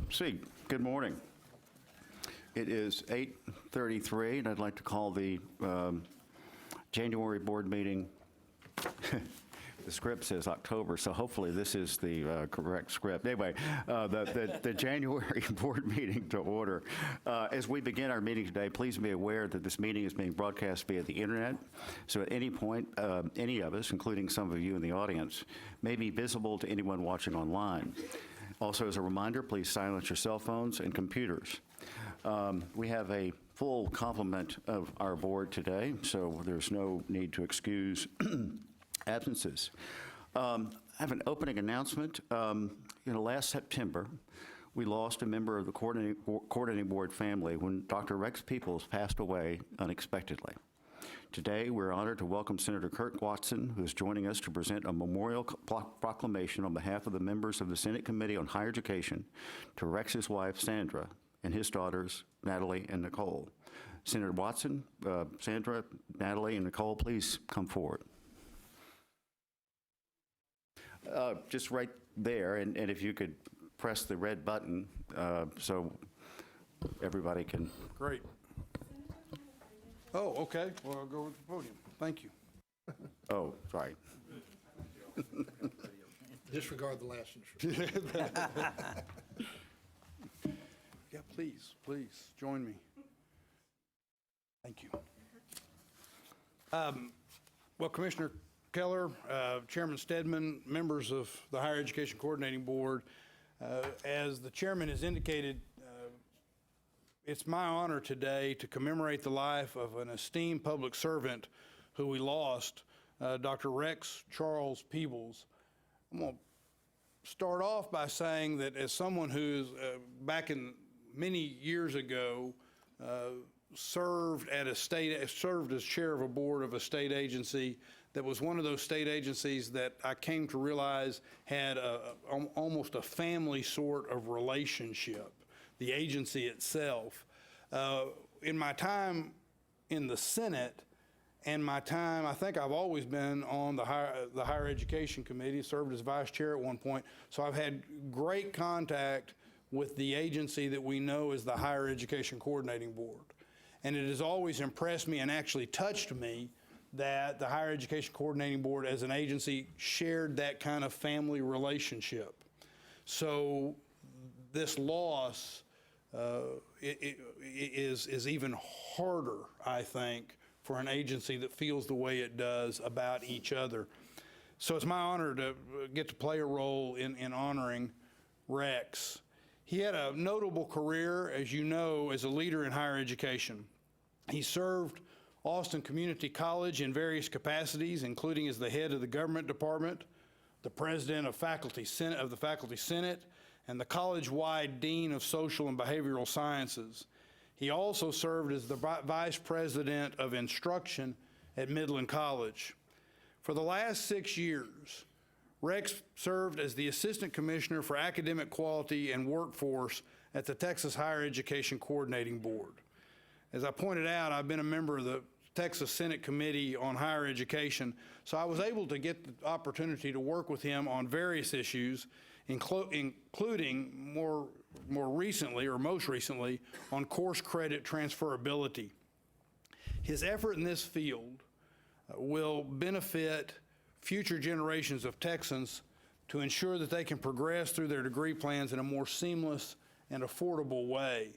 See, good morning. It is 8:33, and I'd like to call the January board meeting. The script says October, so hopefully this is the correct script. Anyway, the January board meeting to order. As we begin our meeting today, please be aware that this meeting is being broadcast via the internet. So at any point, any of us, including some of you in the audience, may be visible to anyone watching online. Also, as a reminder, please silence your cell phones and computers. We have a full complement of our board today, so there's no need to excuse absences. I have an opening announcement. Last September, we lost a member of the coordinating board family when Dr. Rex Peoples passed away unexpectedly. Today, we're honored to welcome Senator Kirk Watson, who is joining us to present a memorial proclamation on behalf of the members of the Senate Committee on Higher Education to Rex's wife, Sandra, and his daughters, Natalie and Nicole. Senator Watson, Sandra, Natalie, and Nicole, please come forward. Just right there, and if you could press the red button so everybody can. Great. Oh, okay. Well, I'll go with the podium. Thank you. Oh, sorry. Disregard the last instruction. Yeah, please join me. Thank you. Well, Commissioner Keller, Chairman Stedman, members of the Higher Education Coordinating Board, as the chairman has indicated, it's my honor today to commemorate the life of an esteemed public servant who we lost, Dr. Rex Charles Peebles. I'm going to start off by saying that as someone who's back in many years ago served as chair of a board of a state agency that was one of those state agencies that I came to realize had almost a family sort of relationship, the agency itself. In my time in the Senate and my time, I think I've always been on the Higher Education Committee, served as vice chair at one point, so I've had great contact with the agency that we know as the Higher Education Coordinating Board. And it has always impressed me and actually touched me that the Higher Education Coordinating Board as an agency shared that kind of family relationship. So this loss is even harder, I think, for an agency that feels the way it does about each other. So it's my honor to get to play a role in honoring Rex. He had a notable career, as you know, as a leader in higher education. He served Austin Community College in various capacities, including as the head of the government department, the president of the Faculty Senate, and the college-wide dean of social and behavioral sciences. He also served as the vice president of instruction at Midland College. For the last 6 years, Rex served as the assistant commissioner for academic quality and workforce at the Texas Higher Education Coordinating Board. As I pointed out, I've been a member of the Texas Senate Committee on Higher Education, so I was able to get the opportunity to work with him on various issues, including most recently, on course credit transferability. His effort in this field will benefit future generations of Texans to ensure that they can progress through their degree plans in a more seamless and affordable way.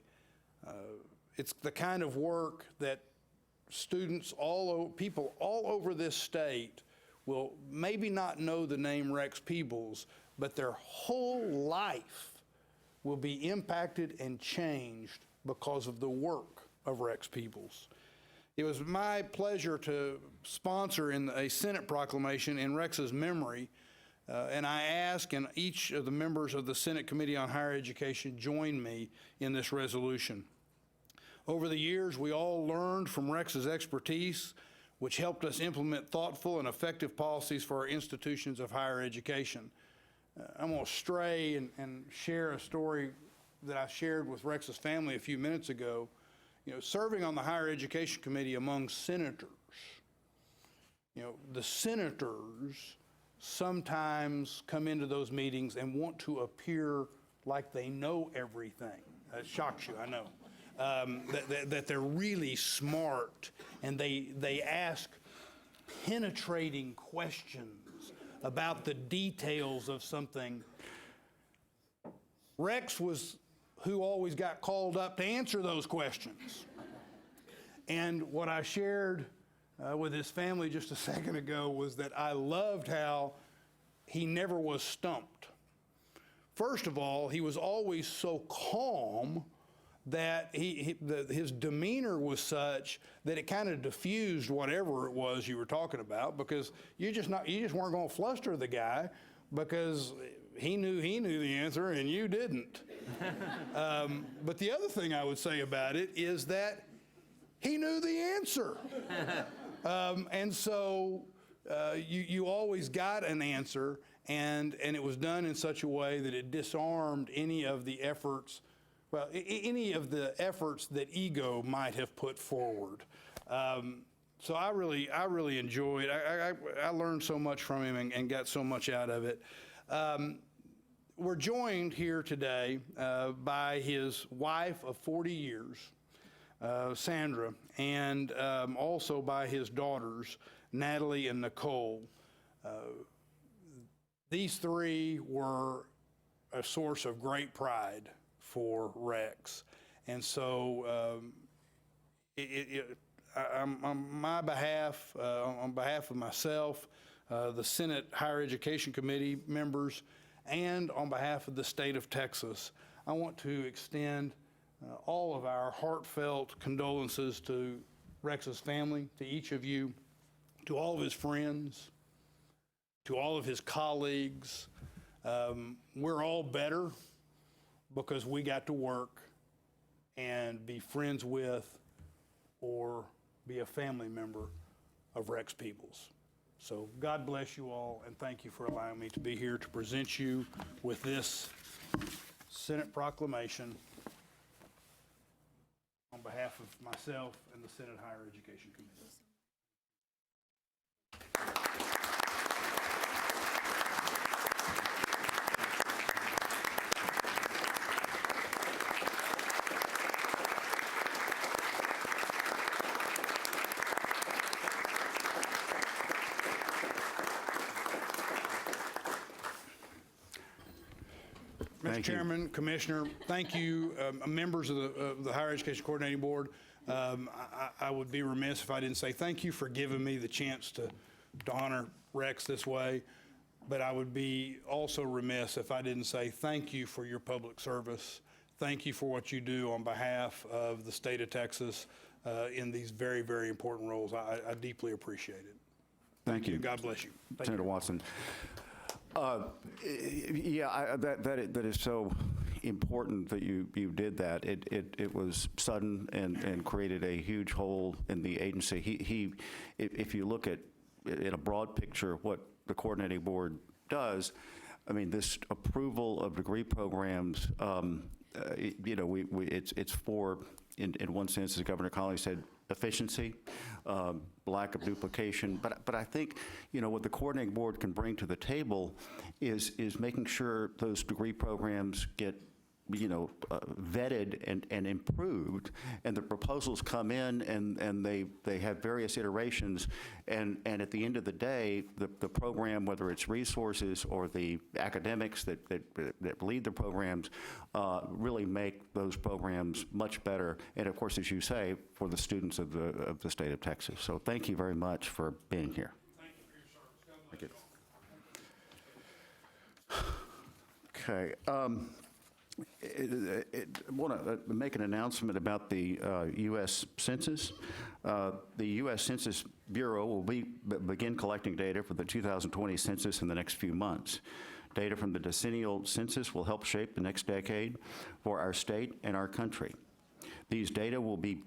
It's the kind of work that students, people all over this state will maybe not know the name Rex Peebles, but their whole life will be impacted and changed because of the work of Rex Peebles. It was my pleasure to sponsor in a Senate proclamation in Rex's memory, and I ask, and each of the members of the Senate Committee on Higher Education join me in this resolution. Over the years, we all learned from Rex's expertise, which helped us implement thoughtful and effective policies for our institutions of higher education. I'm going to stray and share a story that I shared with Rex's family a few minutes ago. Serving on the Higher Education Committee among senators, the senators sometimes come into those meetings and want to appear like they know everything. It shocks you, I know. That they're really smart, and they ask penetrating questions about the details of something. Rex was who always got called up to answer those questions. And what I shared with his family just a second ago was that I loved how he never was stumped. First of all, he was always so calm that his demeanor was such that it kind of diffused whatever it was you were talking about, because you just weren't going to fluster the guy because he knew the answer and you didn't. But the other thing I would say about it is that he knew the answer. And so you always got an answer, and it was done in such a way that it disarmed any of the efforts, any of the efforts that ego might have put forward. So I really enjoyed. I learned so much from him and got so much out of it. We're joined here today by his wife of 40 years, Sandra, and also by his daughters, Natalie and Nicole. These three were a source of great pride for Rex. And so on behalf of myself, the Senate Higher Education Committee members, and on behalf of the state of Texas, I want to extend all of our heartfelt condolences to Rex's family, to each of you, to all of his friends, to all of his colleagues. We're all better because we got to work and be friends with or be a family member of Rex Peoples. So God bless you all, and thank you for allowing me to be here to present you with this Senate proclamation on behalf of myself and the Senate Higher Education Committee. Mr. Chairman, Commissioner, thank you, members of the Higher Education Coordinating Board. I would be remiss if I didn't say thank you for giving me the chance to honor Rex this way, but I would be also remiss if I didn't say thank you for your public service. Thank you for what you do on behalf of the state of Texas in these very, very important roles. I deeply appreciate it. Thank you. God bless you. Thank Senator Watson. Yeah, that is so important that you did that. It was sudden and created a huge hole in the agency. If you look at in a broad picture what the coordinating board does, I mean, this approval of degree programs, it's for, in one sense, as Governor Connolly said, efficiency, lack of duplication. But I think, what the coordinating board can bring to the table is making sure those degree programs get, vetted and improved, and the proposals come in and they have various iterations, and at the end of the day, the program, whether it's resources or the academics that lead the programs, really make those programs much better, and of course, as you say, for the students of the state of Texas. So thank you very much for being here. Thank you for your service. Okay. I want to make an announcement about the U.S. Census. The U.S. Census Bureau will begin collecting data for the 2020 census in the next few months. Data from the decennial census will help shape the next decade for our state and our country. These data will be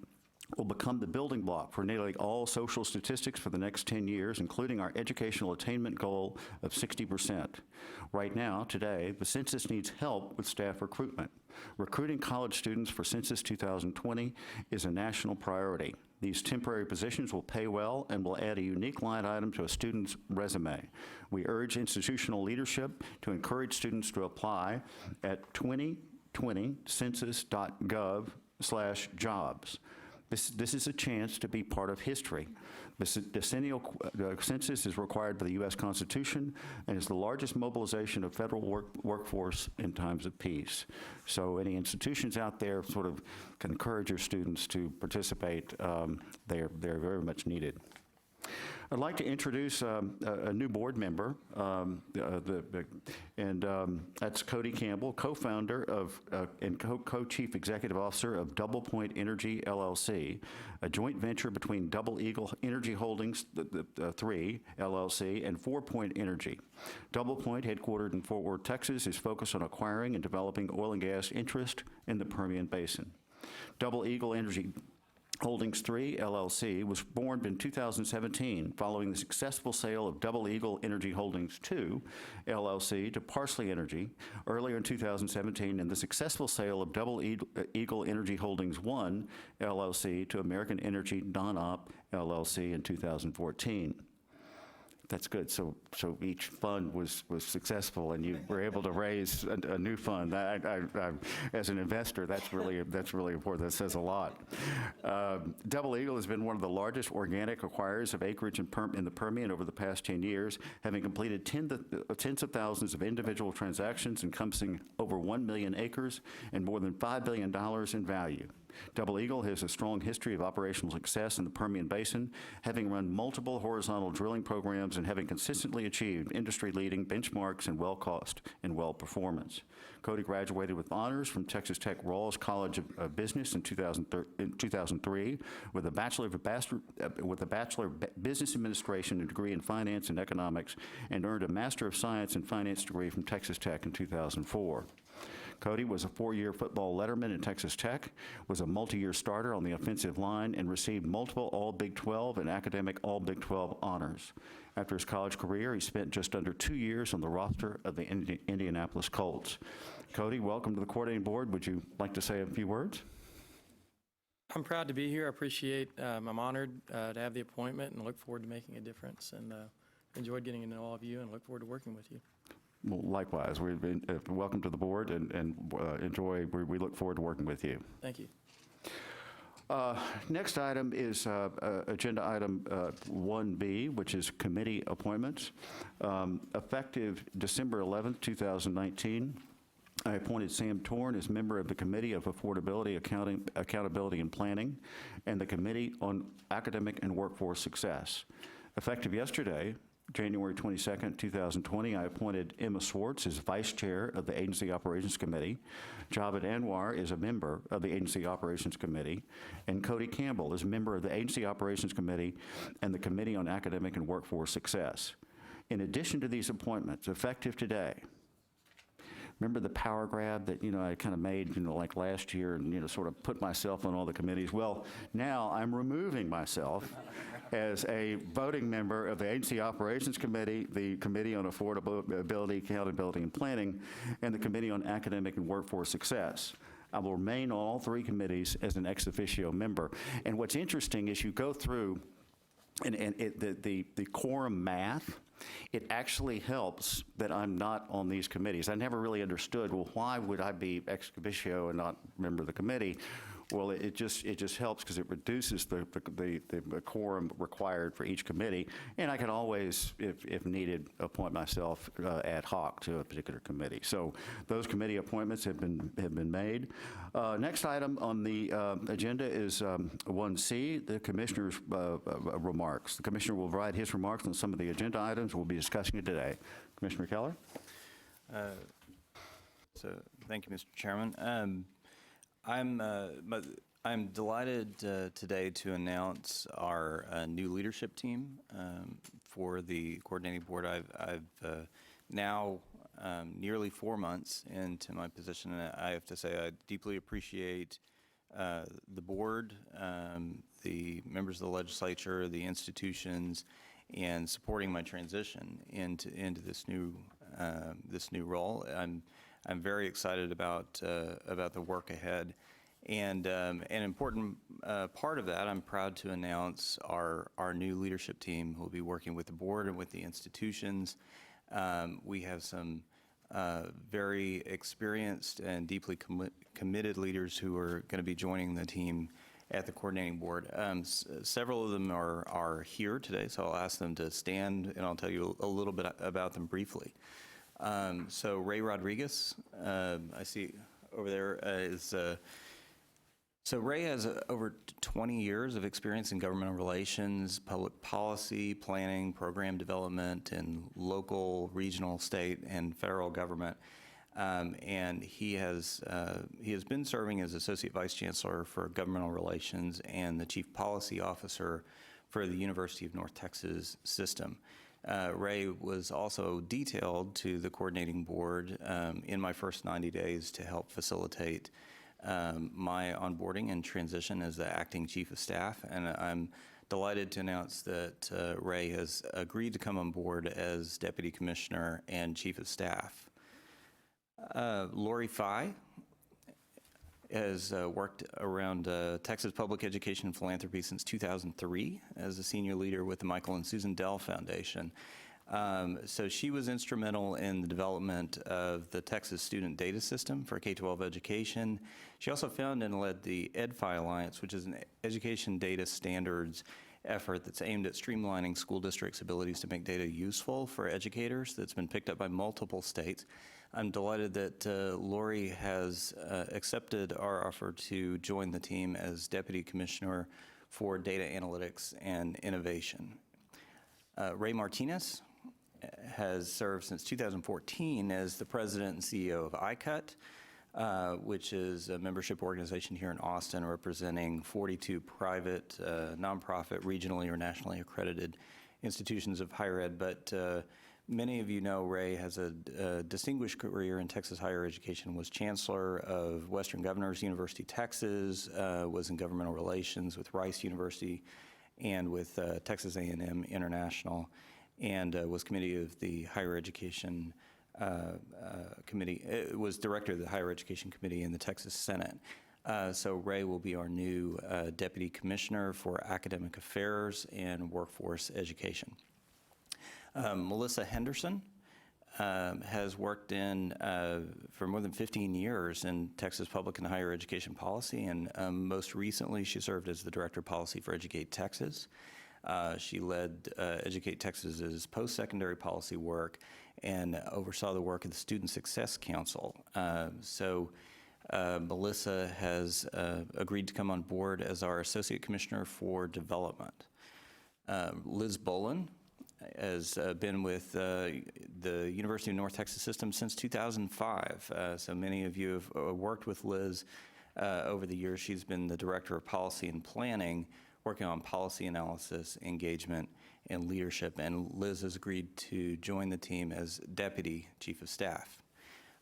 will become the building block for nearly all social statistics for the next 10 years, including our educational attainment goal of 60%. Right now, today, the census needs help with staff recruitment. Recruiting college students for Census 2020 is a national priority. These temporary positions will pay well and will add a unique line item to a student's resume. We urge institutional leadership to encourage students to apply at 2020census.gov/jobs. This is a chance to be part of history. The decennial census is required by the U.S. Constitution and is the largest mobilization of federal workforce in times of peace. So any institutions out there sort of can encourage your students to participate. They're very much needed. I'd like to introduce a new board member, that's Cody Campbell, co-founder of and co-chief executive officer of Double Point Energy LLC, a joint venture between Double Eagle Energy Holdings 3 LLC and 4 Point Energy. Double Point, headquartered in Fort Worth, Texas, is focused on acquiring and developing oil and gas interest in the Permian Basin. Double Eagle Energy Holdings 3 LLC was formed in 2017 following the successful sale of Double Eagle Energy Holdings 2 LLC to Parsley Energy earlier in 2017, and the successful sale of Double Eagle Energy Holdings 1 LLC to American Energy Non-Op LLC in 2014. That's good. So each fund was successful, and you were able to raise a new fund. As an investor, that's really important. That says a lot. Double Eagle has been one of the largest organic acquirers of acreage in the Permian over the past 10 years, having completed tens of thousands of individual transactions encompassing over 1 million acres and more than $5 billion in value. Double Eagle has a strong history of operational success in the Permian Basin, having run multiple horizontal drilling programs and having consistently achieved industry-leading benchmarks in well cost and well performance. Cody graduated with honors from Texas Tech Rawls College of Business in 2003 with a Bachelor of Business Administration and degree in Finance and Economics, and earned a Master of Science in Finance degree from Texas Tech in 2004. Cody was a 4-year football letterman at Texas Tech, was a multi-year starter on the offensive line, and received multiple All-Big 12 and academic All-Big 12 honors. After his college career, he spent just under 2 years on the roster of the Indianapolis Colts. Cody, welcome to the coordinating board. Would you like to say a few words? I'm proud to be here. I appreciate, I'm honored to have the appointment and look forward to making a difference, and enjoyed getting to know all of you and look forward to working with you. Well, likewise, we've been, welcome to the board, and we look forward to working with you. Thank you. Next item is agenda item 1B, which is committee appointments. Effective December 11th, 2019, I appointed Sam Torn as member of the Committee of Affordability, Accountability, and Planning, and the Committee on Academic and Workforce Success. Effective yesterday, January 22nd, 2020, I appointed Emma Swartz as Vice Chair of the Agency Operations Committee. Javed Anwar is a member of the Agency Operations Committee, and Cody Campbell is a member of the Agency Operations Committee and the Committee on Academic and Workforce Success. In addition to these appointments, effective today, remember the power grab that, I kind of made, like last year and, sort of put myself on all the committees? Well, now I'm removing myself as a voting member of the Agency Operations Committee, the Committee on Affordability, Accountability, and Planning, and the Committee on Academic and Workforce Success. I will remain on all 3 committees as an ex officio member. And what's interesting is you go through the quorum math. It actually helps that I'm not on these committees. I never really understood, well, why would I be ex officio and not member of the committee? Well, it just helps because it reduces the quorum required for each committee, and I can always, if needed, appoint myself ad hoc to a particular committee. So those committee appointments have been made. Next item on the agenda is 1C, the commissioner's remarks. The commissioner will provide his remarks on some of the agenda items we'll be discussing it today. Commissioner Keller. So thank you, Mr. Chairman. I'm delighted today to announce our new leadership team for the coordinating board. I've now nearly 4 months into my position, and I have to say I deeply appreciate the board, the members of the legislature, the institutions, and supporting my transition into this new role. I'm very excited about the work ahead, and an important part of that, I'm proud to announce our new leadership team who will be working with the board and with the institutions. We have some very experienced and deeply committed leaders who are going to be joining the team at the coordinating board. Several of them are here today, so I'll ask them to stand and I'll tell you a little bit about them briefly. So Ray Rodriguez, I see over there is, so Ray has over 20 years of experience in governmental relations, public policy, planning, program development, and local, regional, state, and federal government. And he has been serving as Associate Vice Chancellor for Governmental Relations and the Chief Policy Officer for the University of North Texas System. Ray was also detailed to the coordinating board in my first 90 days to help facilitate my onboarding and transition as the acting Chief of Staff. And I'm delighted to announce that Ray has agreed to come on board as Deputy Commissioner and Chief of Staff. Lori Fye has worked around Texas public education and philanthropy since 2003 as a senior leader with the Michael and Susan Dell Foundation. So she was instrumental in the development of the Texas Student Data System for K-12 education. She also founded and led the EdFi Alliance, which is an education data standards effort that's aimed at streamlining school districts' abilities to make data useful for educators that's been picked up by multiple states. I'm delighted that Lori has accepted our offer to join the team as Deputy Commissioner for Data Analytics and Innovation. Ray Martinez has served since 2014 as the President and CEO of ICUT, which is a membership organization here in Austin representing 42 private, nonprofit, regionally or nationally accredited institutions of higher ed. But many of you know Ray has a distinguished career in Texas higher education, was Chancellor of Western Governors University, Texas, was in governmental relations with Rice University and with Texas A&M International, and was committee of the Higher Education Committee, was director of the Higher Education Committee in the Texas Senate. So Ray will be our new Deputy Commissioner for Academic Affairs and Workforce Education. Melissa Henderson has worked for more than 15 years in Texas public and higher education policy, and most recently she served as the Director of Policy for Educate Texas. She led Educate Texas's post-secondary policy work and oversaw the work of the Student Success Council. Melissa has agreed to come on board as our Associate Commissioner for Development. Liz Bolin has been with the University of North Texas System since 2005. So many of you have worked with Liz over the years. She's been the Director of Policy and Planning, working on policy analysis, engagement, and leadership. And Liz has agreed to join the team as Deputy Chief of Staff.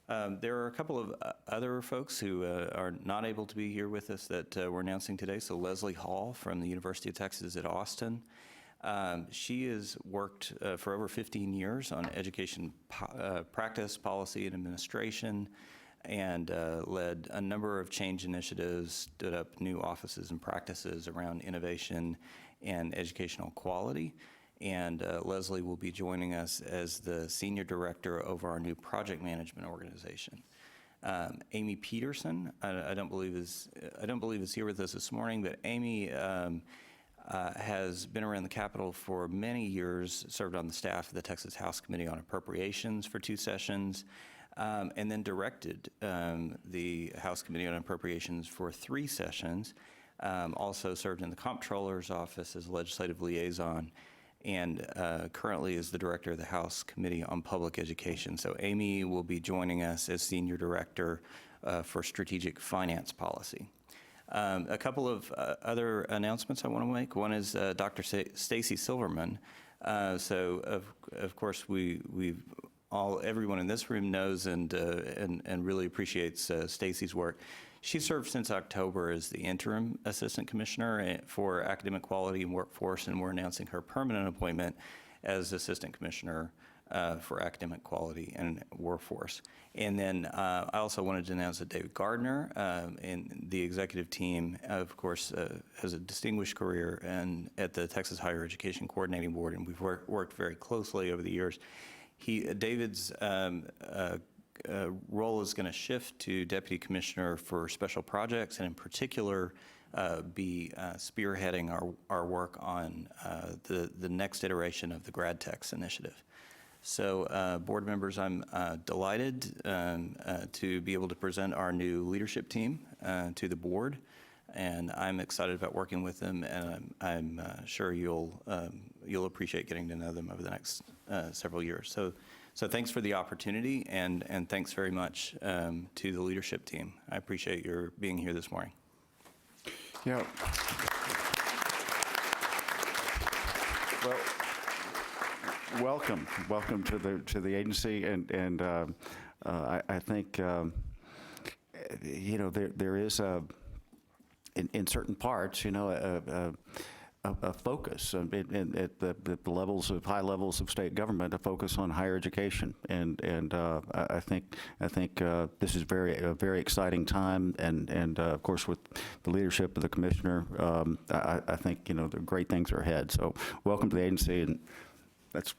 There are a couple of other folks who are not able to be here with us that we're announcing today. So Leslie Hall from the University of Texas at Austin. She has worked for over 15 years on education practice, policy, and administration, and led a number of change initiatives, stood up new offices and practices around innovation and educational quality. And Leslie will be joining us as the Senior Director over our new project management organization. Amy Peterson, I don't believe is here with us this morning, but Amy has been around the Capitol for many years, served on the staff of the Texas House Committee on Appropriations for 2 sessions, and then directed the House Committee on Appropriations for 3 sessions. Also served in the Comptroller's Office as legislative liaison, and currently is the director of the House Committee on Public Education. So Amy will be joining us as Senior Director for Strategic Finance Policy. A couple of other announcements I want to make. One is Dr. Stacy Silverman. So of course everyone in this room knows and really appreciates Stacy's work. She served since October as the interim assistant commissioner for academic quality and workforce, and we're announcing her permanent appointment as assistant commissioner for academic quality and workforce. And then I also wanted to announce that David Gardner and the executive team, of course, has a distinguished career at the Texas Higher Education Coordinating Board, and we've worked very closely over the years. David's role is going to shift to Deputy Commissioner for Special Projects, and in particular, be spearheading our work on the next iteration of the GradTex initiative. So, board members, I'm delighted to be able to present our new leadership team to the board, and I'm excited about working with them, and I'm sure you'll appreciate getting to know them over the next several years. So thanks for the opportunity, and thanks very much to the leadership team. I appreciate your being here this morning. Yeah. Well, welcome to the agency, and I think there is in certain parts a focus at the levels of high levels of state government, a focus on higher education, and I think this is a very exciting time, and of course with the leadership of the commissioner, I think the great things are ahead. So welcome to the agency, and that's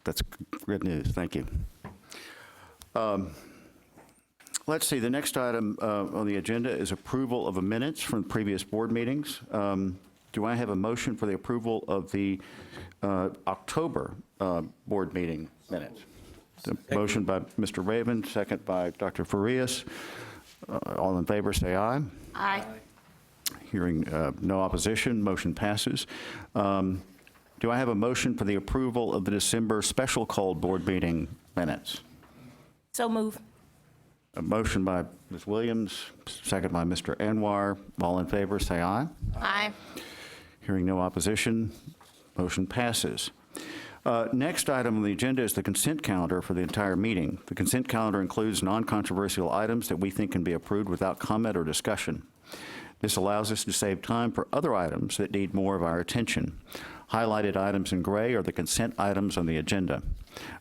good news. Thank you. Let's see. The next item on the agenda is approval of the minutes from previous board meetings. Do I have a motion for the approval of the October board meeting minutes? The motion by Mr. Raven, second by Dr. Farias. All in favor, say aye. Aye. Hearing no opposition, motion passes. Do I have a motion for the approval of the December special called board meeting minutes? So move. A motion by Ms. Williams, second by Mr. Anwar. All in favor, say aye. Aye. Hearing no opposition, motion passes. Next item on the agenda is the consent calendar for the entire meeting. The consent calendar includes non-controversial items that we think can be approved without comment or discussion. This allows us to save time for other items that need more of our attention. Highlighted items in gray are the consent items on the agenda.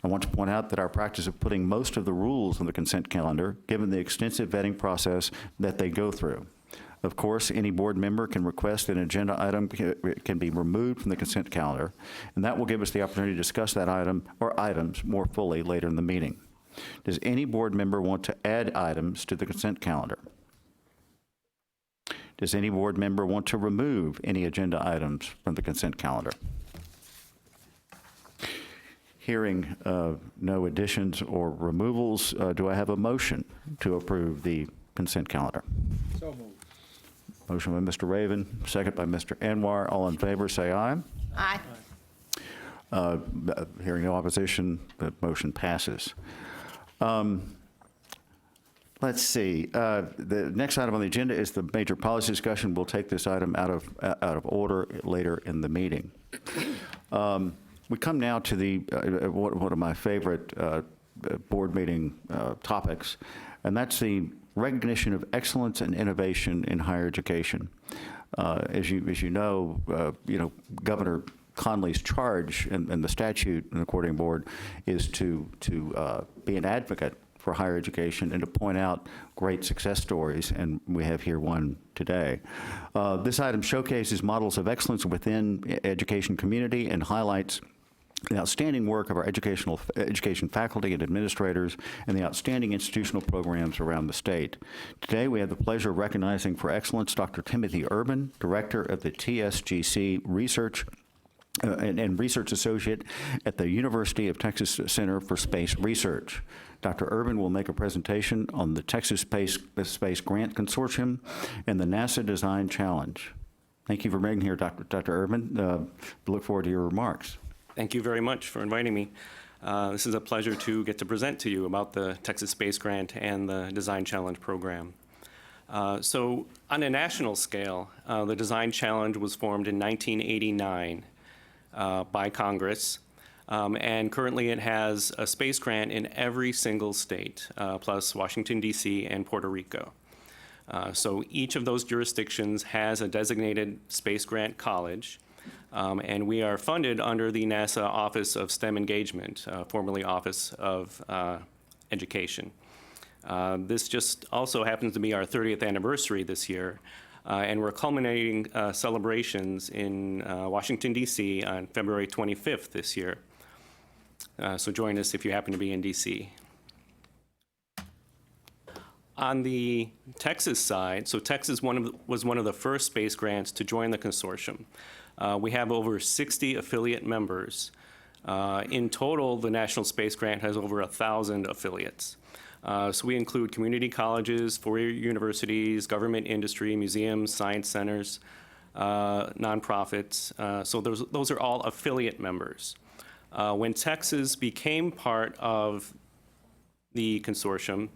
I want to point out that our practice of putting most of the rules on the consent calendar, given the extensive vetting process that they go through. Of course, any board member can request an agenda item can be removed from the consent calendar, and that will give us the opportunity to discuss that item or items more fully later in the meeting. Does any board member want to add items to the consent calendar? Does any board member want to remove any agenda items from the consent calendar? Hearing no additions or removals, do I have a motion to approve the consent calendar? So moved. Motion by Mr. Raven, second by Mr. Anwar. All in favor, say aye. Aye. Hearing no opposition, the motion passes. Let's see. The next item on the agenda is the major policy discussion. We'll take this item out of order later in the meeting. We come now to the one of my favorite board meeting topics, and that's the recognition of excellence and innovation in higher education. As you know, Governor Conley's charge and the statute in the coordinating board is to be an advocate for higher education and to point out great success stories, and we have here one today. This item showcases models of excellence within education community and highlights the outstanding work of our education faculty and administrators and the outstanding institutional programs around the state. Today, we have the pleasure of recognizing for excellence Dr. Timothy Urban, Director of the TSGC Research and Research Associate at the University of Texas Center for Space Research. Dr. Urban will make a presentation on the Texas Space Grant Consortium and the NASA Design Challenge. Thank you for being here, Dr. Urban. Look forward to your remarks. Thank you very much for inviting me. This is a pleasure to get to present to you about the Texas Space Grant and the Design Challenge program. So on a national scale, the Design Challenge was formed in 1989 by Congress, and currently it has a space grant in every single state, plus Washington, D.C. and Puerto Rico. So each of those jurisdictions has a designated space grant college, and we are funded under the NASA Office of STEM Engagement, formerly Office of Education. This just also happens to be our 30th anniversary this year, and we're culminating celebrations in Washington, D.C. on February 25th this year. So join us if you happen to be in D.C. On the Texas side, so Texas was one of the first space grants to join the consortium. We have over 60 affiliate members. In total, the National Space Grant has over 1,000 affiliates. So we include community colleges, four-year universities, government industry, museums, science centers, nonprofits. So those are all affiliate members. When Texas became part of the consortium,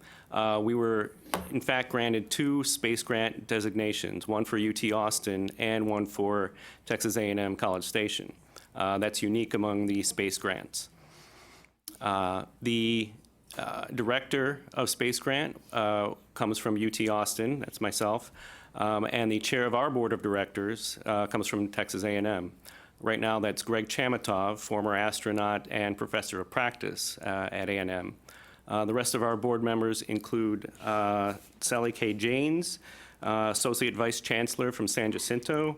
we were in fact granted 2 space grant designations, one for UT Austin and one for Texas A&M College Station. That's unique among the space grants. The director of Space Grant comes from UT Austin, that's myself, and the chair of our board of directors comes from Texas A&M. Right now, that's Greg Chamatov, former astronaut and professor of practice at A&M. The rest of our board members include Sally K. Janes, associate vice chancellor from San Jacinto,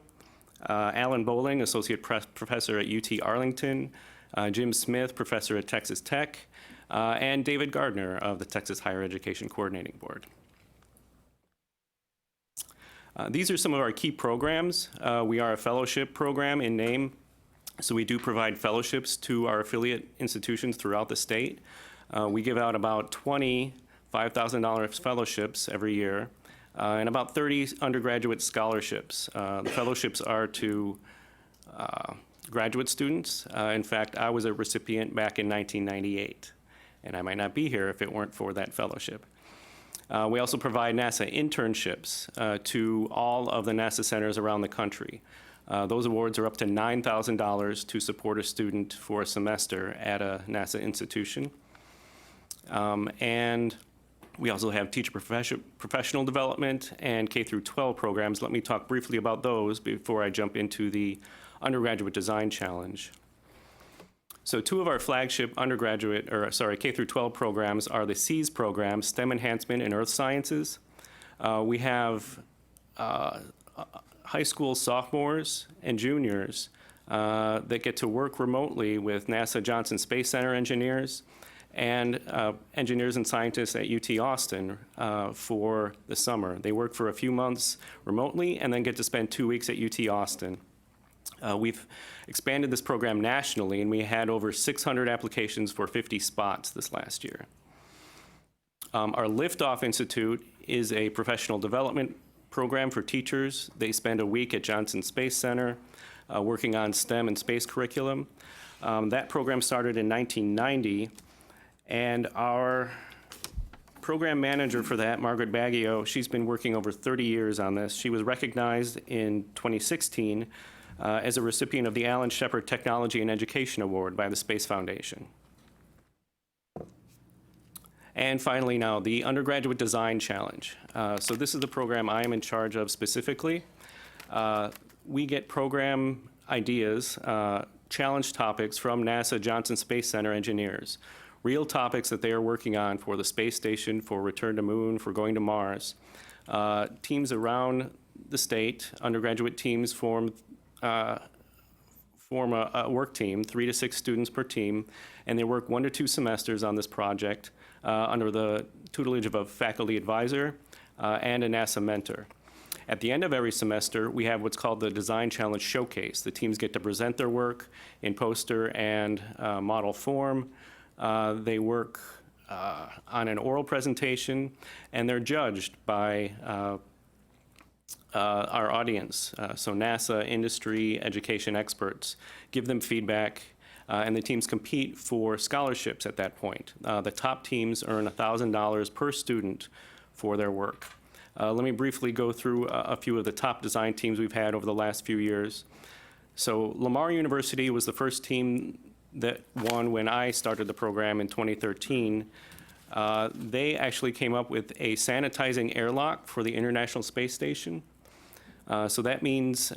Alan Bowling, associate professor at UT Arlington, Jim Smith, professor at Texas Tech, and David Gardner of the Texas Higher Education Coordinating Board. These are some of our key programs. We are a fellowship program in name, so we do provide fellowships to our affiliate institutions throughout the state. We give out about 20 $5,000 fellowships every year, and about 30 undergraduate scholarships. The fellowships are to graduate students. In fact, I was a recipient back in 1998, and I might not be here if it weren't for that fellowship. We also provide NASA internships to all of the NASA centers around the country. Those awards are up to $9,000 to support a student for a semester at a NASA institution. And we also have teacher professional development and K through 12 programs. Let me talk briefly about those before I jump into the undergraduate design challenge. So 2 of our flagship K through 12 programs are the SEAS program, STEM Enhancement in Earth Sciences. We have high school sophomores and juniors that get to work remotely with NASA Johnson Space Center engineers and engineers and scientists at UT Austin for the summer. They work for a few months remotely and then get to spend 2 weeks at UT Austin. We've expanded this program nationally, and we had over 600 applications for 50 spots this last year. Our Liftoff Institute is a professional development program for teachers. They spend a week at Johnson Space Center working on STEM and space curriculum. That program started in 1990, and our program manager for that, Margaret Baggio, she's been working over 30 years on this. She was recognized in 2016 as a recipient of the Alan Shepard Technology and Education Award by the Space Foundation. And finally now, the Undergraduate Design Challenge. So this is the program I am in charge of specifically. We get program ideas, challenge topics from NASA Johnson Space Center engineers, real topics that they are working on for the space station, for return to moon, for going to Mars. Teams around the state, undergraduate teams form a work team, 3 to 6 students per team, and they work 1 to 2 semesters on this project under the tutelage of a faculty advisor and a NASA mentor. At the end of every semester, we have what's called the Design Challenge Showcase. The teams get to present their work in poster and model form. They work on an oral presentation, and they're judged by our audience. So NASA, industry, education experts give them feedback, and the teams compete for scholarships at that point. The top teams earn $1,000 per student for their work. Let me briefly go through a few of the top design teams we've had over the last few years. So Lamar University was the first team that won when I started the program in 2013. They actually came up with a sanitizing airlock for the International Space Station. So that means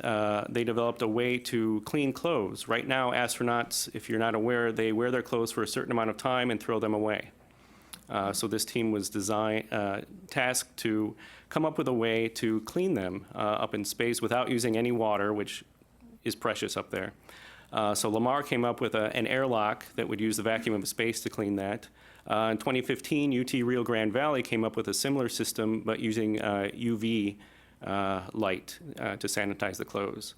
they developed a way to clean clothes. Right now, astronauts, if you're not aware, they wear their clothes for a certain amount of time and throw them away. So this team was tasked to come up with a way to clean them up in space without using any water, which is precious up there. So Lamar came up with an airlock that would use the vacuum of space to clean that. In 2015, UT Rio Grande Valley came up with a similar system, but using UV light to sanitize the clothes.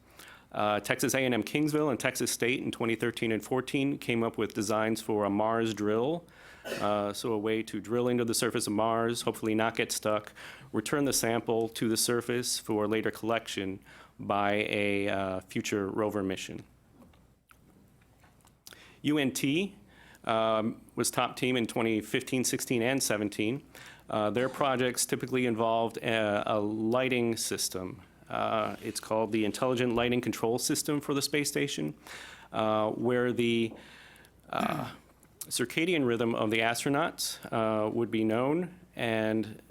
Texas A&M Kingsville and Texas State in 2013 and 14 came up with designs for a Mars drill. So a way to drill into the surface of Mars, hopefully not get stuck, return the sample to the surface for later collection by a future rover mission. UNT was top team in 2015, 16, and 17. Their projects typically involved a lighting system. It's called the Intelligent Lighting Control System for the space station, where the circadian rhythm of the astronauts would be known, and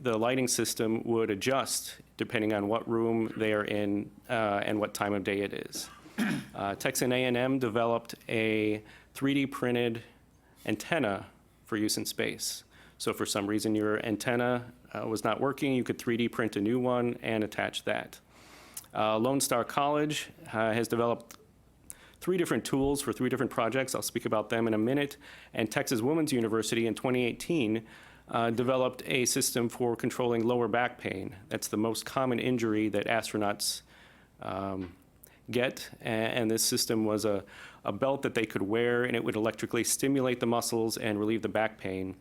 the lighting system would adjust depending on what room they are in and what time of day it is. Texas A&M developed a 3D printed antenna for use in space. So for some reason your antenna was not working, you could 3D print a new one and attach that. Lone Star College has developed 3 different tools for 3 different projects. I'll speak about them in a minute. And Texas Women's University in 2018 developed a system for controlling lower back pain. That's the most common injury that astronauts get. And this system was a belt that they could wear, and it would electrically stimulate the muscles and relieve the back pain.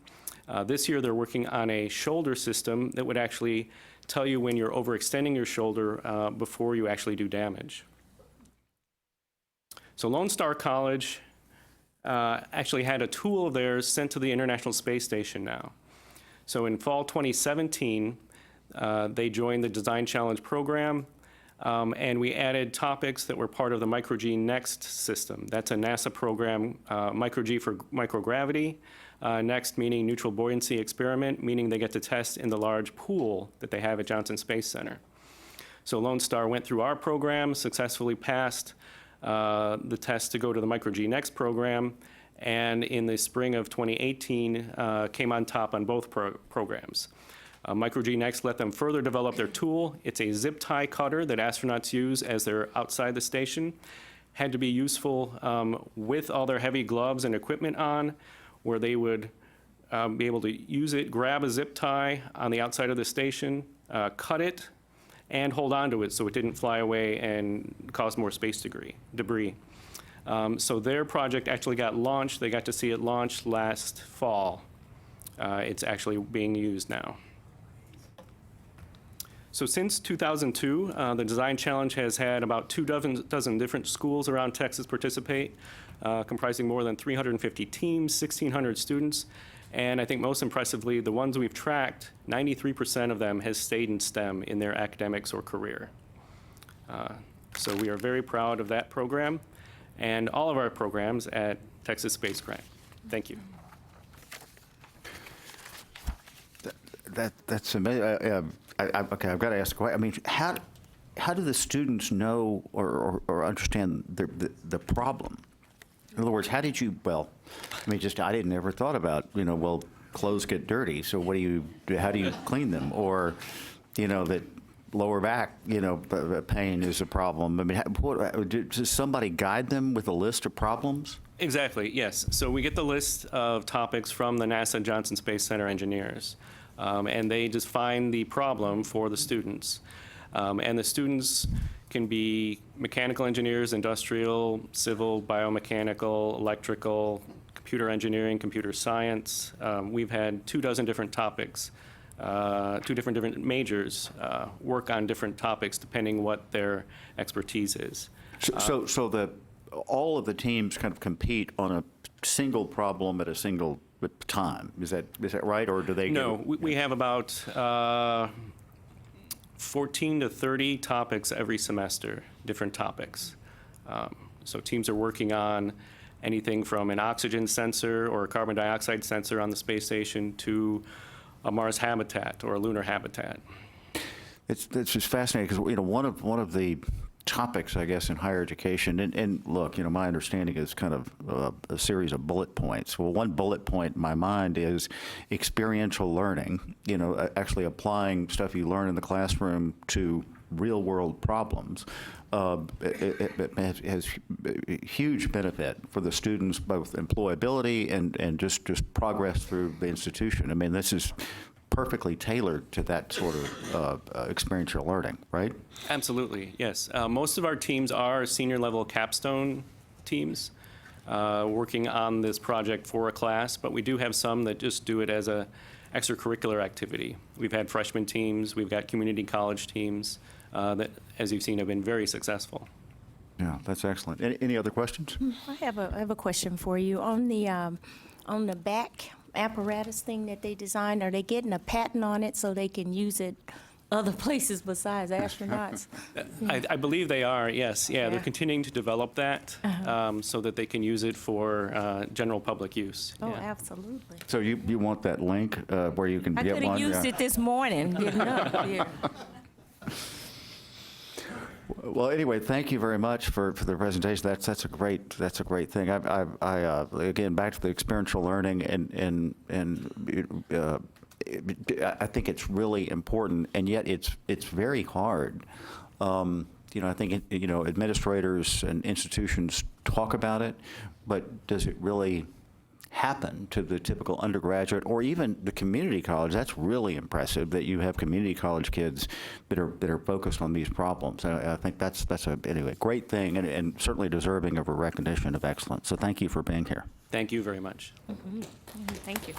This year, they're working on a shoulder system that would actually tell you when you're overextending your shoulder before you actually do damage. So Lone Star College actually had a tool of theirs sent to the International Space Station now. So in fall 2017, they joined the Design Challenge program, and we added topics that were part of the Micro-G Next system. That's a NASA program, Micro-G for microgravity. Next meaning neutral buoyancy experiment, meaning they get to test in the large pool that they have at Johnson Space Center. So Lone Star went through our program, successfully passed the test to go to the Micro-G Next program, and in the spring of 2018 came on top on both programs. Micro-G Next let them further develop their tool. It's a zip tie cutter that astronauts use as they're outside the station. Had to be useful with all their heavy gloves and equipment on, where they would be able to use it, grab a zip tie on the outside of the station, cut it, and hold on to it so it didn't fly away and cause more space debris. So their project actually got launched. They got to see it launch last fall. It's actually being used now. So since 2002, the Design Challenge has had about 2 dozen different schools around Texas participate, comprising more than 350 teams, 1,600 students, and I think most impressively, the ones we've tracked, 93% of them has stayed in STEM in their academics or career. So we are very proud of that program and all of our programs at Texas Space Grant. Thank you. That's amazing. Okay, I've got to ask a question. I mean, how do the students know or understand the problem? In other words, how did you, well, I mean, I didn't ever thought about, well, clothes get dirty, so how do you clean them? Or, that lower back, pain is a problem. I mean, does somebody guide them with a list of problems? Exactly, yes. So we get the list of topics from the NASA Johnson Space Center engineers, and they just find the problem for the students. And the students can be mechanical engineers, industrial, civil, biomechanical, electrical, computer engineering, computer science. We've had 2 dozen different topics, 2 different majors work on different topics depending what their expertise is. So all of the teams kind of compete on a single problem at a single time. Is that right, or do they? No, we have about 14 to 30 topics every semester, different topics. So teams are working on anything from an oxygen sensor or a carbon dioxide sensor on the space station to a Mars habitat or a lunar habitat. It's just fascinating because, one of the topics, I guess, in higher education, and look, my understanding is kind of a series of bullet points. Well, one bullet point in my mind is experiential learning, actually applying stuff you learn in the classroom to real world problems. It has huge benefit for the students, both employability and just progress through the institution. I mean, this is perfectly tailored to that sort of experiential learning, right? Absolutely, yes. Most of our teams are senior level capstone teams working on this project for a class, but we do have some that just do it as a extracurricular activity. We've had freshman teams, we've got community college teams that, as you've seen, have been very successful. Yeah, that's excellent. Any other questions? I have a question for you. On the back apparatus thing that they designed, are they getting a patent on it so they can use it other places besides astronauts? I believe they are, yes. Yeah, they're Yeah. continuing to develop that so that they can use it for general public use. Oh, Yeah. absolutely. So you want that link where you can I get could one? have used Yeah. it this morning, getting up here. Well, anyway, thank you very much for the presentation. That's a great thing. I again, back to the experiential learning, and I think it's really important, and yet it's very hard. I think administrators and institutions talk about it, but does it really happen to the typical undergraduate or even the community college? That's really impressive that you have community college kids that are focused on these problems. I think that's anyway, great thing, and certainly deserving of a recognition of excellence. So thank you for being here. Thank you very much. Thank you.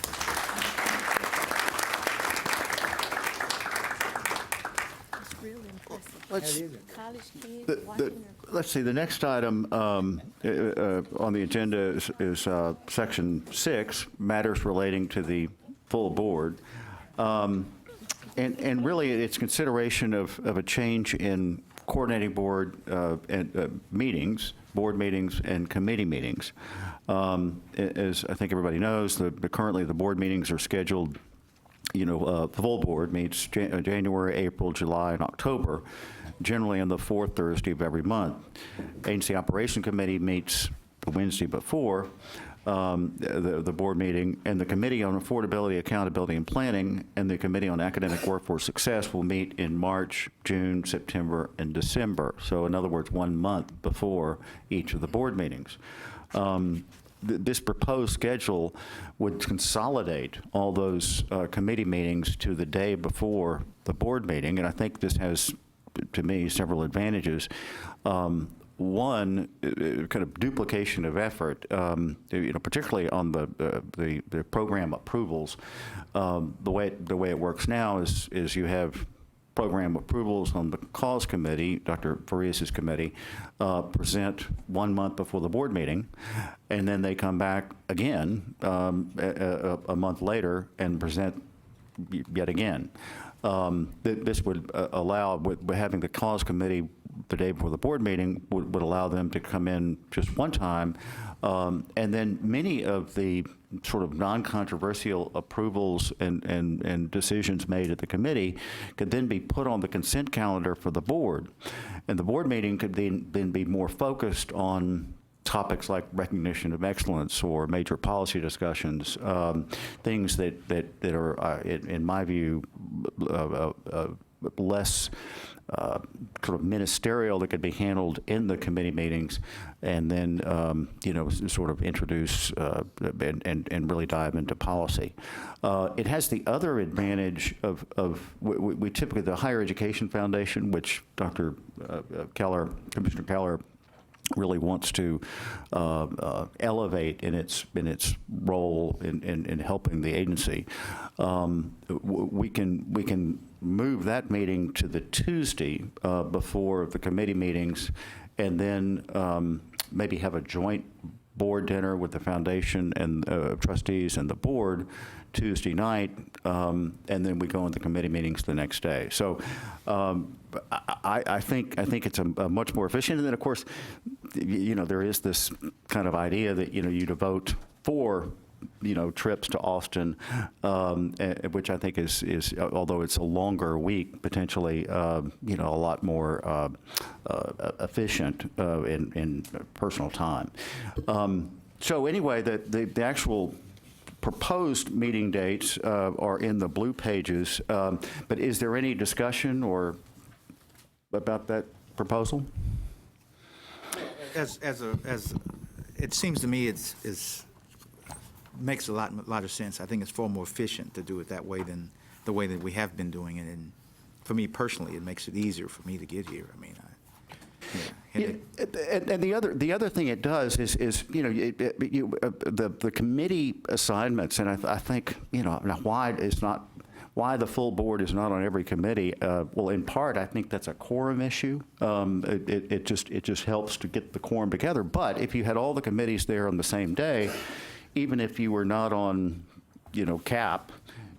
It's really impressive. Let's College kids watching Let's see, the next item on the agenda is Section 6, matters relating to the full board. And really, it's consideration of a change in coordinating board and meetings, board meetings, and committee meetings. As I think everybody knows, currently the board meetings are scheduled, the full board meets January, April, July, and October, generally on the fourth Thursday of every month. Agency Operation Committee meets the Wednesday before the board meeting, and the Committee on Affordability, Accountability, and Planning and the Committee on Academic Workforce Success will meet in March, June, September, and December. So in other words, 1 month before each of the board meetings. This proposed schedule would consolidate all those committee meetings to the day before the board meeting, and I think this has, to me, several advantages. One, kind of duplication of effort, particularly on the program approvals. The way it works now is you have program approvals on the cause committee, Dr. Farias's committee, present 1 month before the board meeting, and then they come back again a month later and present yet again. This would allow, with having the cause committee the day before the board meeting, would allow them to come in just one time, and then many of the sort of non-controversial approvals and decisions made at the committee could then be put on the consent calendar for the board, and the board meeting could then be more focused on topics like recognition of excellence or major policy discussions, things that are, in my view, less sort of ministerial, that could be handled in the committee meetings, and then sort of introduce and really dive into policy. It has the other advantage of we typically, the Higher Education Foundation, which Dr. Keller, Commissioner Keller, really wants to elevate in its role in helping the agency. We can move that meeting to the Tuesday before the committee meetings, and then maybe have a joint board dinner with the foundation and trustees and the board Tuesday night, and then we go into committee meetings the next day. So I think it's a much more efficient. And then, of course, there is this kind of idea that, you devote 4 trips to Austin, which I think is although it's a longer week, potentially, a lot more efficient in personal time. So anyway, the actual proposed meeting dates are in the blue pages, but is there any discussion or about that proposal? As it seems to me, it's makes a lot of sense. I think it's far more efficient to do it that way than the way that we have been doing it. And for me personally, it makes it easier for me to get here. I mean, And the other thing it does is the committee assignments, and I think why the full board is not on every committee. Well, in part, I think that's a quorum issue. It just helps to get the quorum together. But if you had all the committees there on the same day, even if you were not on, CAP,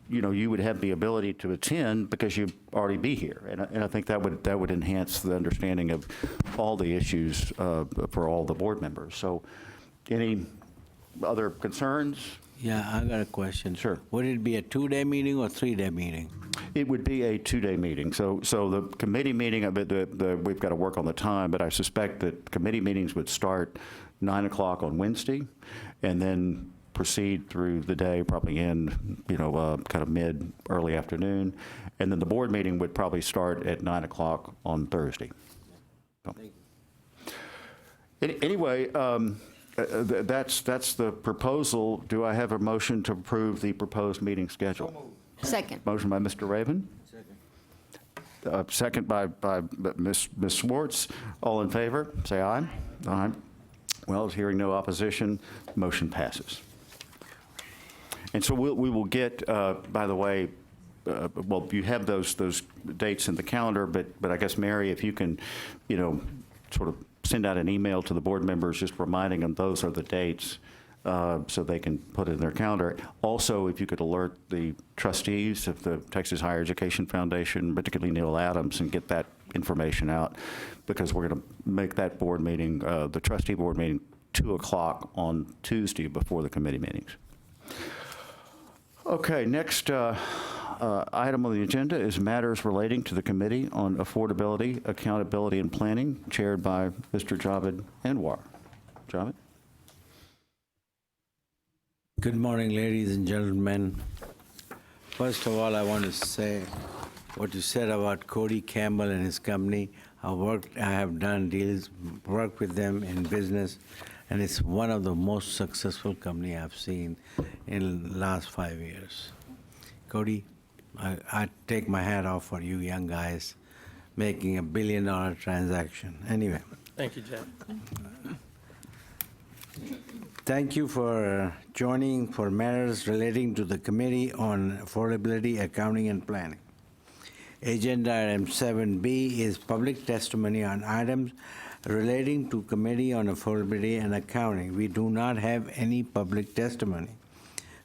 you would have the ability to attend because you'd already be here. And I think that would enhance the understanding of all the issues for all the board members. So any other concerns? Yeah, I got a question. Sure. Would it be a 2-day meeting or 3-day meeting? It would be a 2-day meeting. So the committee meeting, we've got to work on the time, but I suspect that committee meetings would start 9 o'clock on Wednesday and then proceed through the day, probably end, kind of early afternoon. And then the board meeting would probably start at 9 o'clock on Thursday. So. Anyway, that's the proposal. Do I have a motion to approve the proposed meeting schedule? Second. Motion by Mr. Raven. Second by Ms. Swartz. All in favor, say aye. Aye. Well, hearing no opposition, motion passes. And so we will get, by the way, well, you have those dates in the calendar, but I guess, Mary, if you can, sort of send out an email to the board members just reminding them those are the dates so they can put it in their calendar. Also, if you could alert the trustees of the Texas Higher Education Foundation, particularly Neil Adams, and get that information out, because we're going to make that board meeting, the trustee board meeting, 2 o'clock on Tuesday before the committee meetings. Okay, next item on the agenda is matters relating to the Committee on Affordability, Accountability, and Planning, chaired by Mr. Javed Anwar. Javed? Good morning, ladies and gentlemen. First of all, I want to say what you said about Cody Campbell and his company. I have done deals, worked with them in business, and it's one of the most successful company I've seen in the last 5 years. Cody, I take my hat off for you young guys making $1 billion transaction. Anyway. Thank you, Jeff. Thank you for joining for matters relating to the Committee on Affordability, Accounting, and Planning. Agenda item 7B is public testimony on items relating to Committee on Affordability and Accounting. We do not have any public testimony.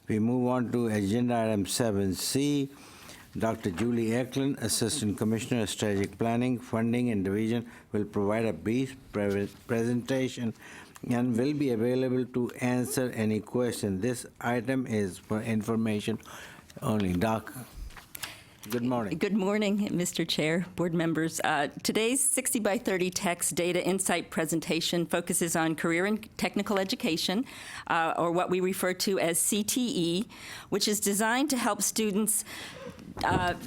We move on to agenda item 7C. Dr. Julie Eklund, Assistant Commissioner of Strategic Planning, Funding, and Division, will provide a brief presentation and will be available to answer any question. This item is for information only. Doc, good morning. Good morning, Mr. Chair, board members. Today's 60 by 30 text data insight presentation focuses on career and technical education, or what we refer to as CTE, which is designed to help students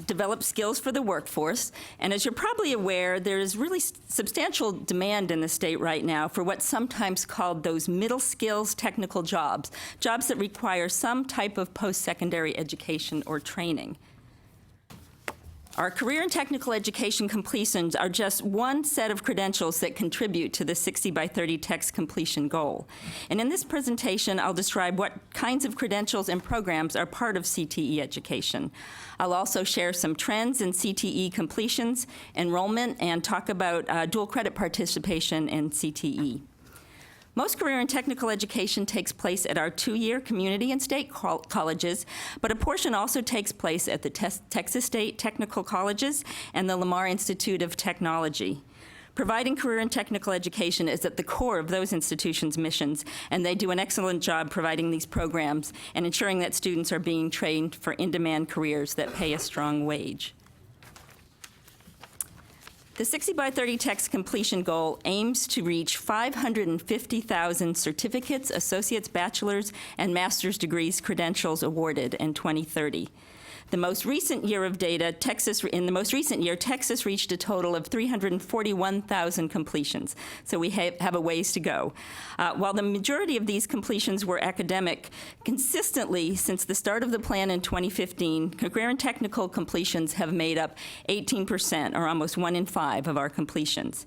develop skills for the workforce. And as you're probably aware, there is really substantial demand in the state right now for what's sometimes called those middle skills technical jobs, jobs that require some type of post-secondary education or training. Our career and technical education completions are just one set of credentials that contribute to the 60 by 30 text completion goal. And in this presentation, I'll describe what kinds of credentials and programs are part of CTE education. I'll also share some trends in CTE completions, enrollment, and talk about dual credit participation in CTE. Most career and technical education takes place at our 2-year community and state colleges, but a portion also takes place at the Texas State Technical Colleges and the Lamar Institute of Technology. Providing career and technical education is at the core of those institutions' missions, and they do an excellent job providing these programs and ensuring that students are being trained for in-demand careers that pay a strong wage. The 60 by 30 text completion goal aims to reach 550,000 certificates, associate's, bachelor's, and master's degrees credentials awarded in 2030. The most recent year of data, in the most recent year, Texas reached a total of 341,000 completions. So we have a ways to go. While the majority of these completions were academic, consistently since the start of the plan in 2015, career and technical completions have made up 18%, or almost 1 in 5 of our completions.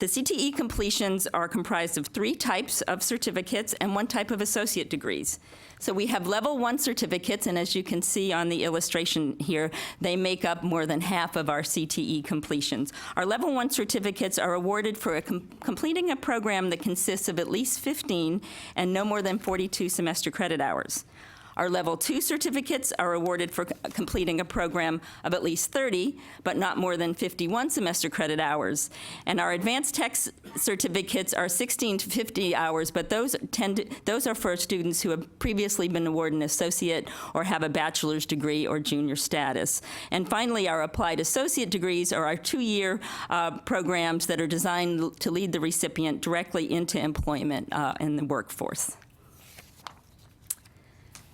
The CTE completions are comprised of 3 types of certificates and 1 type of associate degrees. So we have level 1 certificates, and as you can see on the illustration here, they make up more than half of our CTE completions. Our level 1 certificates are awarded for completing a program that consists of at least 15 and no more than 42 semester credit hours. Our level 2 certificates are awarded for completing a program of at least 30, but not more than 51 semester credit hours. And our advanced tech certificates are 16 to 50 hours, but those are for students who have previously been awarded an associate or have a bachelor's degree or junior status. And finally, our applied associate degrees are our 2-year programs that are designed to lead the recipient directly into employment in the workforce.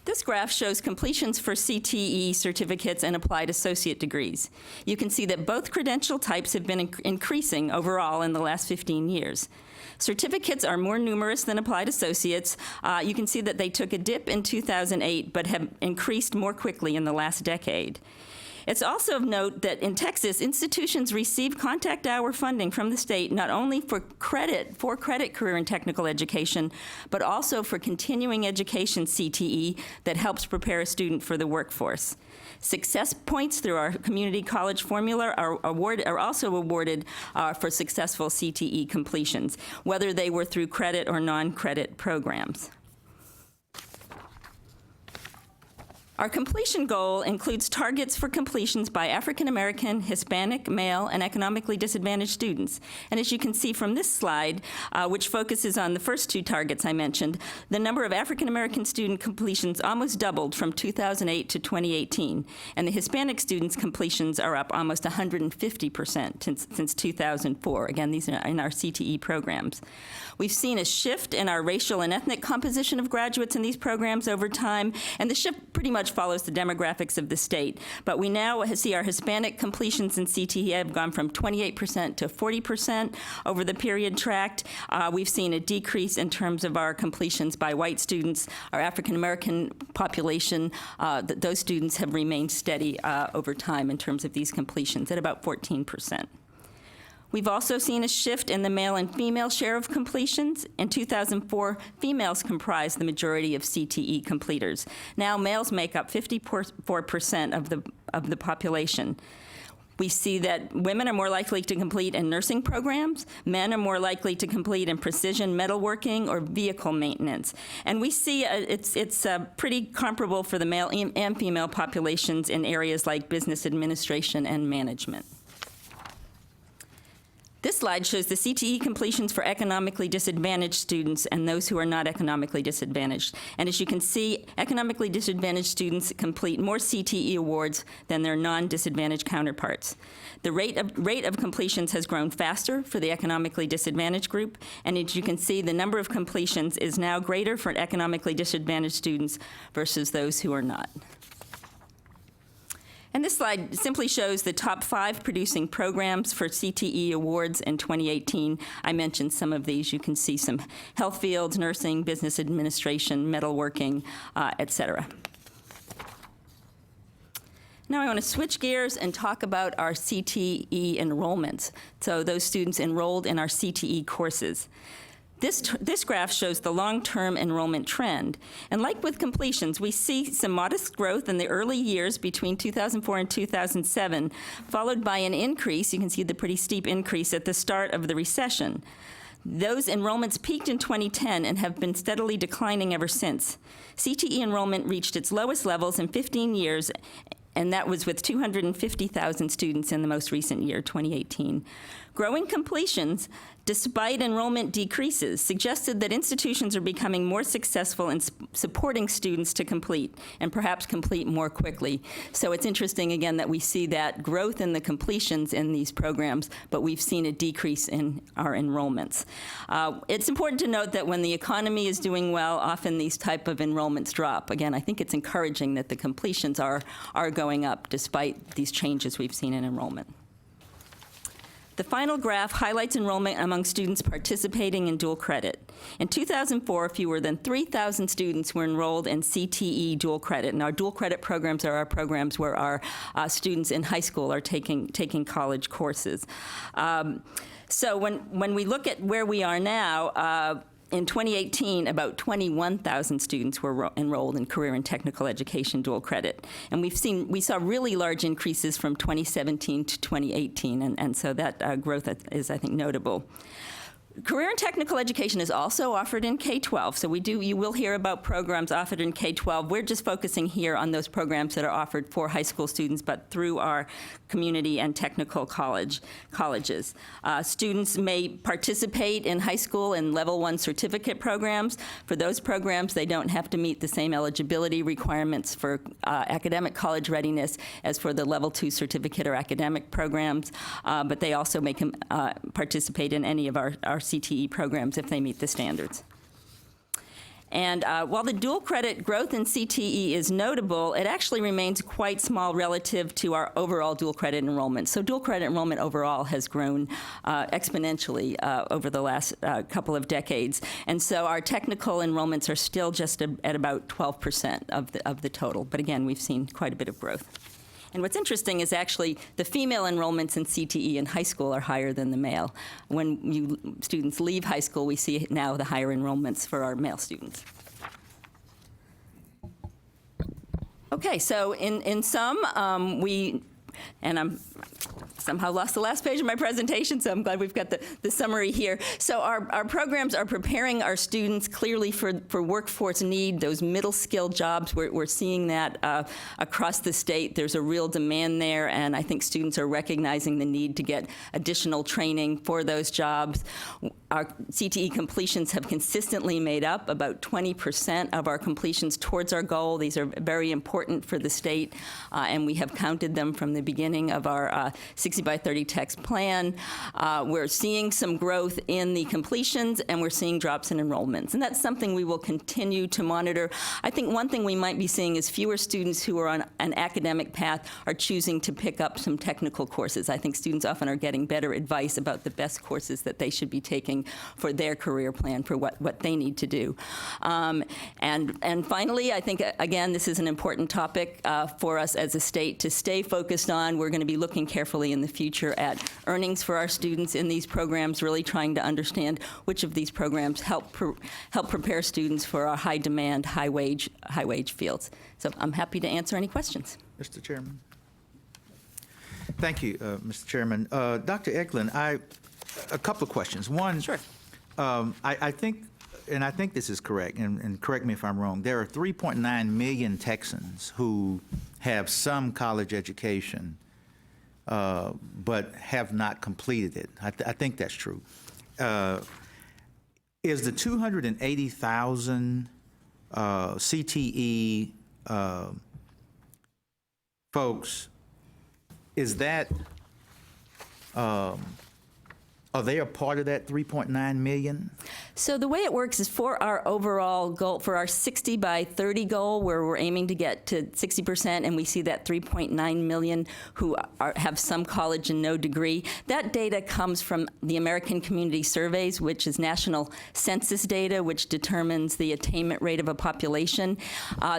This graph shows completions for CTE certificates and applied associate degrees. You can see that both credential types have been increasing overall in the last 15 years. Certificates are more numerous than applied associates. You can see that they took a dip in 2008, but have increased more quickly in the last decade. It's also of note that in Texas, institutions receive contact hour funding from the state not only for credit career and technical education, but also for continuing education CTE that helps prepare a student for the workforce. Success points through our community college formula are also awarded for successful CTE completions, whether they were through credit or non-credit programs. Our completion goal includes targets for completions by African American, Hispanic, male, and economically disadvantaged students. And as you can see from this slide, which focuses on the first 2 targets I mentioned, the number of African American student completions almost doubled from 2008 to 2018. And the Hispanic students' completions are up almost 150% since 2004. Again, these are in our CTE programs. We've seen a shift in our racial and ethnic composition of graduates in these programs over time, and the shift pretty much follows the demographics of the state. But we now see our Hispanic completions in CTE have gone from 28% to 40% over the period tracked. We've seen a decrease in terms of our completions by white students. Our African American population, those students have remained steady over time in terms of these completions at about 14%. We've also seen a shift in the male and female share of completions. In 2004, females comprised the majority of CTE completers. Now males make up 54% of the population. We see that women are more likely to complete in nursing programs, men are more likely to complete in precision metalworking or vehicle maintenance. And we see it's pretty comparable for the male and female populations in areas like business administration and management. This slide shows the CTE completions for economically disadvantaged students and those who are not economically disadvantaged. And as you can see, economically disadvantaged students complete more CTE awards than their non-disadvantaged counterparts. The rate of completions has grown faster for the economically disadvantaged group, and as you can see, the number of completions is now greater for economically disadvantaged students versus those who are not. And this slide simply shows the top 5 producing programs for CTE awards in 2018. I mentioned some of these. You can see some health fields, nursing, business administration, metalworking, et cetera. Now I want to switch gears and talk about our CTE enrollments, so those students enrolled in our CTE courses. This graph shows the long-term enrollment trend. And like with completions, we see some modest growth in the early years between 2004 and 2007, followed by an increase. You can see the pretty steep increase at the start of the recession. Those enrollments peaked in 2010 and have been steadily declining ever since. CTE enrollment reached its lowest levels in 15 years and that was with 250,000 students in the most recent year, 2018. Growing completions, despite enrollment decreases, suggested that institutions are becoming more successful in supporting students to complete, and perhaps complete more quickly. So it's interesting, again, that we see that growth in the completions in these programs, but we've seen a decrease in our enrollments. It's important to note that when the economy is doing well, often these type of enrollments drop. Again, I think it's encouraging that the completions are going up despite these changes we've seen in enrollment. The final graph highlights enrollment among students participating in dual credit. In 2004, fewer than 3,000 students were enrolled in CTE dual credit. And our dual credit programs are our programs where our students in high school are taking college courses. So when we look at where we are now, in 2018, about 21,000 students were enrolled in career and technical education dual credit. And we saw really large increases from 2017 to 2018, and so that growth is, I think, notable. Career and technical education is also offered in K-12, so you will hear about programs offered in K-12. We're just focusing here on those programs that are offered for high school students, but through our community and technical colleges. Students may participate in high school in Level 1 certificate programs. For those programs, they don't have to meet the same eligibility requirements for academic college readiness as for the Level 2 certificate or academic programs, but they also may participate in any of our CTE programs if they meet the standards. And while the dual credit growth in CTE is notable, it actually remains quite small relative to our overall dual credit enrollment. So dual credit enrollment overall has grown exponentially over the last couple of decades. And so our technical enrollments are still just at about 12% of the total. But again, we've seen quite a bit of growth. And what's interesting is actually the female enrollments in CTE in high school are higher than the male. When students leave high school, we see now the higher enrollments for our male students. Okay, so in sum, and I'm somehow lost the last page of my presentation, so I'm glad we've got the summary here. So our programs are preparing our students clearly for workforce need, those middle skill jobs. We're seeing that across the state. There's a real demand there, and I think students are recognizing the need to get additional training for those jobs. Our CTE completions have consistently made up about 20% of our completions towards our goal. These are very important for the state, and we have counted them from the beginning of our 60 by 30 text plan. We're seeing some growth in the completions, and we're seeing drops in enrollments. And that's something we will continue to monitor. I think one thing we might be seeing is fewer students who are on an academic path are choosing to pick up some technical courses. I think students often are getting better advice about the best courses that they should be taking for their career plan, for what they need to do. And finally, I think, again, this is an important topic for us as a state to stay focused on. We're going to be looking carefully in the future at earnings for our students in these programs, really trying to understand which of these programs help prepare students for our high demand, high wage fields. So I'm happy to answer any questions. Mr. Chairman. Thank you, Mr. Chairman. Dr. Eklund, a couple of questions. One, Sure. I think, and I think this is correct, and correct me if I'm wrong, there are 3.9 million Texans who have some college education, but have not completed it. I think that's true. Is the 280,000 CTE folks, is that, are they a part of that 3.9 million? So the way it works is for our overall goal, for our 60 by 30 goal, where we're aiming to get to 60%, and we see that 3.9 million who have some college and no degree, that data comes from the American Community Surveys, which is national census data, which determines the attainment rate of a population.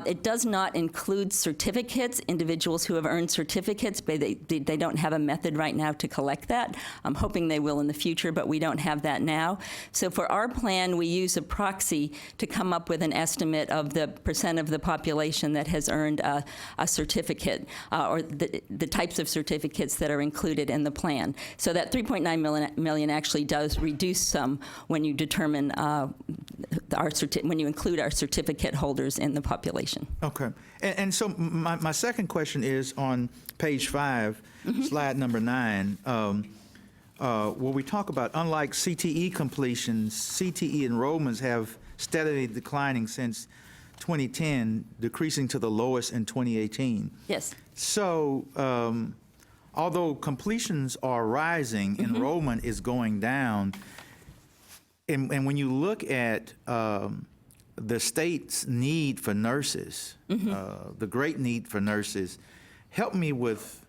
It does not include certificates, individuals who have earned certificates, but they don't have a method right now to collect that. I'm hoping they will in the future, but we don't have that now. So for our plan, we use a proxy to come up with an estimate of the percent of the population that has earned a certificate, or the types of certificates that are included in the plan. So that 3.9 million actually does reduce some when you determine when you include our certificate holders in the population. Okay. And so my second question is on page 5, slide number 9, where we talk about, unlike CTE completions, CTE enrollments have steadily declining since 2010, decreasing to the lowest in 2018. Yes. So, although completions are rising, enrollment is going down. And when you look at the state's need for nurses, the great need for nurses, help me with,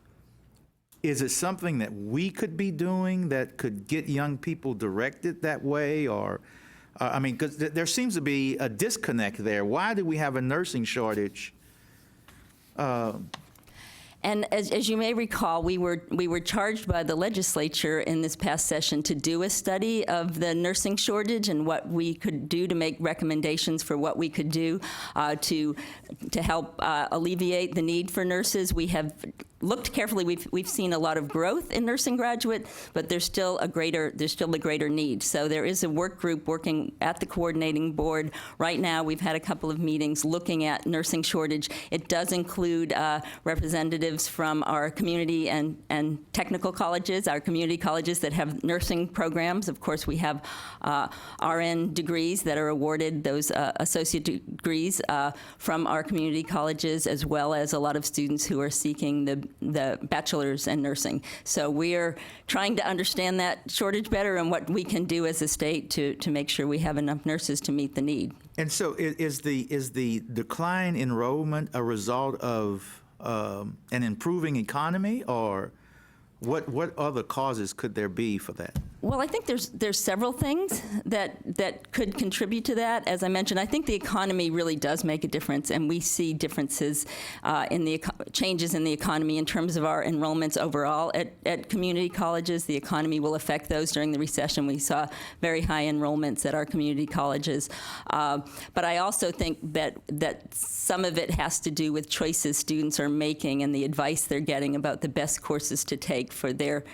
is it something that we could be doing that could get young people directed that way? Or, I mean, because there seems to be a disconnect there. Why do we have a nursing shortage? And as you may recall, we were charged by the legislature in this past session to do a study of the nursing shortage and what we could do to make recommendations for what we could do to help alleviate the need for nurses. We have looked carefully. We've seen a lot of growth in nursing graduate, but there's still a greater need. So there is a work group working at the coordinating board right now. We've had a couple of meetings looking at nursing shortage. It does include representatives from our community and technical colleges, our community colleges that have nursing programs. Of course, we have RN degrees that are awarded, those associate degrees from our community colleges, as well as a lot of students who are seeking the bachelor's in nursing. So we're trying to understand that shortage better and what we can do as a state to make sure we have enough nurses to meet the need. And so is the decline in enrollment a result of an improving economy, or what other causes could there be for that? Well, I think there's several things that could contribute to that. As I mentioned, I think the economy really does make a difference, and we see differences in the changes in the economy in terms of our enrollments overall at community colleges. The economy will affect those. During the recession, we saw very high enrollments at our community colleges. But I also think that some of it has to do with choices students are making and the advice they're getting about the best courses to take for their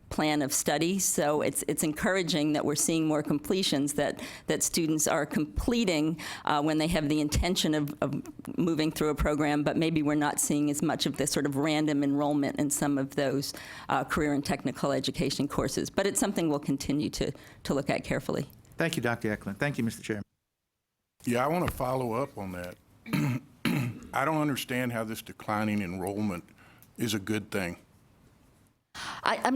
plan of study. So it's encouraging that we're seeing more completions, that students are completing when they have the intention of moving through a program, but maybe we're not seeing as much of this sort of random enrollment in some of those career and technical education courses. But it's something we'll continue to look at carefully. Thank you, Dr. Eklund. Thank you, Mr. Chairman. Yeah, I want to follow up on that. I don't understand how this declining enrollment is a good thing. I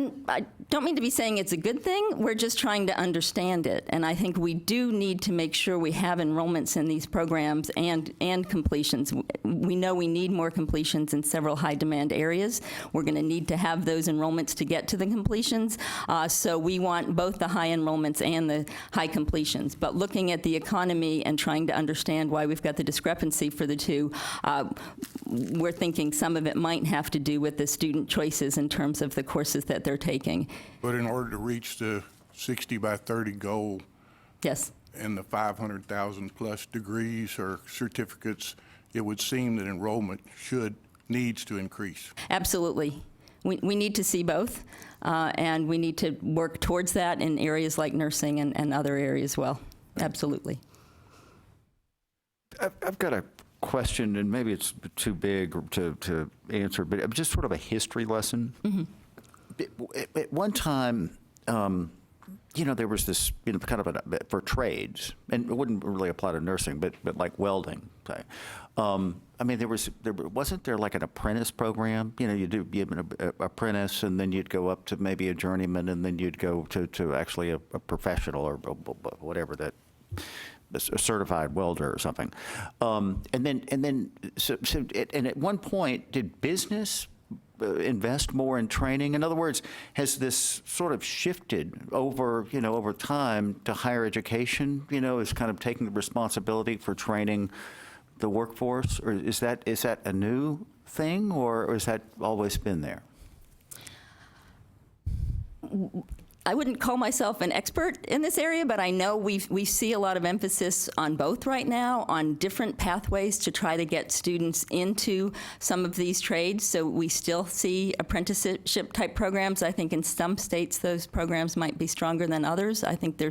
don't mean to be saying it's a good thing. We're just trying to understand it. And I think we do need to make sure we have enrollments in these programs and completions. We know we need more completions in several high-demand areas. We're going to need to have those enrollments to get to the completions. So we want both the high enrollments and the high completions. But looking at the economy and trying to understand why we've got the discrepancy for the two, we're thinking some of it might have to do with the student choices in terms of the courses that they're taking. But in order to reach the 60 by 30 goal, Yes. and the 500,000 plus degrees or certificates, it would seem that enrollment needs to increase. Absolutely. We need to see both, and we need to work towards that in areas like nursing and other areas as well. Absolutely. I've got a question, and maybe it's too big to answer, but just sort of a history lesson. At one time, there was this, kind of for trades, and it wouldn't really apply to nursing, but like welding, say. Wasn't there like an apprentice program? You'd an apprentice, and then you'd go up to maybe a journeyman, and then you'd go to actually a professional or whatever that. A certified welder or something, and at one point, did business invest more in training? In other words, has this sort of shifted over time to higher education? Is kind of taking the responsibility for training the workforce, or is that a new thing, or has that always been there? I wouldn't call myself an expert in this area, but I know we see a lot of emphasis on both right now, on different pathways to try to get students into some of these trades. So we still see apprenticeship type programs. I think in some states those programs might be stronger than others. I think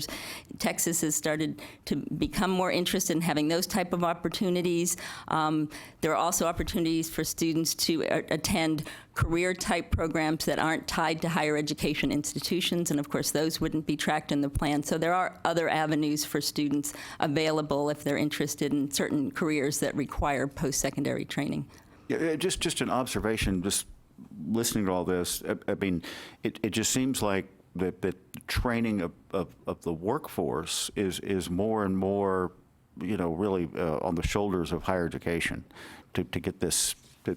Texas has started to become more interested in having those type of opportunities. There are also opportunities for students to attend career-type programs that aren't tied to higher education institutions, and of course, those wouldn't be tracked in the plan. So there are other avenues for students available if they're interested in certain careers that require post-secondary training. Yeah, just an observation, just listening to all this, I mean, it just seems like the training of the workforce is more and more, really on the shoulders of higher education to get this, to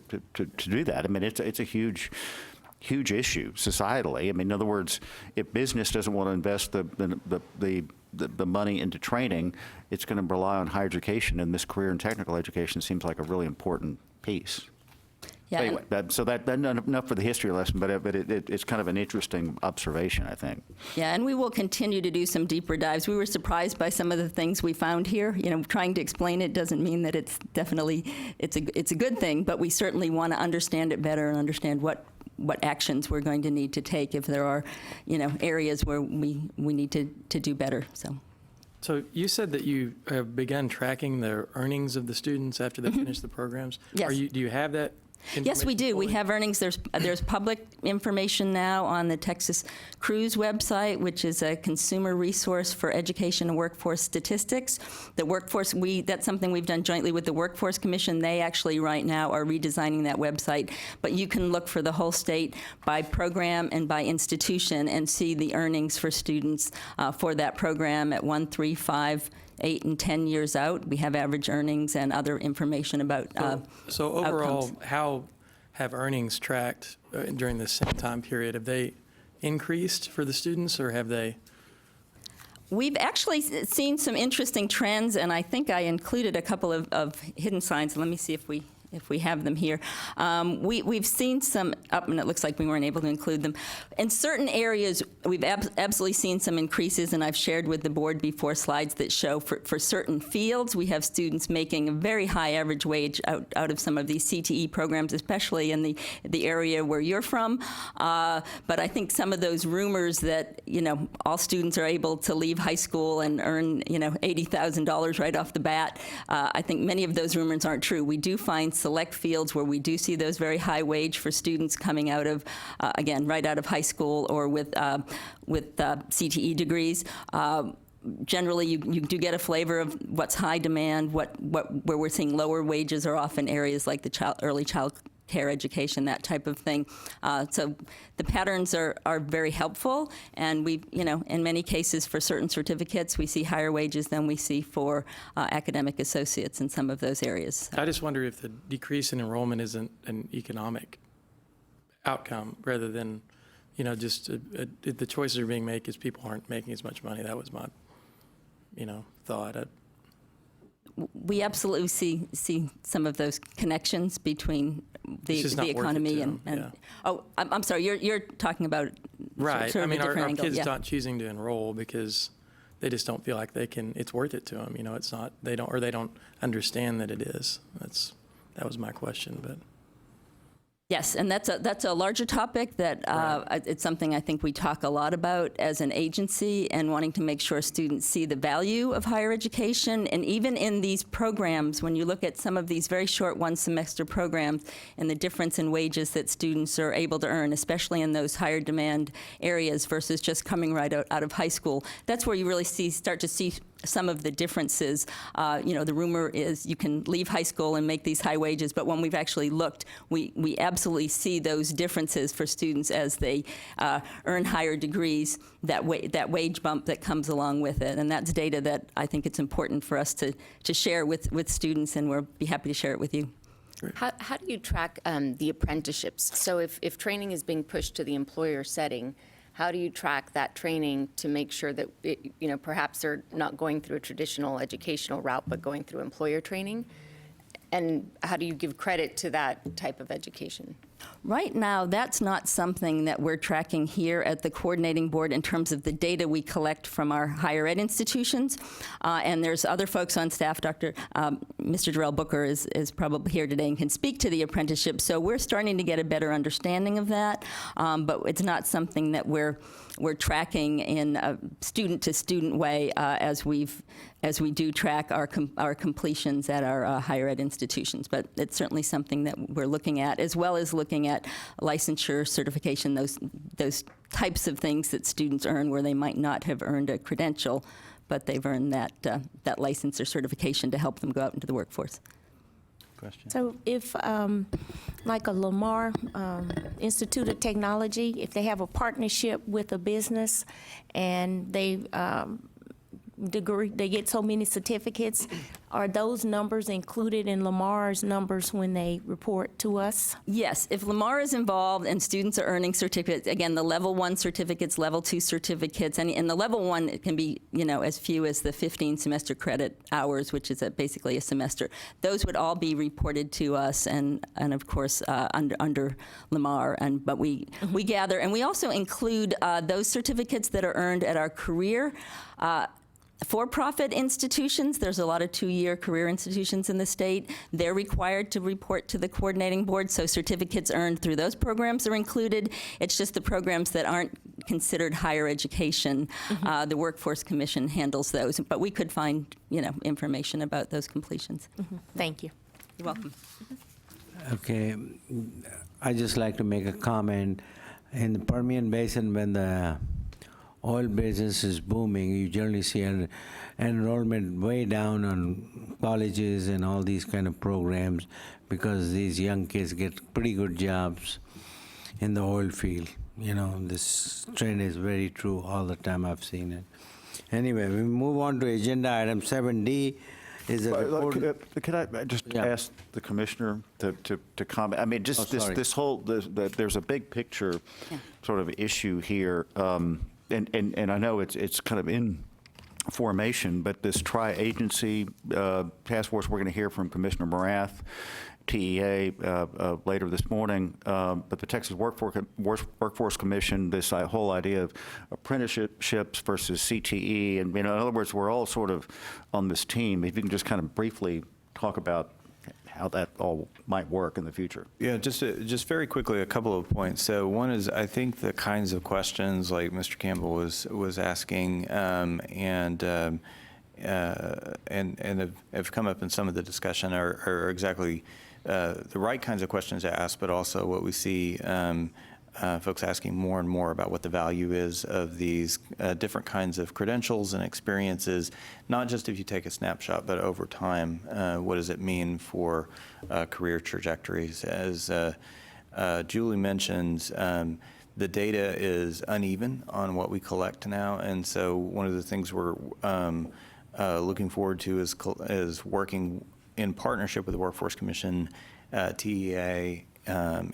do that. I mean, it's a huge issue societally. I mean, in other words, if business doesn't want to invest the money into training, it's going to rely on higher education, and this career and technical education seems like a really important piece. Yeah, Anyway, that's enough for the history lesson, but it's kind of an interesting observation, I think. Yeah, and we will continue to do some deeper dives. We were surprised by some of the things we found here. Trying to explain it doesn't mean that it's definitely, it's a good thing, but we certainly want to understand it better and understand what actions we're going to need to take if there are, areas where we need to do better, so. So you said that you have begun tracking the earnings of the students after they finish the programs. Yes. Do you have that? Yes, we do. We information have earnings. There's public information now on the Texas Cruise website, which is a consumer resource for education and workforce statistics. The workforce, that's something we've done jointly with the Workforce Commission. They actually right now are redesigning that website. But you can look for the whole state by program and by institution and see the earnings for students for that program at 1, 3, 5, 8, and 10 years out. We have average earnings and other information about So overall, outcomes. how have earnings tracked during this same time period? Have they increased for the students, or have they? We've actually seen some interesting trends, and I think I included a couple of hidden signs. Let me see if we have them here. We've seen some up, and it looks like we weren't able to include them. In certain areas, we've absolutely seen some increases, and I've shared with the board before slides that show for certain fields, we have students making a very high average wage out of some of these CTE programs, especially in the area where you're from. But I think some of those rumors that, all students are able to leave high school and earn, $80,000 right off the bat, I think many of those rumors aren't true. We do find select fields where we do see those very high wage for students coming out of, again, right out of high school or with CTE degrees. Generally, you do get a flavor of what's high demand, where we're seeing lower wages are often areas like the early child care education, that type of thing. So the patterns are very helpful, and we, in many cases for certain certificates, we see higher wages than we see for academic associates in some of those areas. I just wonder if the decrease in enrollment isn't an economic outcome rather than, just the choices are being made because people aren't making as much money. That was my, thought. We absolutely see some of those connections between the economy and yeah. Oh, I'm sorry. You're talking about right. Sort of a different our angle. kids Yeah. not choosing to enroll because they just don't feel like it's worth it to them. It's not. They don't understand that it is. That was my question, but. Yes, and that's a larger topic that it's something I think we talk a lot about as an agency, and wanting to make sure students see the value of higher education. And even in these programs, when you look at some of these very short one-semester programs and the difference in wages that students are able to earn, especially in those higher demand areas versus just coming right out of high school, that's where you really start to see some of the differences. The rumor is you can leave high school and make these high wages, but when we've actually looked, we absolutely see those differences for students as they earn higher degrees, that wage bump that comes along with it. And that's data that I think it's important for us to share with students, and we'll be happy to share it with you. How do you track the apprenticeships? So if training is being pushed to the employer setting, how do you track that training to make sure that, perhaps they're not going through a traditional educational route, but going through employer training? And how do you give credit to that type of education? Right now, that's not something that we're tracking here at the coordinating board in terms of the data we collect from our higher ed institutions. And there's other folks on staff. Mr. Darrell Booker is probably here today and can speak to the apprenticeship. So we're starting to get a better understanding of that, but it's not something that we're tracking in a student-to-student way as we do track our completions at our higher ed institutions. But it's certainly something that we're looking at, as well as looking at licensure, certification, those types of things that students earn where they might not have earned a credential, but they've earned that license or certification to help them go out into the workforce. Question? So if, like a Lamar Institute of Technology, if they have a partnership with a business and they get so many certificates, are those numbers included in Lamar's numbers when they report to us? Yes, if Lamar is involved and students are earning certificates, again, the level 1 certificates, level 2 certificates, and the level 1, it can be, as few as the 15 semester credit hours, which is basically a semester. Those would all be reported to us and of course, under Lamar, but we gather, and we also include those certificates that are earned at our career for-profit institutions. There's a lot of 2-year career institutions in the state. They're required to report to the coordinating board, so certificates earned through those programs are included. It's just the programs that aren't considered higher education. The Workforce Commission handles those, but we could find, information about those completions. Thank you. You're welcome. Okay, I just like to make a comment. In the Permian Basin, when the oil business is booming, you generally see an enrollment way down on colleges and all these kind of programs because these young kids get pretty good jobs in the oil field. This trend is very true all the time. I've seen it. Anyway, we move on to agenda item 7D. Is a report. Could I just Yeah. ask the commissioner to comment? I mean, just this whole, there's a big picture sort of issue here. And I know it's kind of in formation, but this tri-agency task force, we're going to hear from Commissioner Morath, TEA, later this morning, but the Texas Workforce Commission, this whole idea of apprenticeships versus CTE, and in other words, we're all sort of on this team. If you can just kind of briefly talk about how that all might work in the future. Yeah, just very quickly, a couple of points. So one is, I think the kinds of questions like Mr. Campbell was asking, and have come up in some of the discussion are exactly the right kinds of questions to ask, but also what we see folks asking more and more about what the value is of these different kinds of credentials and experiences, not just if you take a snapshot, but over time, what does it mean for career trajectories? As Julie mentions, the data is uneven on what we collect now, and so one of the things we're looking forward to is working in partnership with the Workforce Commission, TEA,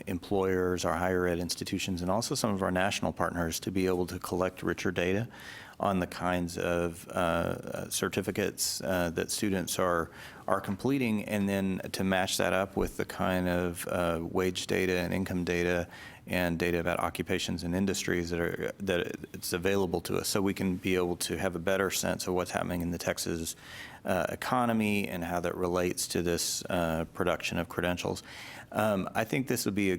employers, our higher ed institutions, and also some of our national partners to be able to collect richer data on the kinds of certificates that students are completing, and then to match that up with the kind of wage data and income data and data about occupations and industries that it's available to us, so we can be able to have a better sense of what's happening in the Texas economy and how that relates to this production of credentials. I think this would be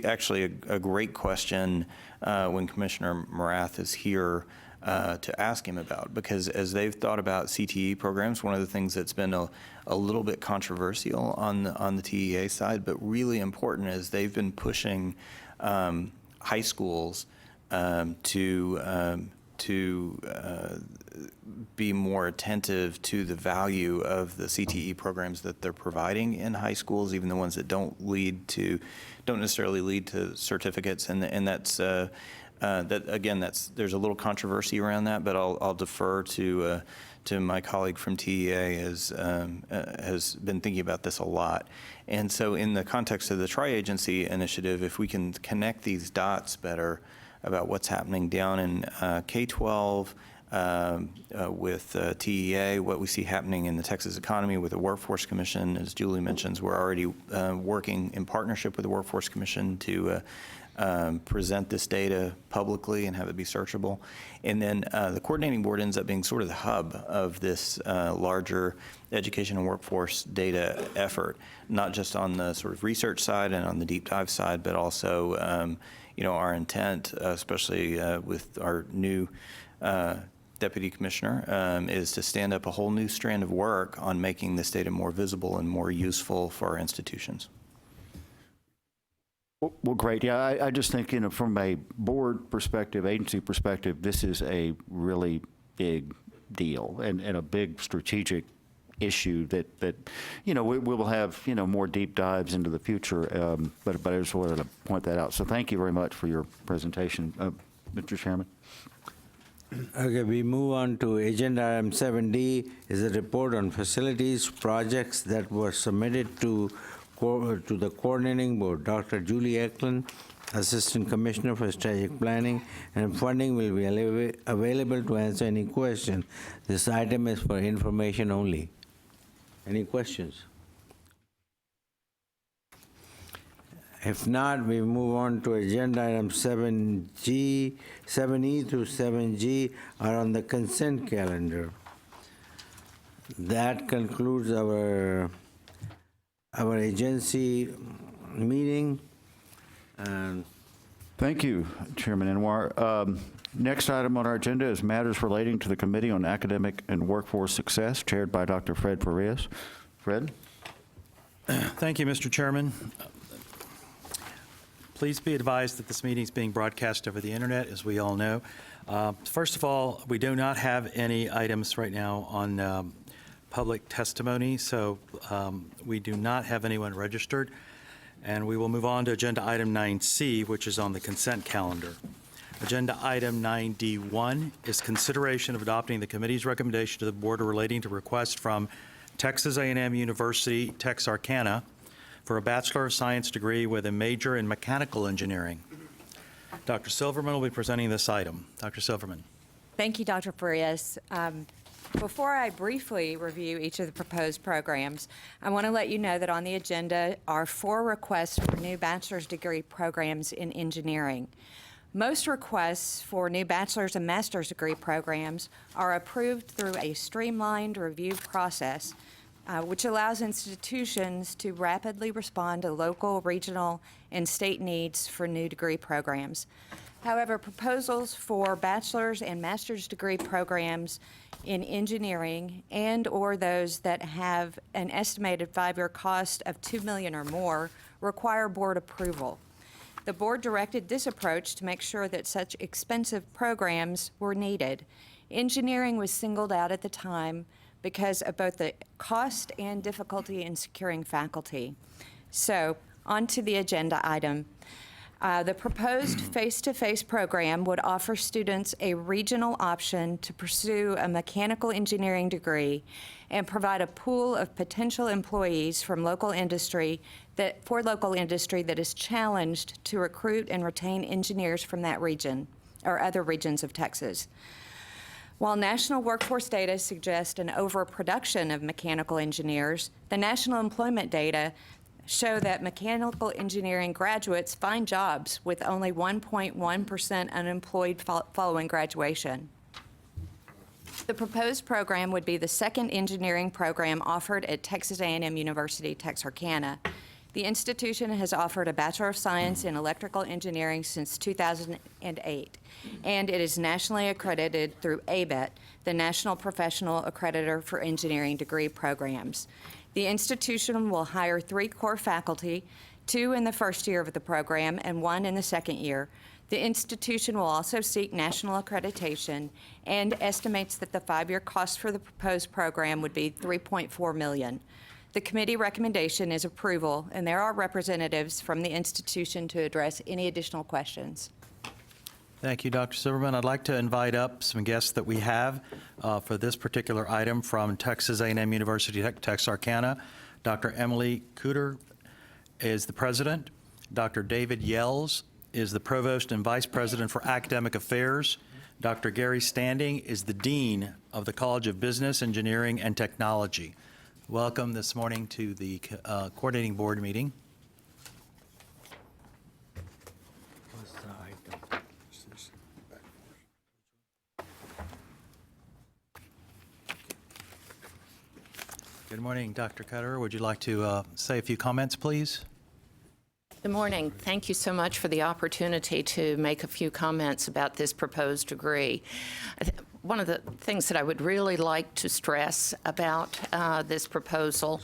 actually a great question when Commissioner Morath is here to ask him about, because as they've thought about CTE programs, one of the things that's been a little bit controversial on the TEA side, but really important, is they've been pushing high schools to be more attentive to the value of the CTE programs that they're providing in high schools, even the ones that don't necessarily lead to certificates, and that's there's a little controversy around that, but I'll defer to my colleague from TEA has been thinking about this a lot. And so in the context of the tri-agency initiative, if we can connect these dots better about what's happening down in K-12, with TEA, what we see happening in the Texas economy with the Workforce Commission. As Julie mentions, we're already working in partnership with the Workforce Commission to present this data publicly and have it be searchable. And then the coordinating board ends up being sort of the hub of this larger education and workforce data effort, not just on the sort of research side and on the deep dive side, but also our intent, especially with our new Deputy Commissioner, is to stand up a whole new strand of work on making this data more visible and more useful for our institutions. Well, great. Yeah, I just think, from a board perspective, agency perspective, this is a really big deal and a big strategic issue that we will have, more deep dives into the future. But I just wanted to point that out. So thank you very much for your presentation, Mr. Chairman. Okay, we move on to agenda item 7D is a report on facilities projects that were submitted to the coordinating board. Dr. Julie Eklund, Assistant Commissioner for Strategic Planning and Funding, will be available to answer any question. This item is for information only. Any questions? If not, we move on to agenda item 7G, 7E through 7G are on the consent calendar. That concludes our agency meeting. And Thank you, Chairman Anwar. Next item on our agenda is matters relating to the Committee on Academic and Workforce Success, chaired by Dr. Fred Farias. Fred? Thank you, Mr. Chairman. Please be advised that this meeting is being broadcast over the internet, as we all know. First of all, we do not have any items right now on public testimony, so we do not have anyone registered. And we will move on to agenda item 9C, which is on the consent calendar. Agenda item 9D1 is consideration of adopting the committee's recommendation to the board relating to request from Texas A&M University Texarkana for a Bachelor of Science degree with a major in mechanical engineering. Dr. Silverman will be presenting this item. Dr. Silverman. Thank you, Dr. Farias. Before I briefly review each of the proposed programs, I want to let you know that on the agenda are 4 requests for new bachelor's degree programs in engineering. Most requests for new bachelor's and master's degree programs are approved through a streamlined review process, which allows institutions to rapidly respond to local, regional, and state needs for new degree programs. However, proposals for bachelor's and master's degree programs in engineering and/or those that have an estimated 5-year cost of $2 million or more require board approval. The board directed this approach to make sure that such expensive programs were needed. Engineering was singled out at the time because of both the cost and difficulty in securing faculty. So, on to the agenda item. The proposed face-to-face program would offer students a regional option to pursue a mechanical engineering degree and provide a pool of potential employees from local industry that is challenged to recruit and retain engineers from that region or other regions of Texas. While national workforce data suggest an overproduction of mechanical engineers, the national employment data show that mechanical engineering graduates find jobs with only 1.1% unemployed following graduation. The proposed program would be the second engineering program offered at Texas A&M University Texarkana. The institution has offered a Bachelor of Science in Electrical Engineering since 2008, and it is nationally accredited through ABET, the National Professional Accreditor for Engineering Degree Programs. The institution will hire 3 core faculty, 2 in the first year of the program and 1 in the second year. The institution will also seek national accreditation and estimates that the 5-year cost for the proposed program would be $3.4 million. The committee recommendation is approval, and there are representatives from the institution to address any additional questions. Thank you, Dr. Silverman. I'd like to invite up some guests that we have for this particular item from Texas A&M University Texarkana. Dr. Emily Cooter is the president. Dr. David Yells is the provost and vice president for academic affairs. Dr. Gary Standing is the Dean of the College of Business, Engineering, and Technology. Welcome this morning to the Coordinating Board meeting. Good morning, Dr. Cutter. Would you like to say a few comments, please? Good morning. Thank you so much for the opportunity to make a few comments about this proposed degree. One of the things that I would really like to stress about this proposal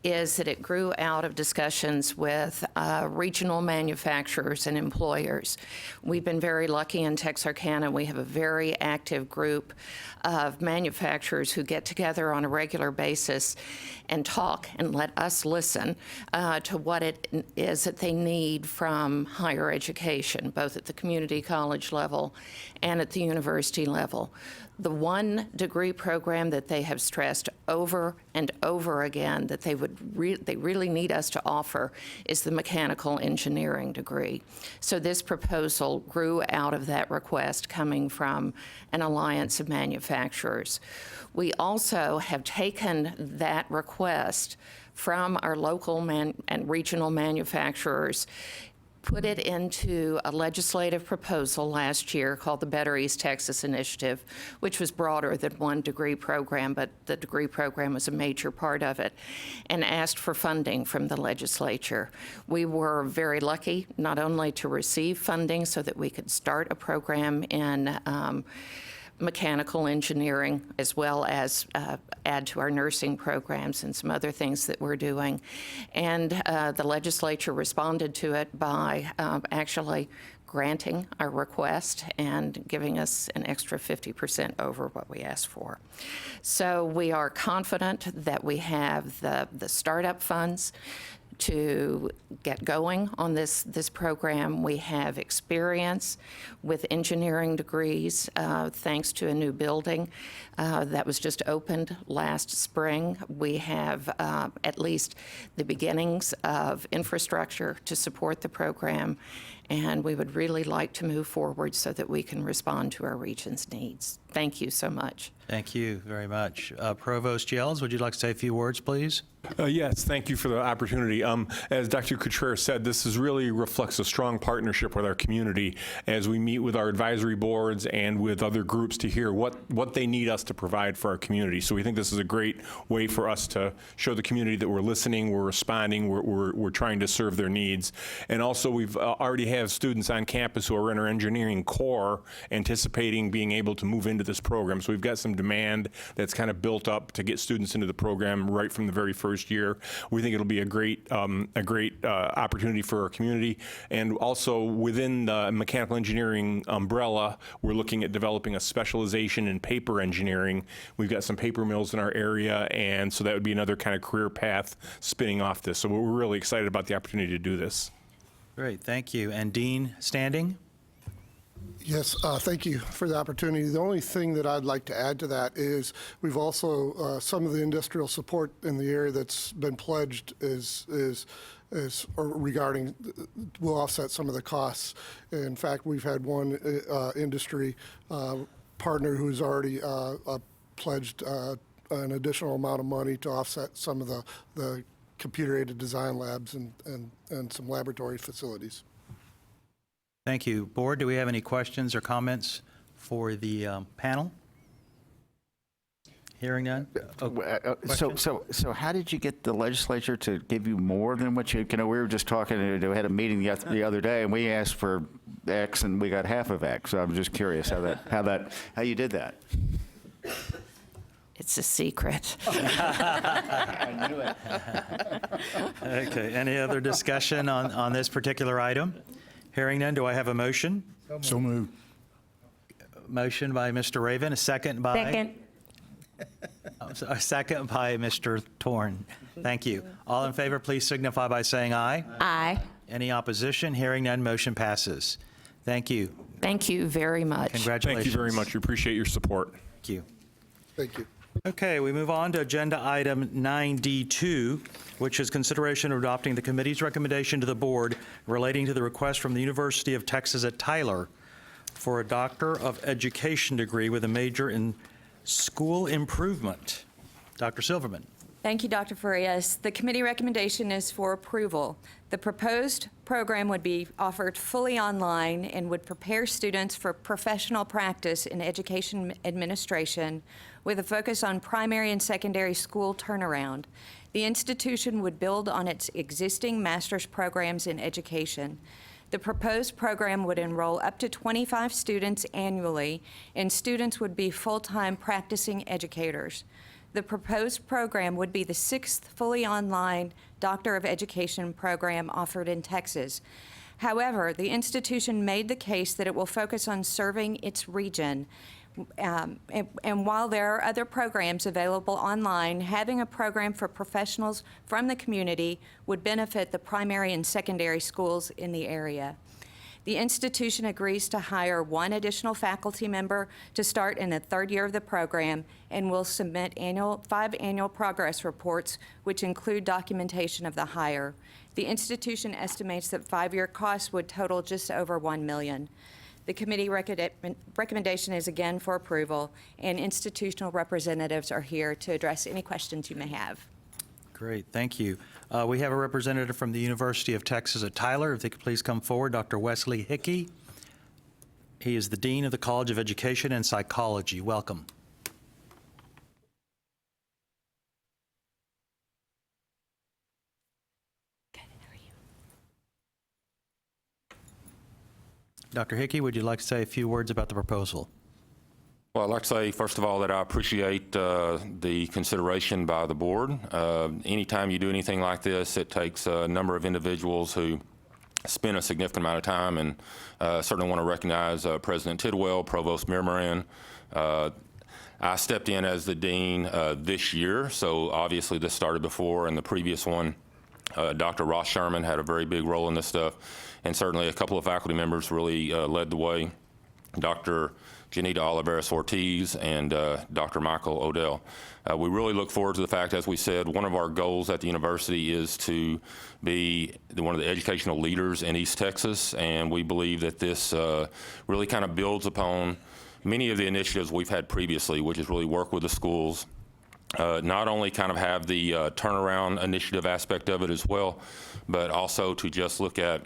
is that it grew out of discussions with regional manufacturers and employers. We've been very lucky in Texarkana. We have a very active group of manufacturers who get together on a regular basis and talk and let us listen to what it is that they need from higher education, both at the community college level and at the university level. The one degree program that they have stressed over and over again that they really need us to offer is the mechanical engineering degree. So this proposal grew out of that request coming from an alliance of manufacturers. We also have taken that request from our local and regional manufacturers, put it into a legislative proposal last year called the Better East Texas Initiative, which was broader than one degree program, but the degree program was a major part of it, and asked for funding from the legislature. We were very lucky not only to receive funding so that we could start a program in mechanical engineering, as well as add to our nursing programs and some other things that we're doing. And the legislature responded to it by actually granting our request and giving us an extra 50% over what we asked for. So we are confident that we have the startup funds to get going on this program. We have experience with engineering degrees thanks to a new building that was just opened last spring. We have at least the beginnings of infrastructure to support the program, and we would really like to move forward so that we can respond to our region's needs. Thank you so much. Thank you very much. Provost Yells, would you like to say a few words, please? Yes, thank you for the opportunity. As Dr. Couturier said, this really reflects a strong partnership with our community as we meet with our advisory boards and with other groups to hear what they need us to provide for our community. So we think this is a great way for us to show the community that we're listening, we're responding, we're trying to serve their needs. And also we've already have students on campus who are in our engineering core anticipating being able to move into this program. So we've got some demand that's kind of built up to get students into the program right from the very first year. We think it'll be a great opportunity for our community. And also within the mechanical engineering umbrella, we're looking at developing a specialization in paper engineering. We've got some paper mills in our area, and so that would be another kind of career path spinning off this. So we're really excited about the opportunity to do this. Great, thank you. And Dean Standing? Yes, thank you for the opportunity. The only thing that I'd like to add to that is we've also, some of the industrial support in the area that's been pledged is regarding, will offset some of the costs. In fact, we've had one industry partner who's already pledged an additional amount of money to offset some of the computer-aided design labs and some laboratory facilities. Thank you. Board, do we have any questions or comments for the panel? Hearing none? So how did you get the legislature to give you more than what we were just talking, we had a meeting the other day, and we asked for X, and we got half of X. So I'm just curious how you did that. It's a secret. I knew it. Okay, any other discussion on this particular item? Hearing none, do I have a motion? So moved. Motion by Mr. Raven, a second by? Second. A second by Mr. Torn. Thank you. All in favor, please signify by saying aye. Aye. Any opposition? Hearing none, motion passes. Thank you. Thank you very much. Congratulations. Thank you very much. We appreciate your support. Thank you. Thank you. Okay, we move on to agenda item 9D2, which is consideration of adopting the committee's recommendation to the board relating to the request from the University of Texas at Tyler for a Doctor of Education degree with a major in school improvement. Dr. Silverman. Thank you, Dr. Farias. The committee recommendation is for approval. The proposed program would be offered fully online and would prepare students for professional practice in education administration with a focus on primary and secondary school turnaround. The institution would build on its existing master's programs in education. The proposed program would enroll up to 25 students annually, and students would be full-time practicing educators. The proposed program would be the 6th fully online Doctor of Education program offered in Texas. However, the institution made the case that it will focus on serving its region. And while there are other programs available online, having a program for professionals from the community would benefit the primary and secondary schools in the area. The institution agrees to hire 1 additional faculty member to start in the 3rd year of the program and will submit 5 annual progress reports, which include documentation of the hire. The institution estimates that 5-year costs would total just over $1 million. The committee recommendation is again for approval, and institutional representatives are here to address any questions you may have. Great, thank you. We have a representative from the University of Texas at Tyler. If they could please come forward, Dr. Wesley Hickey. He is the Dean of the College of Education and Psychology. Welcome. Dr. Hickey, would you like to say a few words about the proposal? Well, I'd like to say, first of all, that I appreciate the consideration by the board. Anytime you do anything like this, it takes a number of individuals who spend a significant amount of time, and certainly want to recognize President Tidwell, Provost Mirmaran. I stepped in as the dean this year, so obviously this started before, and the previous one, Dr. Ross Sherman, had a very big role in this stuff, and certainly a couple of faculty members really led the way. Dr. Janita Olivares-Ortiz and Dr. Michael Odell. We really look forward to the fact, as we said, one of our goals at the university is to be one of the educational leaders in East Texas, and we believe that this really kind of builds upon many of the initiatives we've had previously, which is really work with the schools, not only kind of have the turnaround initiative aspect of it as well, but also to just look at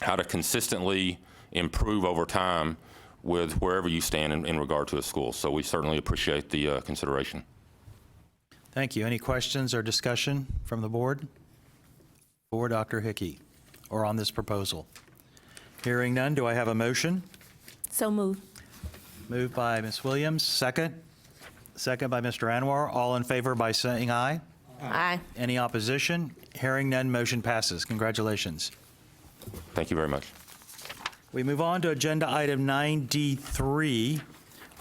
how to consistently improve over time with wherever you stand in regard to a school. So we certainly appreciate the consideration. Thank you. Any questions or discussion from the board for Dr. Hickey or on this proposal? Hearing none, do I have a motion? So moved. Moved by Ms. Williams, second. Second by Mr. Anwar. All in favor by saying aye. Aye. Any opposition? Hearing none, motion passes. Congratulations. Thank you very much. We move on to agenda item 9D3,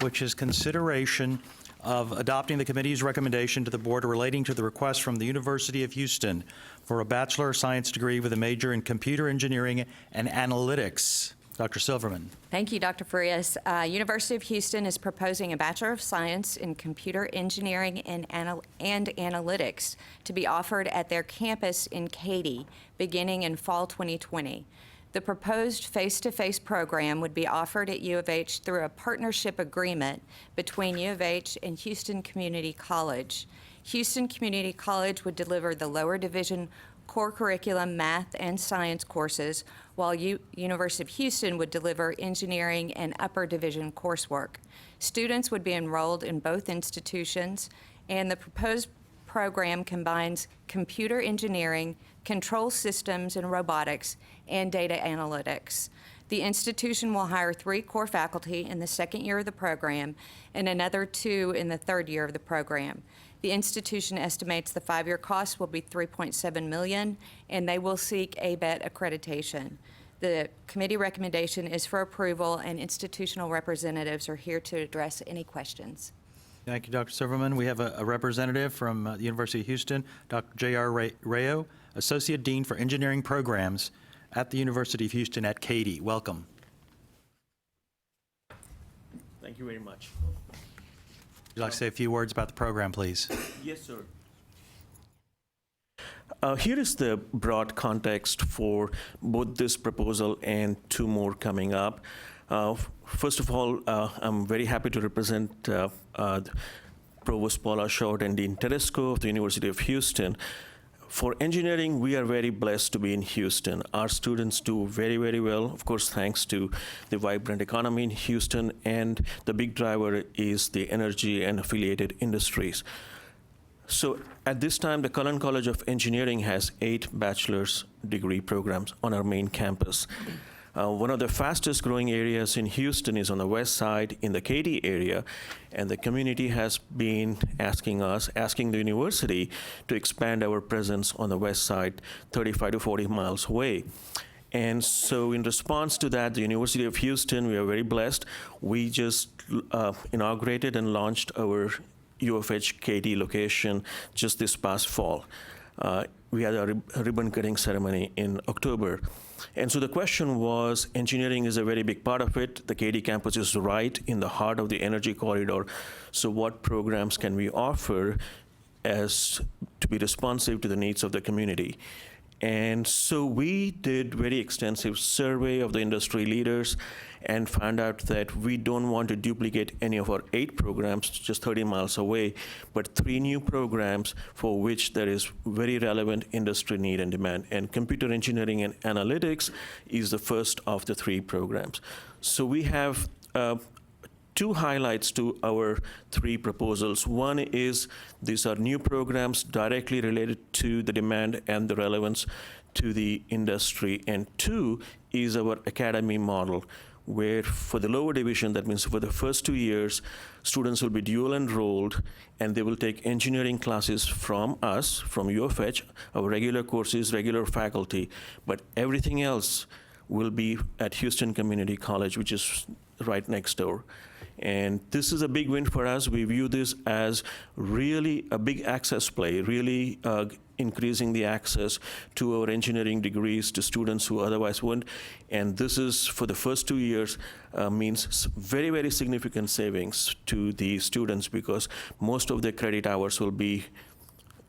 which is consideration of adopting the committee's recommendation to the board relating to the request from the University of Houston for a Bachelor of Science degree with a major in computer engineering and analytics. Dr. Silverman. Thank you, Dr. Farias. University of Houston is proposing a Bachelor of Science in Computer Engineering and Analytics to be offered at their campus in Katy beginning in fall 2020. The proposed face-to-face program would be offered at U of H through a partnership agreement between U of H and Houston Community College. Houston Community College would deliver the lower division core curriculum math and science courses, while University of Houston would deliver engineering and upper division coursework. Students would be enrolled in both institutions, and the proposed program combines computer engineering, control systems and robotics, and data analytics. The institution will hire 3 core faculty in the 2nd year of the program and another 2 in the 3rd year of the program. The institution estimates the 5-year cost will be $3.7 million, and they will seek ABET accreditation. The committee recommendation is for approval, and institutional representatives are here to address any questions. Thank you, Dr. Silverman. We have a representative from the University of Houston, Dr. J.R. Rayo, Associate Dean for Engineering Programs at the University of Houston at Katy. Welcome. Thank you very much. Would you like to say a few words about the program, please? Yes, sir. Here is the broad context for both this proposal and 2 more coming up. First of all, I'm very happy to represent Provost Paula Short and Dean Tedesco of the University of Houston. For engineering, we are very blessed to be in Houston. Our students do very, very well, of course, thanks to the vibrant economy in Houston, and the big driver is the energy and affiliated industries. So at this time, the Cullen College of Engineering has 8 bachelor's degree programs on our main campus. One of the fastest growing areas in Houston is on the west side in the Katy area, and the community has been asking the university to expand our presence on the west side, 35 to 40 miles away. And so in response to that, the University of Houston, we are very blessed. We just inaugurated and launched our U of H Katy location just this past fall. We had a ribbon cutting ceremony in October. And so the question was, engineering is a very big part of it. The Katy campus is right in the heart of the energy corridor. So what programs can we offer as to be responsive to the needs of the community? And so we did very extensive survey of the industry leaders and found out that we don't want to duplicate any of our 8 programs just 30 miles away, but 3 new programs for which there is very relevant industry need and demand. And computer engineering and analytics is the first of the 3 programs. So we have 2 highlights to our 3 proposals. One is these are new programs directly related to the demand and the relevance to the industry. And 2 is our academy model, where for the lower division, that means for the first 2 years, students will be dual enrolled, and they will take engineering classes from us, from U of H, our regular courses, regular faculty, but everything else will be at Houston Community College, which is right next door. And this is a big win for us. We view this as really a big access play, really increasing the access to our engineering degrees to students who otherwise wouldn't. And this is, for the first 2 years, means very, very significant savings to the students because most of their credit hours will be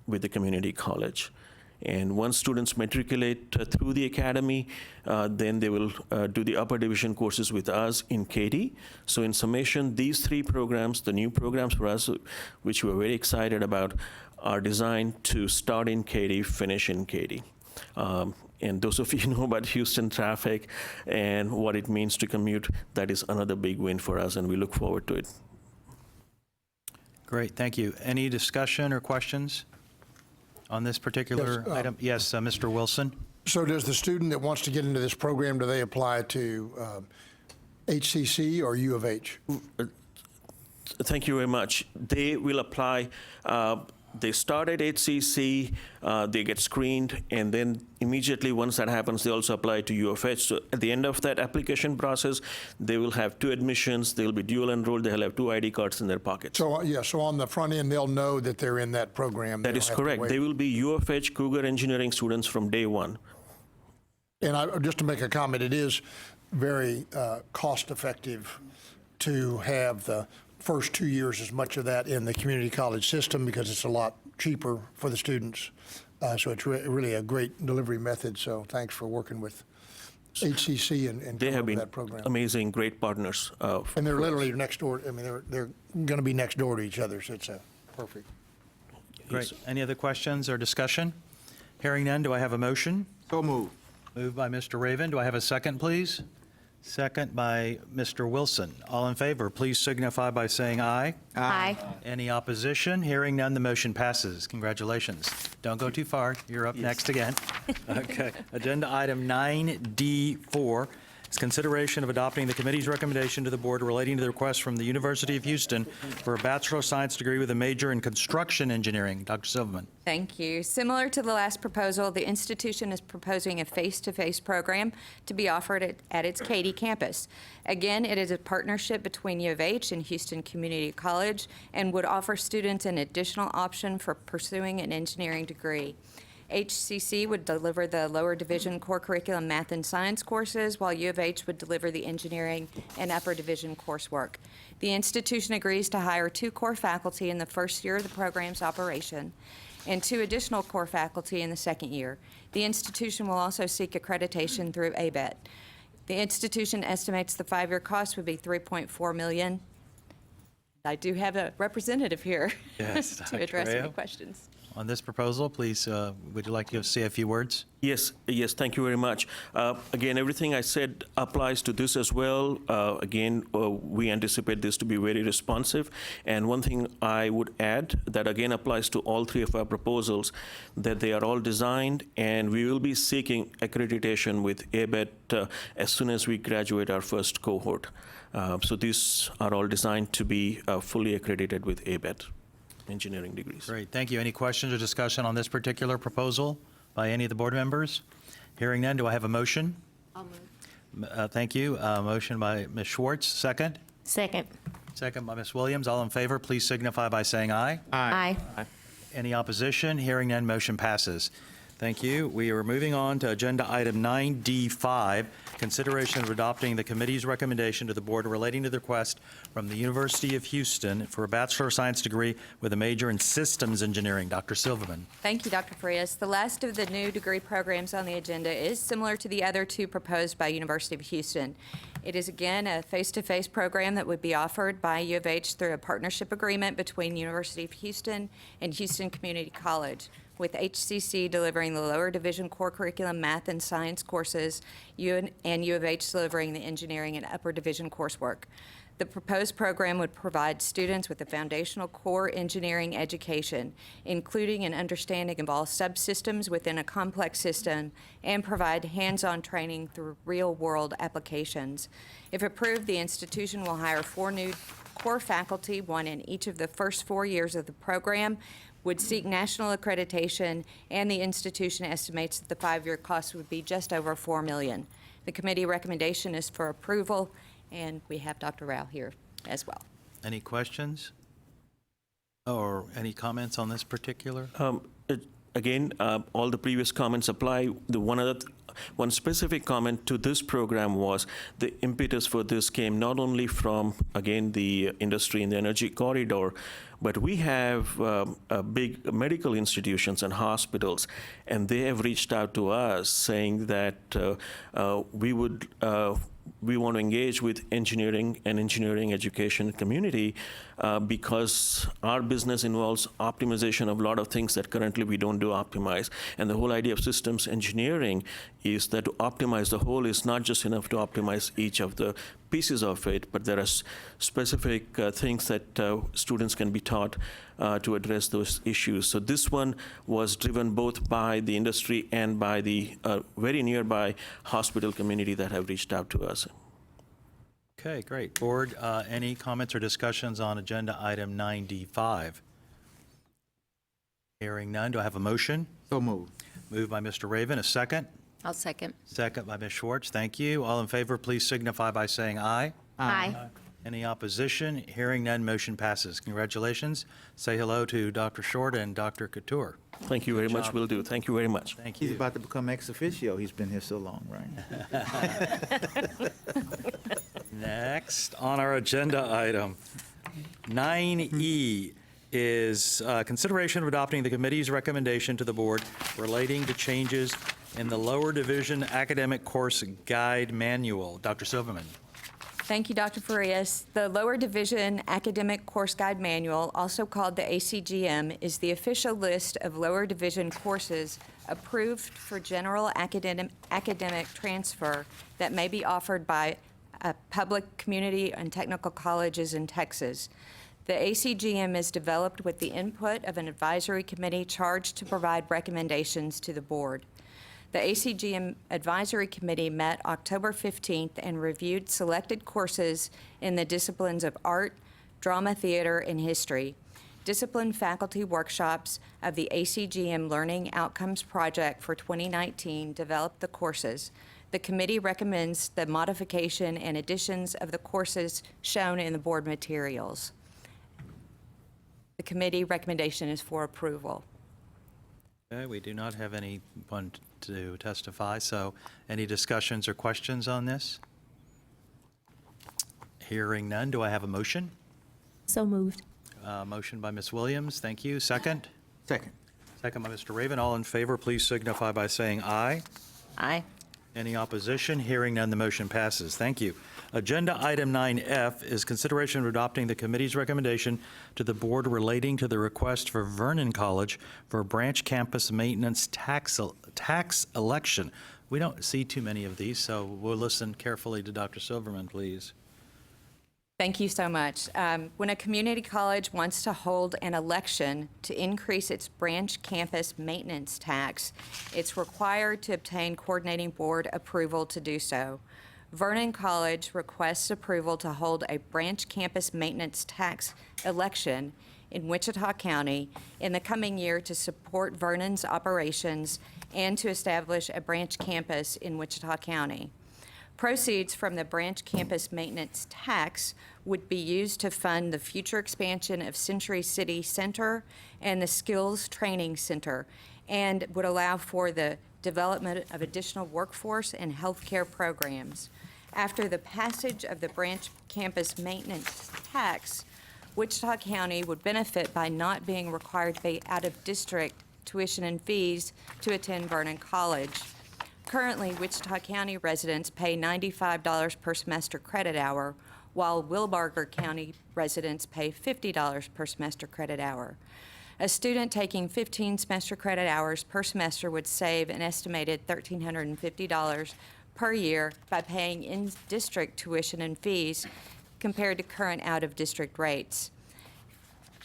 with the community college. And once students matriculate through the academy, then they will do the upper division courses with us in Katy. So in summation, these 3 programs, the new programs for us, which we're very excited about, are designed to start in Katy, finish in Katy. And those of you who know about Houston traffic and what it means to commute, that is another big win for us, and we look forward to it. Great, thank you. Any discussion or questions on this particular item? Yes, Mr. Wilson. So does the student that wants to get into this program, do they apply to HCC or U of H? Thank you very much. They will apply. They start at HCC, they get screened, and then immediately once that happens, they also apply to U of H. So at the end of that application process, they will have 2 admissions, they'll be dual enrolled, they'll have 2 ID cards in their pockets. So, yeah, so on the front end, they'll know that they're in that program. That is correct. They will be U of H Cougar engineering students from day 1. And just to make a comment, it is very cost-effective to have the first 2 years as much of that in the community college system because it's a lot cheaper for the students. So it's really a great delivery method. So thanks for working with HCC and they have been that program. Amazing, great partners. And they're literally next door. I mean, they're going to be next door to each other. So it's perfect. Great. Any other questions or discussion? Hearing none, do I have a motion? So moved. Moved by Mr. Raven. Do I have a second, please? Second by Mr. Wilson. All in favor, please signify by saying aye. Aye. Any opposition? Hearing none, the motion passes. Congratulations. Don't go too far. You're up next again. Okay. Agenda item 9D4 is consideration of adopting the committee's recommendation to the board relating to the request from the University of Houston for a Bachelor of Science degree with a major in construction engineering. Dr. Silverman. Thank you. Similar to the last proposal, the institution is proposing a face-to-face program to be offered at its Katy campus. Again, it is a partnership between U of H and Houston Community College and would offer students an additional option for pursuing an engineering degree. HCC would deliver the lower division core curriculum math and science courses, while U of H would deliver the engineering and upper division coursework. The institution agrees to hire 2 core faculty in the first year of the program's operation and 2 additional core faculty in the second year. The institution will also seek accreditation through ABET. The institution estimates the 5-year cost would be $3.4 million. I do have a representative here Yes, to Dr. address any Rayo. questions. On this proposal, please, would you like to say a few words? Yes, thank you very much. Again, everything I said applies to this as well. Again, we anticipate this to be very responsive. And one thing I would add that again applies to all three of our proposals, that they are all designed, and we will be seeking accreditation with ABET as soon as we graduate our first cohort. So these are all designed to be fully accredited with ABET engineering degrees. Great, thank you. Any questions or discussion on this particular proposal by any of the board members? Hearing none, do I have a motion? I'll move. Thank you. Motion by Ms. Schwartz, second. Second. Second by Ms. Williams. All in favor, please signify by saying aye. Aye. Any opposition? Hearing none, motion passes. Thank you. We are moving on to agenda item 9D5, consideration of adopting the committee's recommendation to the board relating to the request from the University of Houston for a Bachelor of Science degree with a major in systems engineering. Dr. Silverman. Thank you, Dr. Frias. The last of the new degree programs on the agenda is similar to the other two proposed by University of Houston. It is again a face-to-face program that would be offered by U of H through a partnership agreement between University of Houston and Houston Community College, with HCC delivering the lower division core curriculum math and science courses and U of H delivering the engineering and upper division coursework. The proposed program would provide students with a foundational core engineering education, including an understanding of all subsystems within a complex system, and provide hands-on training through real-world applications. If approved, the institution will hire 4 new core faculty, 1 in each of the first 4 years of the program, would seek national accreditation, and the institution estimates that the 5-year cost would be just over $4 million. The committee recommendation is for approval, and we have Dr. Rao here as well. Any questions or any comments on this particular? Again, all the previous comments apply. The one specific comment to this program was the impetus for this came not only from, again, the industry in the energy corridor, but we have big medical institutions and hospitals, and they have reached out to us saying that we want to engage with engineering and engineering education community because our business involves optimization of a lot of things that currently we don't do optimize. And the whole idea of systems engineering is that to optimize the whole is not just enough to optimize each of the pieces of it, but there are specific things that students can be taught to address those issues. So this one was driven both by the industry and by the very nearby hospital community that have reached out to us. Okay, great. Board, any comments or discussions on agenda item 9D5? Hearing none, do I have a motion? So moved. Moved by Mr. Raven, a second. I'll second. Second by Ms. Schwartz. Thank you. All in favor, please signify by saying aye. Aye. Any opposition? Hearing none, motion passes. Congratulations. Say hello to Dr. Short and Dr. Couture. Thank you very much, will do. Thank you very much. Thank He's you. about to become ex officio. He's been here so long, right? Next on our agenda item, 9E is consideration of adopting the committee's recommendation to the board relating to changes in the lower division academic course guide manual. Dr. Silverman. Thank you, Dr. Farias. The Lower Division Academic Course Guide Manual, also called the ACGM, is the official list of lower division courses approved for general academic transfer that may be offered by public, community, and technical colleges in Texas. The ACGM is developed with the input of an advisory committee charged to provide recommendations to the board. The ACGM Advisory Committee met October 15th and reviewed selected courses in the disciplines of art, drama, theater, and history. Discipline faculty workshops of the ACGM Learning Outcomes Project for 2019 developed the courses. The committee recommends the modification and additions of the courses shown in the board materials. The committee recommendation is for approval. Okay, we do not have anyone to testify, so any discussions or questions on this? Hearing none, do I have a motion? So moved. Motion by Ms. Williams, thank you. Second? Second. Second by Mr. Raven. All in favor, please signify by saying aye. Aye. Any opposition? Hearing none, the motion passes. Thank you. Agenda item 9F is consideration of adopting the committee's recommendation to the board relating to the request for Vernon College for a branch campus maintenance tax election. We don't see too many of these, so we'll listen carefully to Dr. Silverman, please. Thank you so much. When a community college wants to hold an election to increase its branch campus maintenance tax, it's required to obtain coordinating board approval to do so. Vernon College requests approval to hold a branch campus maintenance tax election in Wichita County in the coming year to support Vernon's operations and to establish a branch campus in Wichita County. Proceeds from the branch campus maintenance tax would be used to fund the future expansion of Century City Center and the Skills Training Center, and would allow for the development of additional workforce and healthcare programs. After the passage of the branch campus maintenance tax, Wichita County would benefit by not being required to pay out-of-district tuition and fees to attend Vernon College. Currently, Wichita County residents pay $95 per semester credit hour, while Wilbarger County residents pay $50 per semester credit hour. A student taking 15 semester credit hours per semester would save an estimated $1,350 per year by paying in-district tuition and fees compared to current out-of-district rates.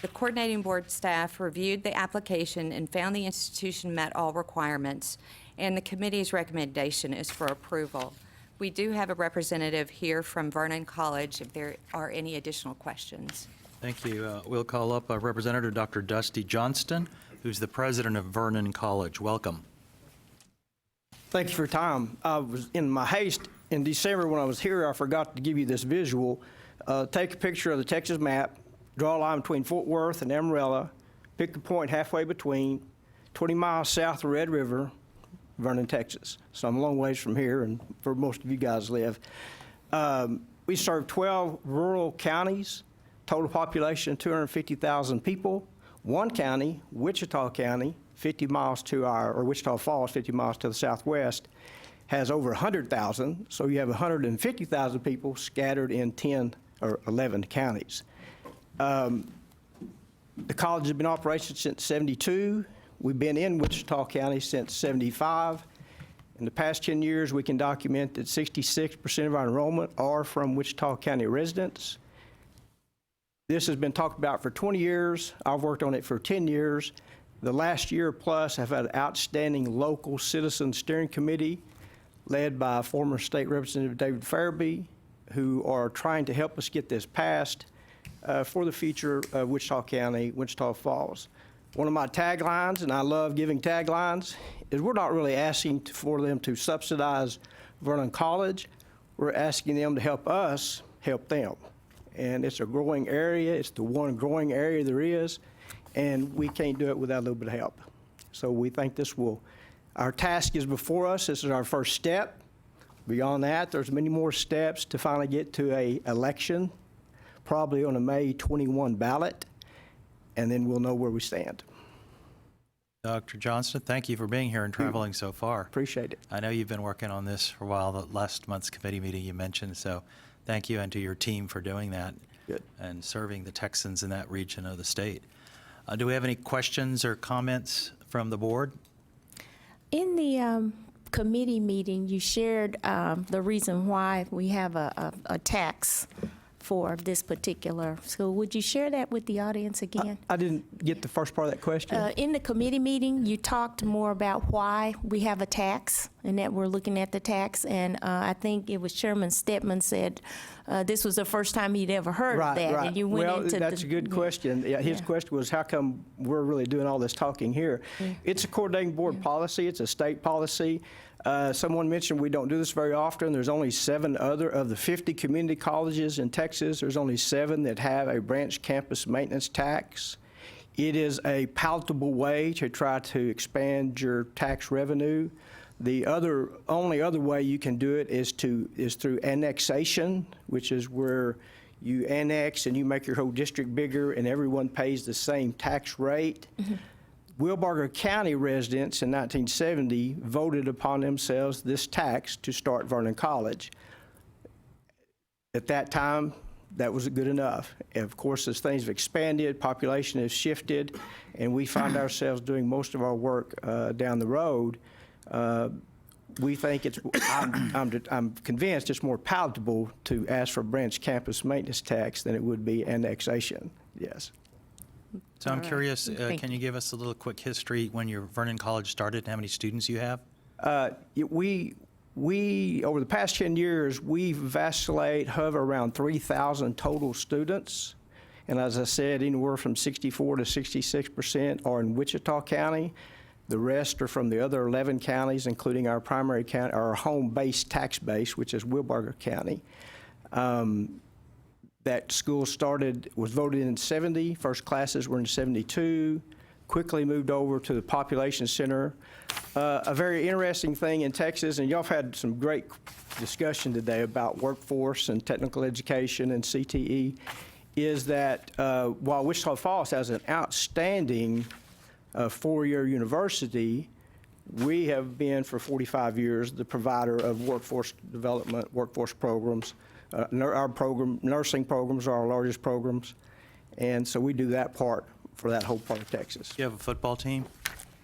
The coordinating board staff reviewed the application and found the institution met all requirements, and the committee's recommendation is for approval. We do have a representative here from Vernon College if there are any additional questions. Thank you. We'll call up Representative Dr. Dusty Johnston, who's the president of Vernon College. Welcome. Thank you for your time. I was in my haste in December when I was here, I forgot to give you this visual. Take a picture of the Texas map, draw a line between Fort Worth and Amarillo, pick a point halfway between, 20 miles south of Red River, Vernon, Texas. So I'm a long ways from here, and where most of you guys live. We serve 12 rural counties, total population of 250,000 people. One county, Wichita County, 50 miles to or Wichita Falls, 50 miles to the southwest, has over 100,000. So you have 150,000 people scattered in 10 or 11 counties. The college has been in operation since '72. We've been in Wichita County since '75. In the past 10 years, we can document that 66% of our enrollment are from Wichita County residents. This has been talked about for 20 years. I've worked on it for 10 years. The last year plus, I've had an outstanding local citizen steering committee led by former State Representative David Farabee, who are trying to help us get this passed for the future of Wichita County, Wichita Falls. One of my taglines, and I love giving taglines, is we're not really asking for them to subsidize Vernon College. We're asking them to help us help them. And it's a growing area. It's the one growing area there is, and we can't do it without a little bit of help. So we think this will, our task is before us. This is our first step. Beyond that, there's many more steps to finally get to an election, probably on a May 21 ballot, and then we'll know where we stand. Dr. Johnston, thank you for being here and traveling so far. Appreciate it. I know you've been working on this for a while, the last month's committee meeting you mentioned, so thank you and to your team for doing that. Good. And serving the Texans in that region of the state. Do we have any questions or comments from the board? In the committee meeting, you shared the reason why we have a tax for this particular school. Would you share that with the audience again? I didn't get the first part of that question. In the committee meeting, you talked more about why we have a tax and that we're looking at the tax. And I think it was Chairman Stedman said this was the first time he'd ever heard that. Right. And you went well, into that's a good question. Yeah, his question was, how come we're really doing all this talking here? It's a coordinating board policy. It's a state policy. Someone mentioned we don't do this very often. There's only 7 other of the 50 community colleges in Texas. There's only 7 that have a branch campus maintenance tax. It is a palatable way to try to expand your tax revenue. The only other way you can do it is through annexation, which is where you annex and you make your whole district bigger and everyone pays the same tax rate. Wilbarger County residents in 1970 voted upon themselves this tax to start Vernon College. At that time, that was good enough. And of course, as things have expanded, population has shifted, and we find ourselves doing most of our work down the road. We think it's, I'm convinced it's more palatable to ask for branch campus maintenance tax than it would be annexation, yes. So I'm curious, Thank can you give us a little quick history when your Vernon College started and how many students you have? We, over the past 10 years, we hover around 3,000 total students. And as I said, anywhere from 64 to 66% are in Wichita County. The rest are from the other 11 counties, including our primary county, our home-based tax base, which is Wilbarger County. That school was voted in 70. First classes were in 72. Quickly moved over to the population center. A very interesting thing in Texas, and y'all have had some great discussion today about workforce and technical education and CTE, is that while Wichita Falls has an outstanding four-year university, we have been for 45 years the provider of workforce development, workforce programs. Nursing programs are our largest programs, and so we do that part for that whole part of Texas. Do you have a football team?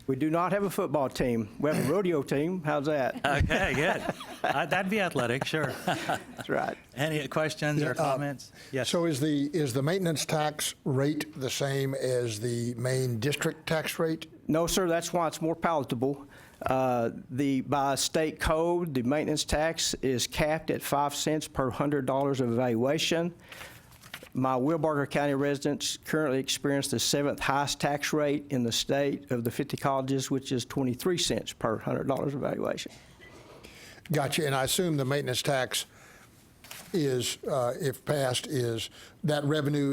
We do not have a football team. We have a rodeo team. How's that? Okay, good. That'd be athletic, sure. That's right. Any questions or comments? Yes. So is the maintenance tax rate the same as the main district tax rate? No, sir, that's why it's more palatable. By state code, the maintenance tax is capped at 5 cents per $100 of evaluation. My Wilbarger County residents currently experience the 7th highest tax rate in the state of the 50 colleges, which is 23 cents per $100 of evaluation. Gotcha, and I assume the maintenance tax is, if passed, is that revenue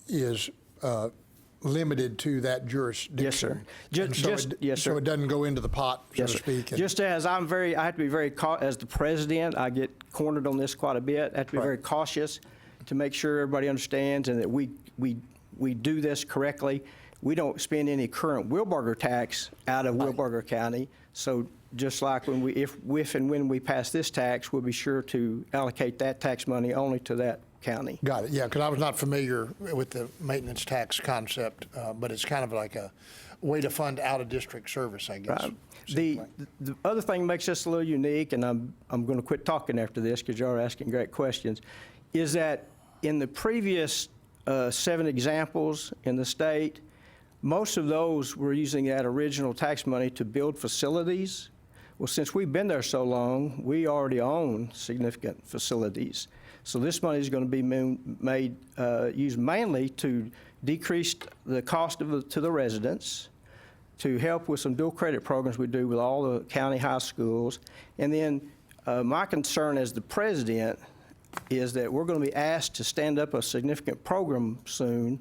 is limited to that jurisdiction. Yes, sir. Yes, sir. So it doesn't go into the pot, so Yes, to sir. speak. Just as I have to be very, as the president, I get cornered on this quite a bit. I have to be very cautious to make sure everybody understands and that we do this correctly. We don't spend any current Wilbarger tax out of Wilbarger County. So just like when if and when we pass this tax, we'll be sure to allocate that tax money only to that county. Got it, yeah, because I was not familiar with the maintenance tax concept, but it's kind of like a way to fund out-of-district service, I guess. The other thing that makes us a little unique, and I'm going to quit talking after this because y'all are asking great questions, is that in the previous 7 examples in the state, most of those were using that original tax money to build facilities. Well, since we've been there so long, we already own significant facilities. So this money is going to be used mainly to decrease the cost to the residents, to help with some dual credit programs we do with all the county high schools. And then my concern as the president is that we're going to be asked to stand up a significant program soon,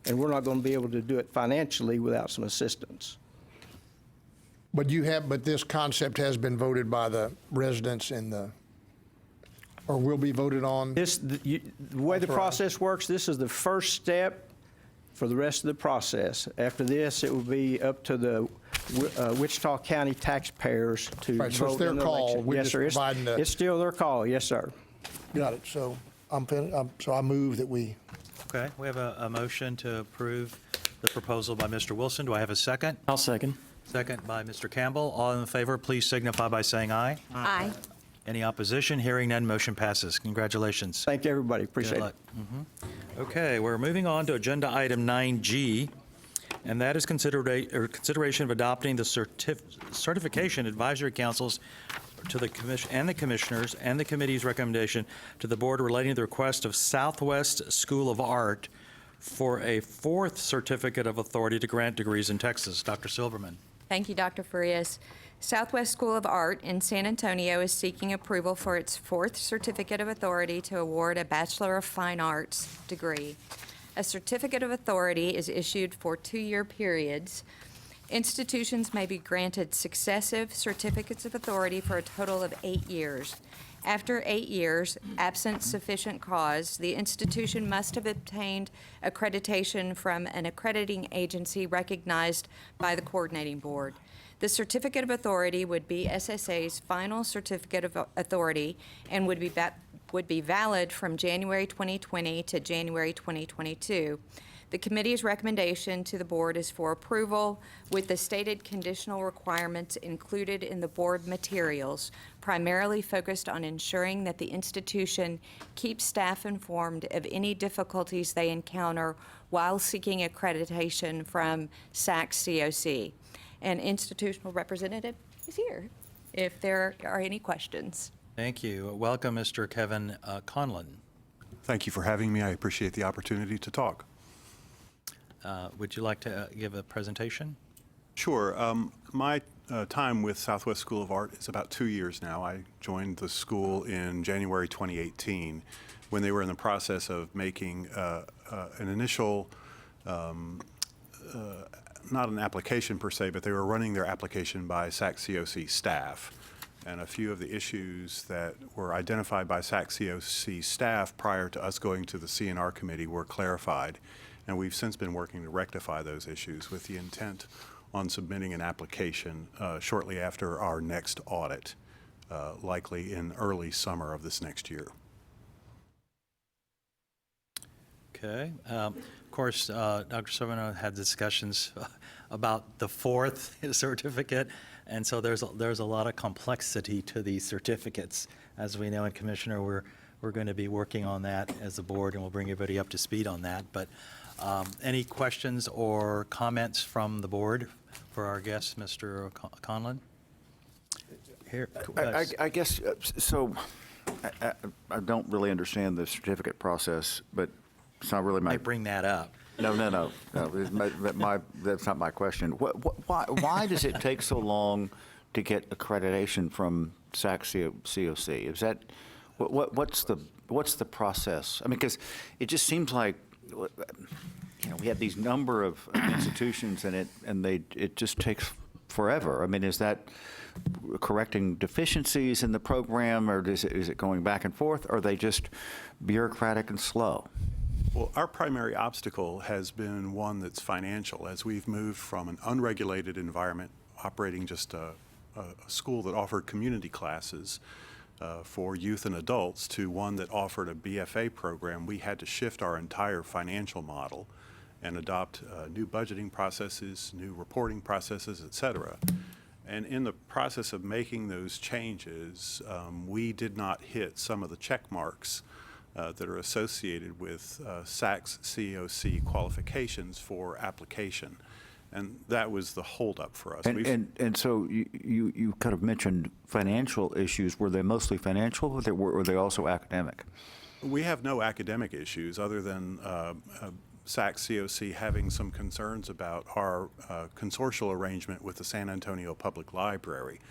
and we're not going to be able to do it financially without some assistance. But this concept has been voted by the residents or will be voted on? The way the process works, this is the first step for the rest of the process. After this, it will be up to the Wichita County taxpayers to vote. Right, so it's their in the call. election. We're Yes, just sir. providing the. It's still their call. Yes, sir. Got it. So so I move that we. Okay, we have a motion to approve the proposal by Mr. Wilson. Do I have a second? I'll second. Second by Mr. Campbell. All in favor, please signify by saying aye. Aye. Any opposition? Hearing none, motion passes. Congratulations. Thank you, everybody. Appreciate Good it. luck. Okay, we're moving on to Agenda Item 9G, and that is consideration of adopting the certification advisory councils to the commission and the commissioners and the committee's recommendation to the board relating to the request of Southwest School of Art for a 4th certificate of authority to grant degrees in Texas. Dr. Silverman. Thank you, Dr. Farias. Southwest School of Art in San Antonio is seeking approval for its 4th certificate of authority to award a Bachelor of Fine Arts degree. A certificate of authority is issued for 2-year periods. Institutions may be granted successive certificates of authority for a total of 8 years. After 8 years, absent sufficient cause, the institution must have obtained accreditation from an accrediting agency recognized by the coordinating board. The certificate of authority would be SSA's final certificate of authority and would be valid from January 2020 to January 2022. The committee's recommendation to the board is for approval with the stated conditional requirements included in the board materials, primarily focused on ensuring that the institution keeps staff informed of any difficulties they encounter while seeking accreditation from SAC-COC. An institutional representative is here if there are any questions. Thank you. Welcome, Mr. Kevin Conlon. Thank you for having me. I appreciate the opportunity to talk. Would you like to give a presentation? Sure. My time with Southwest School of Art is about 2 years now. I joined the school in January 2018 when they were in the process of making an initial, not an application per se, but they were running their application by SAC-COC staff. And a few of the issues that were identified by SAC-COC staff prior to us going to the CNR committee were clarified. And we've since been working to rectify those issues with the intent on submitting an application shortly after our next audit, likely in early summer of this next year. Okay. Of course, Dr. Silverno had discussions about the fourth certificate, and so there's a lot of complexity to these certificates. As we know, and Commissioner, we're going to be working on that as a board, and we'll bring everybody up to speed on that. But any questions or comments from the board for our guest, Mr. Conlon? Here, I guess, so I don't really understand the certificate process, but it's not really my... I bring that up. No. That's not my question. Why does it take so long to get accreditation from SAC-COC? Is that, what's the process? I mean, because it just seems like, we have these number of institutions and it just takes forever. I mean, is that correcting deficiencies in the program, or is it going back and forth, or are they just bureaucratic and slow? Well, our primary obstacle has been one that's financial. As we've moved from an unregulated environment, operating just a school that offered community classes for youth and adults, to one that offered a BFA program, we had to shift our entire financial model and adopt new budgeting processes, new reporting processes, et cetera. And in the process of making those changes, we did not hit some of the check marks that are associated with SAC-COC qualifications for application. And that was the holdup for us. And so you kind of mentioned financial issues. Were they mostly financial, or were they also academic? We have no academic issues other than SAC-COC having some concerns about our consortial arrangement with the San Antonio Public Library.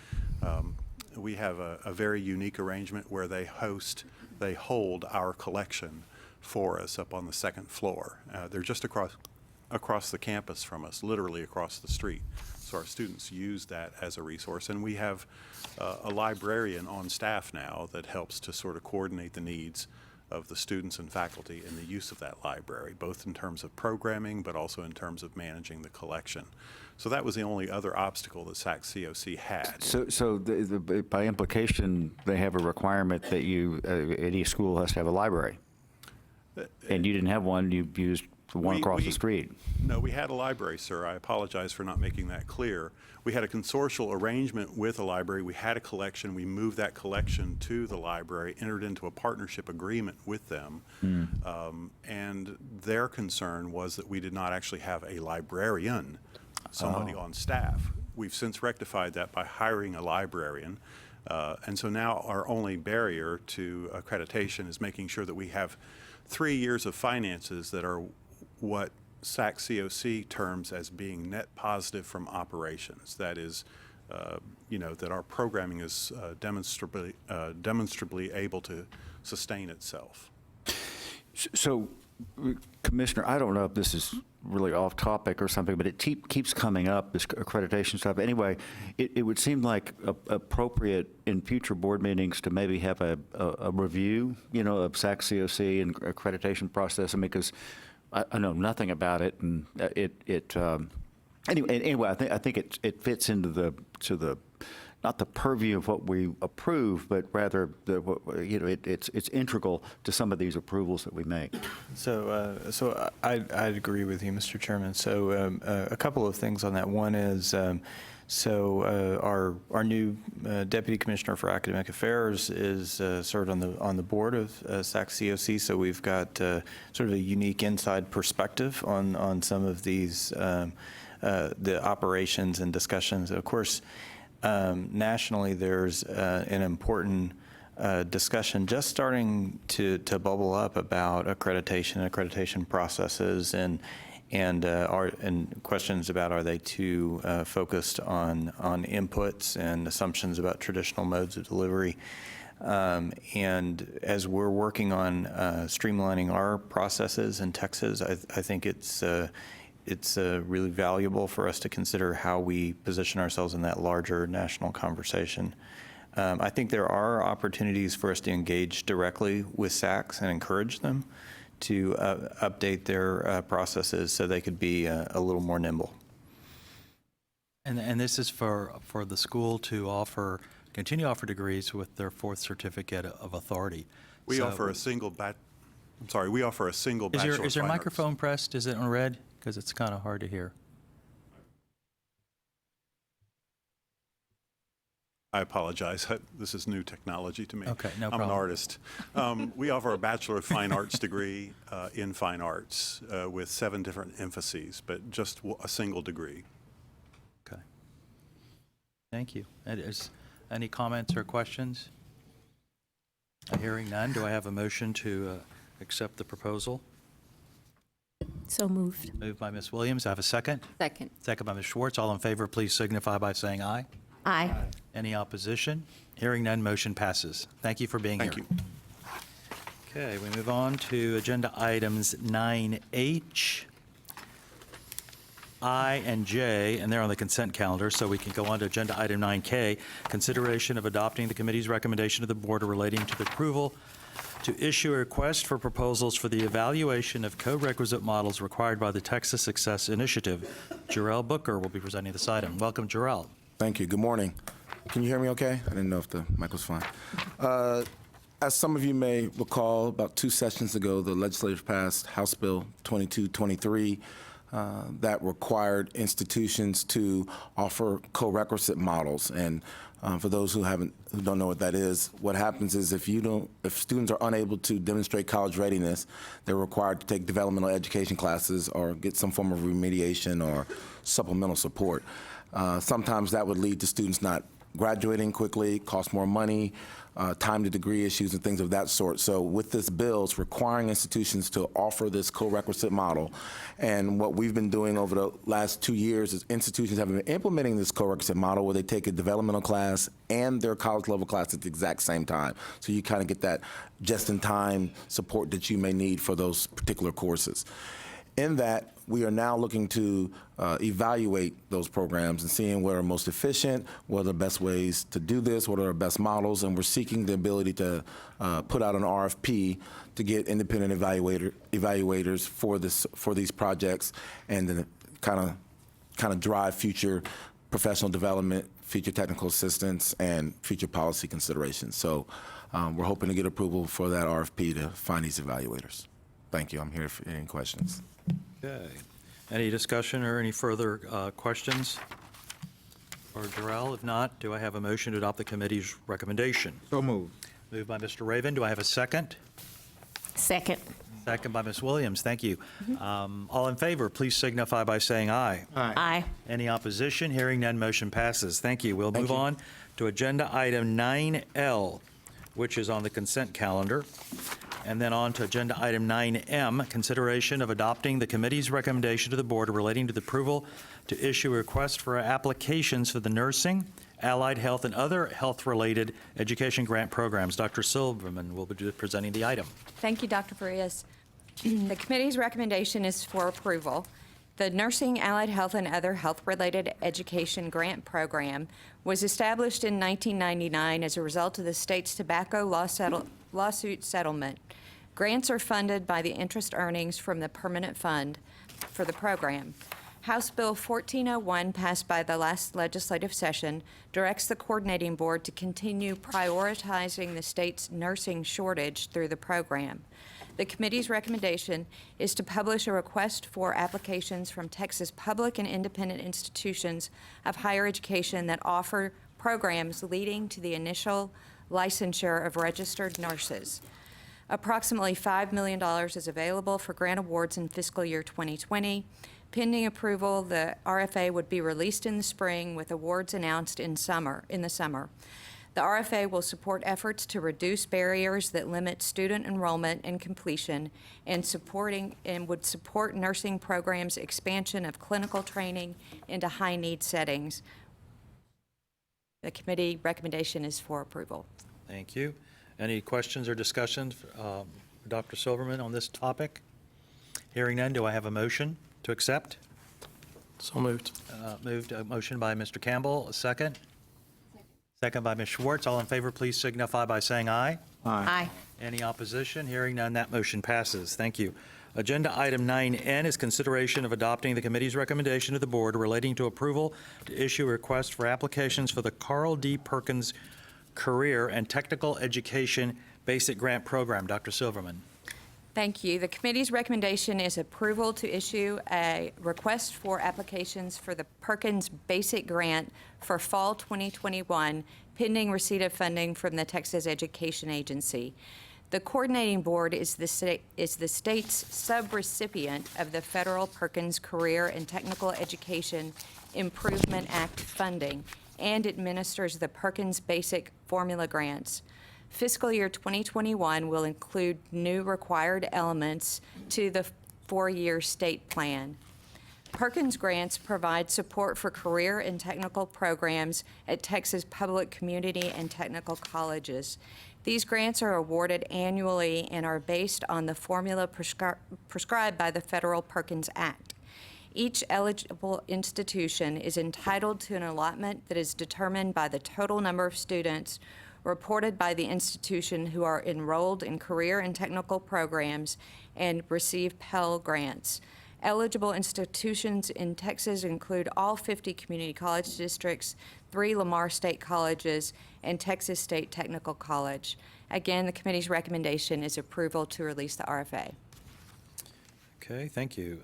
We have a very unique arrangement where they hold our collection for us up on the second floor. They're just across the campus from us, literally across the street. So our students use that as a resource. And we have a librarian on staff now that helps to sort of coordinate the needs of the students and faculty in the use of that library, both in terms of programming, but also in terms of managing the collection. So that was the only other obstacle that SAC-COC had. So by implication, they have a requirement that any school has to have a library. And you didn't have one, you used the one across the street. No, we had a library, sir. I apologize for not making that clear. We had a consortial arrangement with a library. We had a collection. We moved that collection to the library, entered into a partnership agreement with them. And their concern was that we did not actually have a librarian, somebody on staff. We've since rectified that by hiring a librarian. And so now our only barrier to accreditation is making sure that we have 3 years of finances that are what SAC-COC terms as being net positive from operations. That is, that our programming is demonstrably able to sustain itself. So, Commissioner, I don't know if this is really off topic or something, but it keeps coming up, this accreditation stuff. Anyway, it would seem like appropriate in future board meetings to maybe have a review, of SAC COC and accreditation process, because I know nothing about it, and anyway, I think it fits into the not the purview of what we approve, but rather it's integral to some of these approvals that we make. So I'd agree with you, Mr. Chairman. So a couple of things on that. One is, our new Deputy Commissioner for Academic Affairs is served on the board of SAC COC. So we've got sort of a unique inside perspective on some of these the operations and discussions. Of course, nationally, there's an important discussion just starting to bubble up about accreditation processes, and questions about, are they too focused on inputs and assumptions about traditional modes of delivery. And as we're working on streamlining our processes in Texas, I think it's really valuable for us to consider how we position ourselves in that larger national conversation. I think there are opportunities for us to engage directly with SACs and encourage them to update their processes so they could be a little more nimble. And this is for the school to continue to offer degrees with their fourth certificate of authority. We offer a single we offer a single Bachelor of Fine Arts. Is your microphone pressed? Is it on red? Because it's kind of hard to hear. I apologize. This is new technology to me. Okay, no I'm problem. an artist. We offer a Bachelor of Fine Arts degree in Fine Arts with 7 different emphases, but just a single degree. Okay. Thank you. Any comments or questions? Hearing none, do I have a motion to accept the proposal? So moved. Moved by Ms. Williams. I have a second. Second. Second by Ms. Schwartz. All in favor, please signify by saying aye. Aye. Any opposition? Hearing none, motion passes. Thank you for being here. Thank you. Okay, we move on to agenda items 9H, I, and J, and they're on the consent calendar, so we can go on to agenda item 9K, consideration of adopting the committee's recommendation to the board relating to the approval to issue a request for proposals for the evaluation of co-requisite models required by the Texas Success Initiative. Jarrell Booker will be presenting this item. Welcome, Jarrell. Thank you. Good morning. Can you hear me okay? I didn't know if the mic was fine. As some of you may recall, about 2 sessions ago, the legislature passed House Bill 2223 that required institutions to offer co-requisite models. And for those who don't know what that is, what happens is if students are unable to demonstrate college readiness, they're required to take developmental education classes or get some form of remediation or supplemental support. Sometimes that would lead to students not graduating quickly, cost more money, time to degree issues and things of that sort. So with this bill, it's requiring institutions to offer this co-requisite model. And what we've been doing over the last 2 years is institutions have been implementing this co-requisite model where they take a developmental class and their college level class at the exact same time. So you kind of get that just-in-time support that you may need for those particular courses. In that, we are now looking to evaluate those programs and seeing what are most efficient, what are the best ways to do this, what are the best models, and we're seeking the ability to put out an RFP to get independent evaluators for these projects, and then kind of drive future professional development, future technical assistance, and future policy considerations. So we're hoping to get approval for that RFP to find these evaluators. Thank you. I'm here for any questions. Okay. Any discussion or any further questions for Jarrell? If not, do I have a motion to adopt the committee's recommendation? So moved. Moved by Mr. Raven. Do I have a second? Second. Second by Ms. Williams. Thank you. All in favor, please signify by saying aye. Aye. Any opposition? Hearing none, motion passes. Thank you. We'll move on to agenda item 9L, which is on the consent calendar. And then on to agenda item 9M, consideration of adopting the committee's recommendation to the board relating to the approval to issue a request for applications for the nursing, allied health, and other health-related education grant programs. Dr. Silverman will be presenting the item. Thank you, Dr. Farias. The committee's recommendation is for approval. The Nursing, Allied Health, and Other Health-Related Education Grant Program was established in 1999 as a result of the state's tobacco lawsuit settlement. Grants are funded by the interest earnings from the permanent fund for the program. House Bill 1401, passed by the last legislative session, directs the coordinating board to continue prioritizing the state's nursing shortage through the program. The committee's recommendation is to publish a request for applications from Texas public and independent institutions of higher education that offer programs leading to the initial licensure of registered nurses. Approximately $5 million is available for grant awards in fiscal year 2020. Pending approval, the RFA would be released in the spring with awards announced in the summer. The RFA will support efforts to reduce barriers that limit student enrollment and completion and would support nursing programs' expansion of clinical training into high-need settings. The committee recommendation is for approval. Thank you. Any questions or discussions, Dr. Silverman, on this topic? Hearing none, do I have a motion to accept? So moved. A motion by Mr. Campbell, a second? Second by Ms. Schwartz. All in favor, please signify by saying aye. Aye. Any opposition? Hearing none, that motion passes. Thank you. Agenda item 9N is consideration of adopting the committee's recommendation to the board relating to approval to issue a request for applications for the Carl D. Perkins Career and Technical Education Basic Grant Program. Dr. Silverman. Thank you. The committee's recommendation is approval to issue a request for applications for the Perkins Basic Grant for fall 2021, pending receipt of funding from the Texas Education Agency. The coordinating board is the state's subrecipient of the federal Perkins Career and Technical Education Improvement Act funding and administers the Perkins Basic Formula Grants. Fiscal year 2021 will include new required elements to the four-year state plan. Perkins grants provide support for career and technical programs at Texas public community and technical colleges. These grants are awarded annually and are based on the formula prescribed by the Federal Perkins Act. Each eligible institution is entitled to an allotment that is determined by the total number of students reported by the institution who are enrolled in career and technical programs and receive Pell Grants. Eligible institutions in Texas include all 50 community college districts, 3 Lamar State colleges, and Texas State Technical College. Again, the committee's recommendation is approval to release the RFA. Okay, thank you.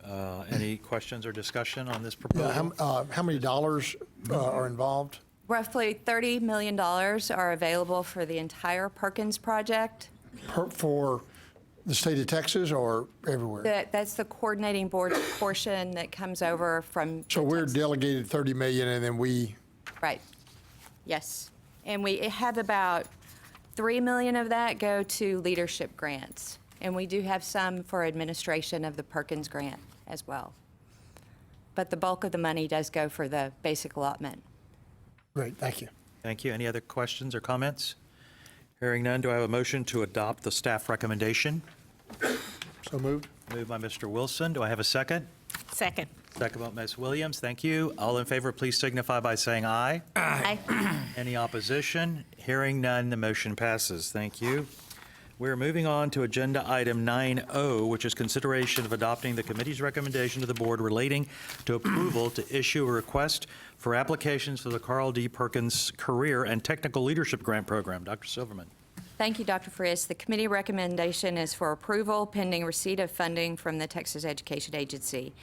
Any questions or discussion on this proposal? How many dollars are involved? Roughly $30 million are available for the entire Perkins project. For the state of Texas or everywhere? That's the coordinating board portion that comes over from. So we're delegated 30 million and then we. Right. Yes. And we have about 3 million of that go to leadership grants. And we do have some for administration of the Perkins grant as well. But the bulk of the money does go for the basic allotment. Great, thank you. Thank you. Any other questions or comments? Hearing none, do I have a motion to adopt the staff recommendation? So moved. Moved by Mr. Wilson. Do I have a second? Second. Second by Ms. Williams. Thank you. All in favor, please signify by saying aye. Aye. Any opposition? Hearing none, the motion passes. Thank you. We're moving on to agenda item 9O, which is consideration of adopting the committee's recommendation to the board relating to approval to issue a request for applications for the Carl D. Perkins Career and Technical Leadership Grant Program. Dr. Silverman. Thank you, Dr. Frias. The committee recommendation is for approval pending receipt of funding from the Texas Education Agency.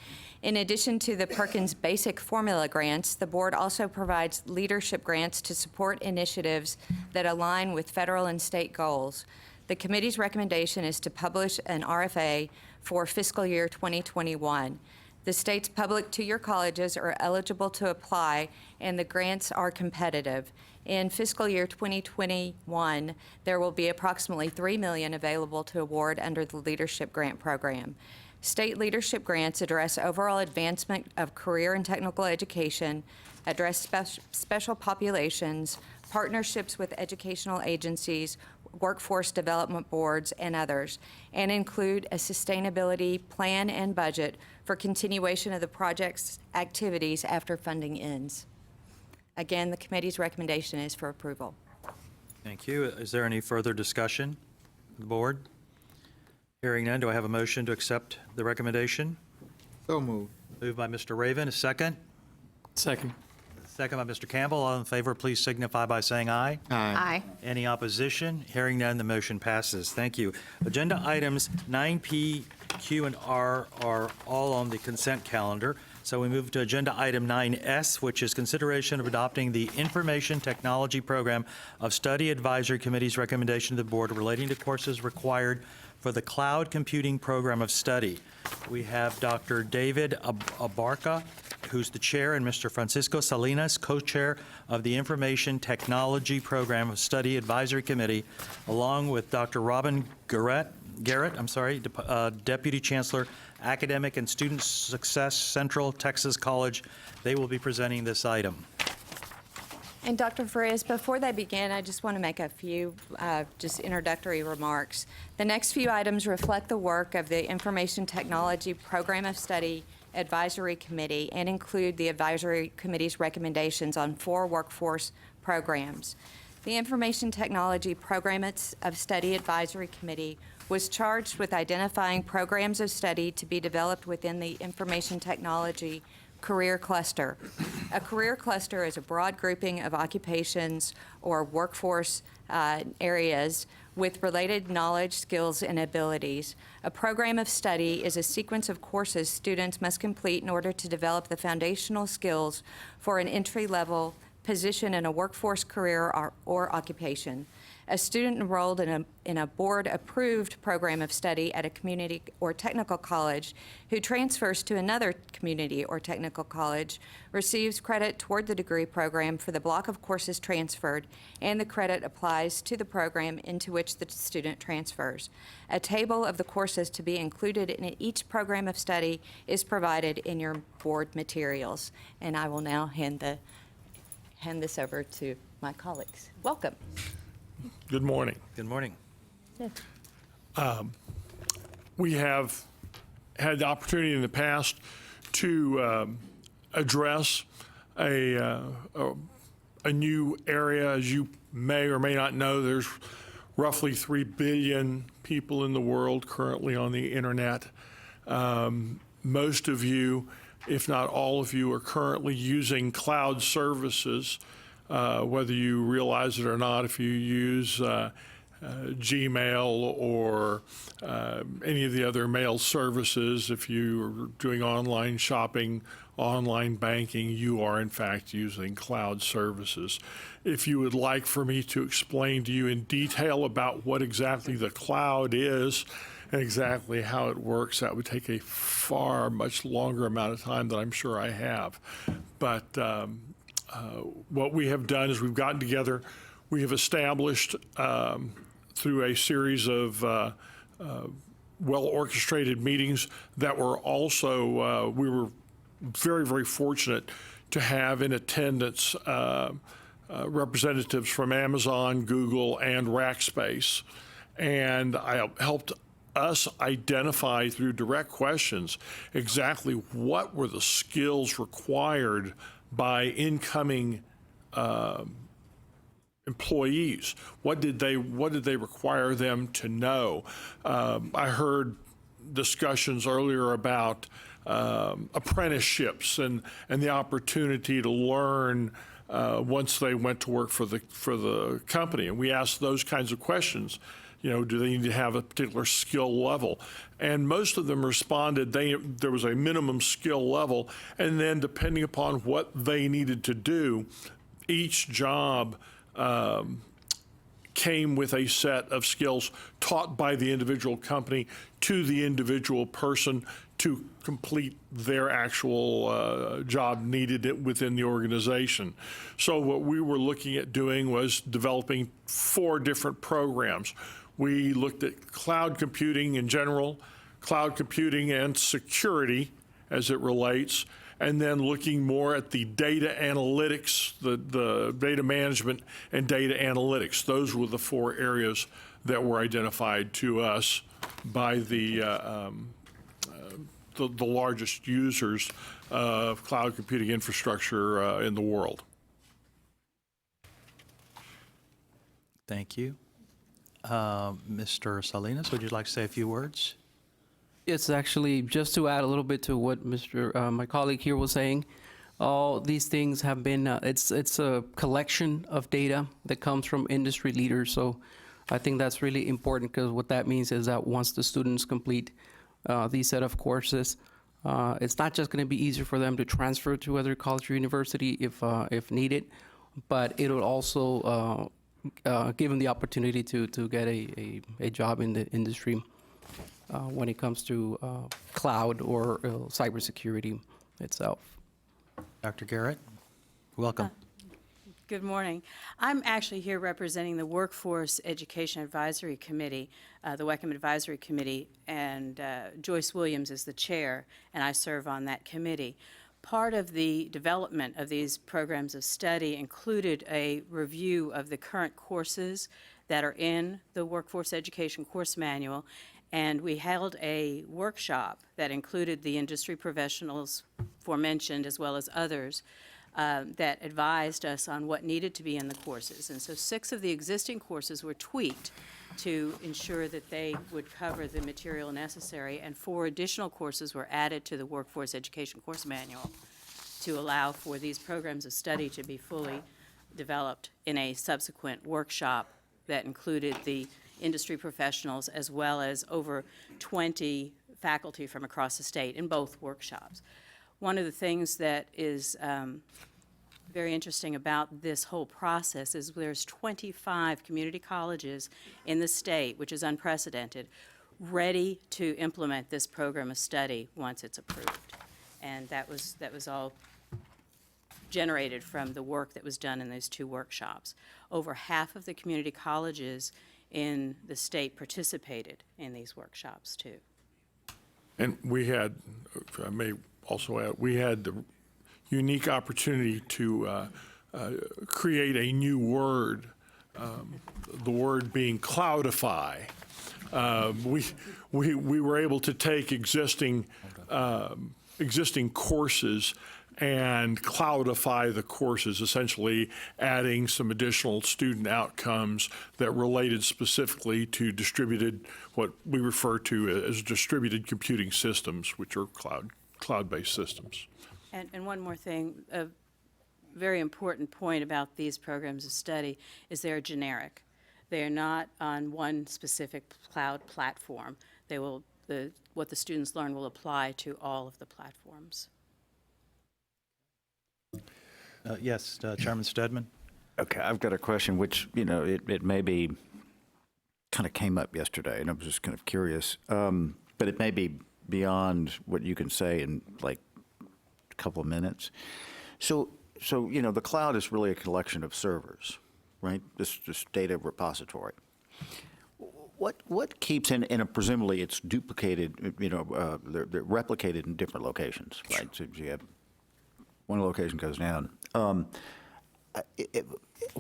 In addition to the Perkins Basic Formula Grants, the board also provides leadership grants to support initiatives that align with federal and state goals. The committee's recommendation is to publish an RFA for fiscal year 2021. The state's public two-year colleges are eligible to apply, and the grants are competitive. In fiscal year 2021, there will be approximately $3 million available to award under the Leadership Grant Program. State leadership grants address overall advancement of career and technical education, address special populations, partnerships with educational agencies, workforce development boards, and others, and include a sustainability plan and budget for continuation of the project's activities after funding ends. Again, the committee's recommendation is for approval. Thank you. Is there any further discussion of the board? Hearing none, do I have a motion to accept the recommendation? So moved. Moved by Mr. Raven, a second. Second. Second by Mr. Campbell. All in favor, please signify by saying aye. Aye. Any opposition? Hearing none, the motion passes. Thank you. Agenda items 9P, Q, and R are all on the consent calendar. So we move to agenda item 9S, which is consideration of adopting the Information Technology Program of Study Advisory Committee's recommendation to the board relating to courses required for the Cloud Computing Program of Study. We have Dr. David Abarca, who's the chair, and Mr. Francisco Salinas, co-chair of the Information Technology Program of Study Advisory Committee, along with Dr. Robin Garrett, Deputy Chancellor, Academic and Student Success, Central Texas College. They will be presenting this item. And Dr. Farias, before they begin, I just want to make a few just introductory remarks. The next few items reflect the work of the Information Technology Program of Study Advisory Committee and include the Advisory Committee's recommendations on 4 workforce programs. The Information Technology Program of Study Advisory Committee was charged with identifying programs of study to be developed within the Information Technology Career Cluster. A career cluster is a broad grouping of occupations or workforce areas with related knowledge, skills, and abilities. A program of study is a sequence of courses students must complete in order to develop the foundational skills for an entry-level position in a workforce career or occupation. A student enrolled in a board-approved program of study at a community or technical college who transfers to another community or technical college receives credit toward the degree program for the block of courses transferred, and the credit applies to the program into which the student transfers. A table of the courses to be included in each program of study is provided in your board materials. And I will now hand this over to my colleagues. Welcome. Good morning. Good morning. We have had the opportunity in the past to address a new area. As you may or may not know, there's roughly 3 billion people in the world currently on the internet. Most of you, if not all of you, are currently using cloud services, whether you realize it or not. If you use Gmail or any of the other mail services, if you are doing online shopping, online banking, you are in fact using cloud services. If you would like for me to explain to you in detail about what exactly the cloud is and exactly how it works, that would take a much longer amount of time than I'm sure I have. But what we have done is we've gotten together, we have established through a series of well-orchestrated meetings that were also, we were very, very fortunate to have in attendance representatives from Amazon, Google, and Rackspace. And I helped us identify through direct questions exactly what were the skills required by incoming employees. What did they require them to know? I heard discussions earlier about apprenticeships and the opportunity to learn once they went to work for the company. And we asked those kinds of questions. Do they need to have a particular skill level? And most of them responded there was a minimum skill level, and then depending upon what they needed to do, each job came with a set of skills taught by the individual company to the individual person to complete their actual job needed within the organization. So what we were looking at doing was developing 4 different programs. We looked at cloud computing in general, cloud computing and security as it relates, and then looking more at the data analytics, the data management and data analytics. Those were the 4 areas that were identified to us by the largest users of cloud computing infrastructure in the world. Thank you. Mr. Salinas, would you like to say a few words? It's actually just to add a little bit to what my colleague here was saying. All these things have been, it's a collection of data that comes from industry leaders. So I think that's really important, because what that means is that once the students complete these set of courses, it's not just going to be easier for them to transfer to other college or university if needed, but it'll also give them the opportunity to get a job in the industry when it comes to cloud or cybersecurity itself. Dr. Garrett, welcome. Good morning. I'm actually here representing the Workforce Education Advisory Committee, the WECM Advisory Committee, and Joyce Williams is the chair, and I serve on that committee. Part of the development of these programs of study included a review of the current courses that are in the Workforce Education Course Manual, and we held a workshop that included the industry professionals aforementioned as well as others that advised us on what needed to be in the courses. And so 6 of the existing courses were tweaked to ensure that they would cover the material necessary, and 4 additional courses were added to the Workforce Education Course Manual to allow for these programs of study to be fully developed in a subsequent workshop that included the industry professionals as well as over 20 faculty from across the state in both workshops. One of the things that is very interesting about this whole process is there's 25 community colleges in the state, which is unprecedented, ready to implement this program of study once it's approved. And that was all generated from the work that was done in those 2 workshops. Over half of the community colleges in the state participated in these workshops too. And we had, if I may also add, we had the unique opportunity to create a new word, the word being cloudify. We were able to take existing courses and cloudify the courses, essentially adding some additional student outcomes that related specifically to distributed, what we refer to as distributed computing systems, which are cloud-based systems. And one more thing, a very important point about these programs of study is they're generic. They are not on one specific cloud platform. They will, what the students learn will apply to all of the platforms. Yes, Chairman Stedman. Okay, I've got a question, which, it may be, kind of came up yesterday, and I was just kind of curious, but it may be beyond what you can say in like a couple of minutes. So the cloud is really a collection of servers, right? This data repository. What keeps, and presumably it's duplicated, they're replicated in different locations, right? So you have one location goes down.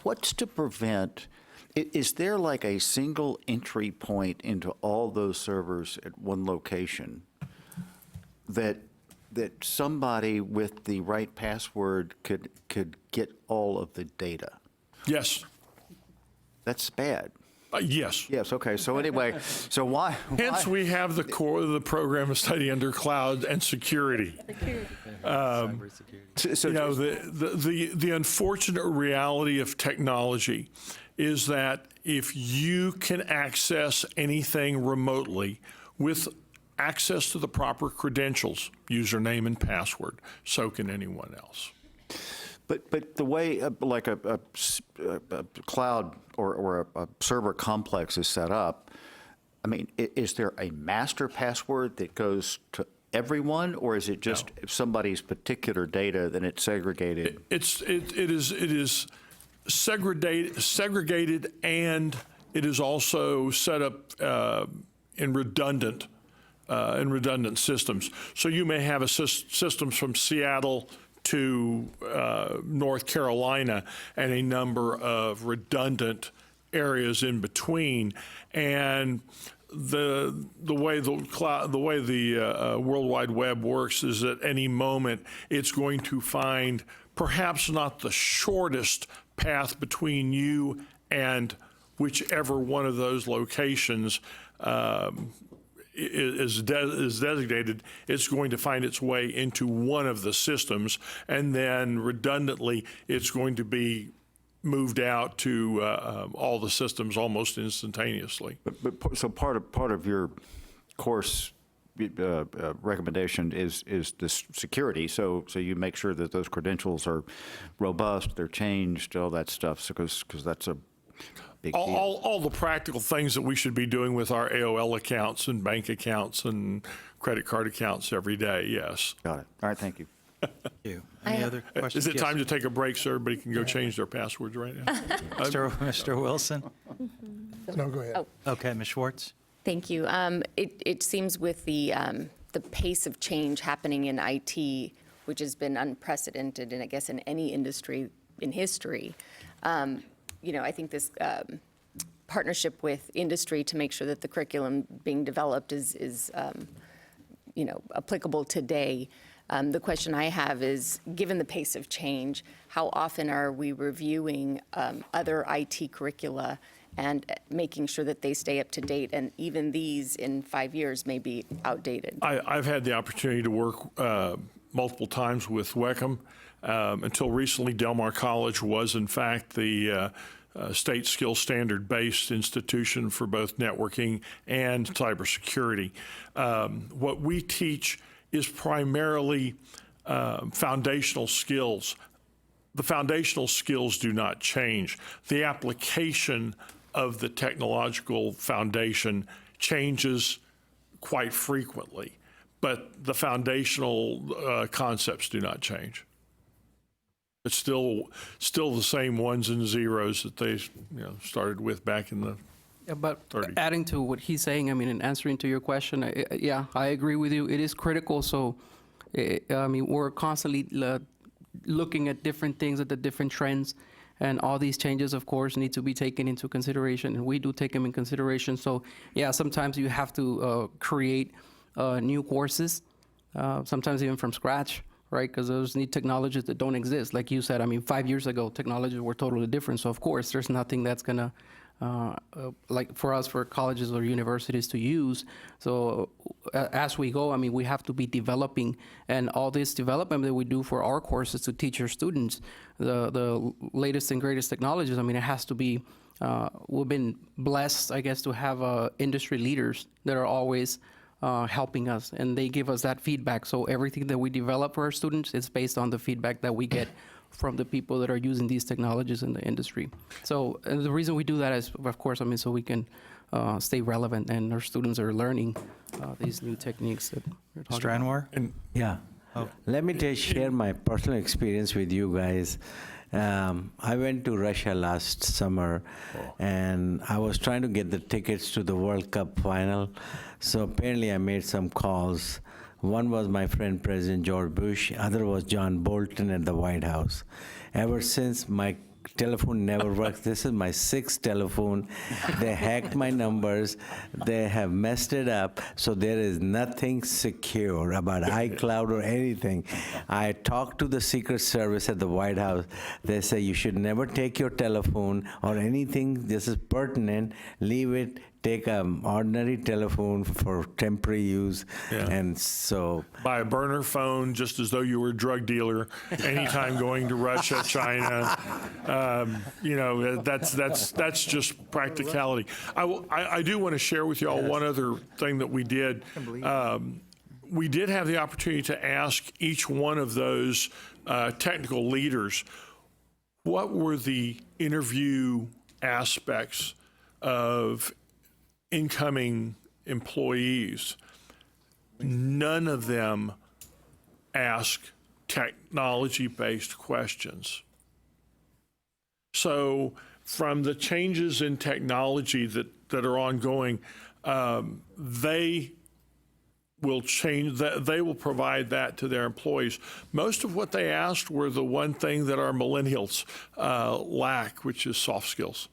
What's to prevent, is there like a single entry point into all those servers at one location that somebody with the right password could get all of the data? Yes. That's bad. Yes. Yes, okay, so anyway, so why? Hence, we have the core of the program of study under cloud and security. The unfortunate reality of technology is that if you can access anything remotely with access to the proper credentials, username and password, so can anyone else. But the way like a cloud or a server complex is set up, I mean, is there a master password that goes to everyone, or is it just somebody's particular data, then it's segregated? It is segregated, and it is also set up in redundant and redundant systems. So you may have systems from Seattle to North Carolina and a number of redundant areas in between. And the way the World Wide Web works is at any moment it's going to find perhaps not the shortest path between you and whichever one of those locations is designated. It's going to find its way into one of the systems, and then redundantly, it's going to be moved out to all the systems almost instantaneously. So part of your course recommendation is this security. So you make sure that those credentials are robust, they're changed, all that stuff. So because that's a big deal. All the practical things that we should be doing with our AOL accounts and bank accounts and credit card accounts every day. Yes. Got it. All right. Thank you. Thank you. Any other questions? Is it time to take a break so everybody can go change their passwords right now? Mr. Wilson? No, go ahead. Okay, Ms. Schwartz? Thank you. It seems with the pace of change happening in IT, which has been unprecedented, and I guess in any industry in history, I think this partnership with industry to make sure that the curriculum being developed is applicable today. The question I have is, given the pace of change, how often are we reviewing other IT curricula and making sure that they stay up to date, and even these in 5 years may be outdated? I've had the opportunity to work multiple times with WECM. Until recently, Del Mar College was, in fact, the state skill standard-based institution for both networking and cybersecurity. What we teach is primarily foundational skills. The foundational skills do not change. The application of the technological foundation changes quite frequently, but the foundational concepts do not change. It's still the same ones and zeros that they started with back in the But 30s. adding to what he's saying, I mean, and answering to your question, I agree with you. It is critical. So, we're constantly looking at different things, at the different trends, and all these changes, of course, need to be taken into consideration, and we do take them in consideration. So, sometimes you have to create new courses, sometimes even from scratch, right? Because those need technologies that don't exist. Like you said, 5 years ago, technologies were totally different. So, of course, there's nothing that's going to like for us, for colleges or universities to use. So as we go, we have to be developing, and all this development that we do for our courses to teach our students the latest and greatest technologies, it has to be, we've been blessed, I guess, to have industry leaders that are always helping us, and they give us that feedback. So everything that we develop for our students is based on the feedback that we get from the people that are using these technologies in the industry. So and the reason we do that is, of course, so we can stay relevant, and our students are learning these new techniques that we're talking Mr. Anwar? Yeah. Let me share my personal experience with you guys. I went to Russia last summer, and I was trying to get the tickets to the World Cup final. So apparently I made some calls. One was my friend President George Bush, other was John Bolton at the White House. Ever since, my telephone never works. This is my 6th telephone. They hacked my numbers. They have messed it up. So there is nothing secure about iCloud or anything. I talked to the Secret Service at the White House. They say you should never take your telephone or anything. This is pertinent. Leave it. Take an ordinary telephone for temporary use. And so buy a burner phone just as though you were a drug dealer anytime going to Russia, China. That's just practicality. I do want to share with you all one other thing that we did. We did have the opportunity to ask each one of those technical leaders, what were the interview aspects of incoming employees? None of them ask technology-based questions. So from the changes in technology that are ongoing, they will change that. They will provide that to their employees. Most of what they asked were the one thing that our millennials lack, which is soft skills.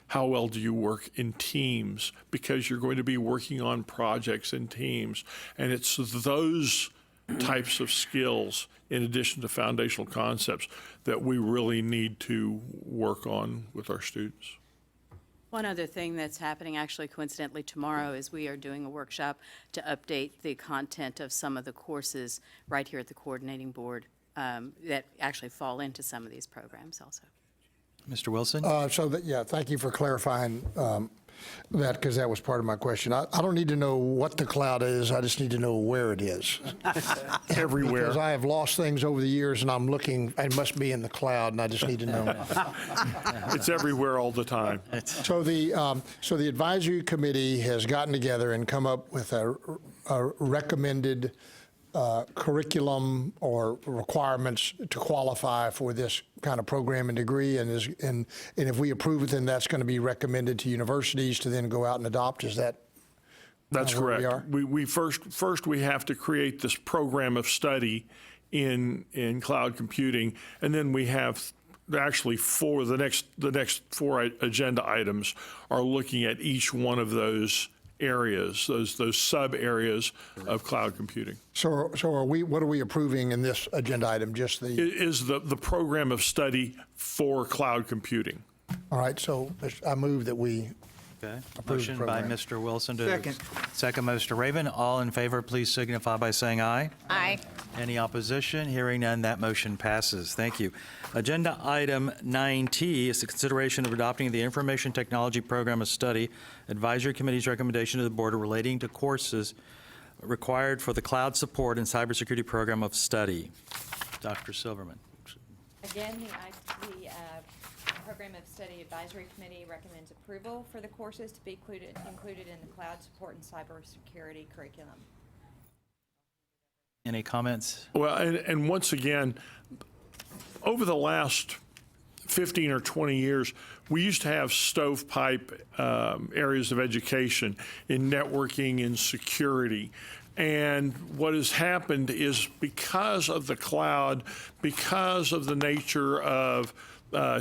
How well do you work in teams? Because you're going to be working on projects in teams. And it's those types of skills, in addition to foundational concepts, that we really need to work on with our students. One other thing that's happening, actually coincidentally tomorrow, is we are doing a workshop to update the content of some of the courses right here at the coordinating board that actually fall into some of these programs also. Mr. Wilson? Thank you for clarifying that, because that was part of my question. I don't need to know what the cloud is, I just need to know where it is. Everywhere. Because I have lost things over the years, and I'm looking, it must be in the cloud, and I just need to know. It's everywhere all the time. So the advisory committee has gotten together and come up with a recommended curriculum or requirements to qualify for this kind of program and degree, and if we approve it, then that's going to be recommended to universities to then go out and adopt. Is that? That's where we correct. are? We first we have to create this program of study in cloud computing, and then we have actually the next 4 agenda items are looking at each one of those areas, those sub areas of cloud computing. So what are we approving in this agenda item? Just It is the program of study for cloud computing. All right, so I move that we Okay. approve the Motion by program. Mr. Wilson to. Second. Second, Mr. Raven. All in favor, please signify by saying aye. Aye. Any opposition? Hearing none, that motion passes. Thank you. Agenda item 9T is the consideration of adopting the Information Technology Program of Study Advisory Committee's recommendation to the board relating to courses required for the Cloud Support and Cybersecurity Program of Study. Dr. Silverman. Again, the Program of Study Advisory Committee recommends approval for the courses to be included in the Cloud Support and Cybersecurity curriculum. Any comments? Well, and once again, over the last 15 or 20 years, we used to have stovepipe areas of education in networking and security. And what has happened is, because of the cloud, because of the nature of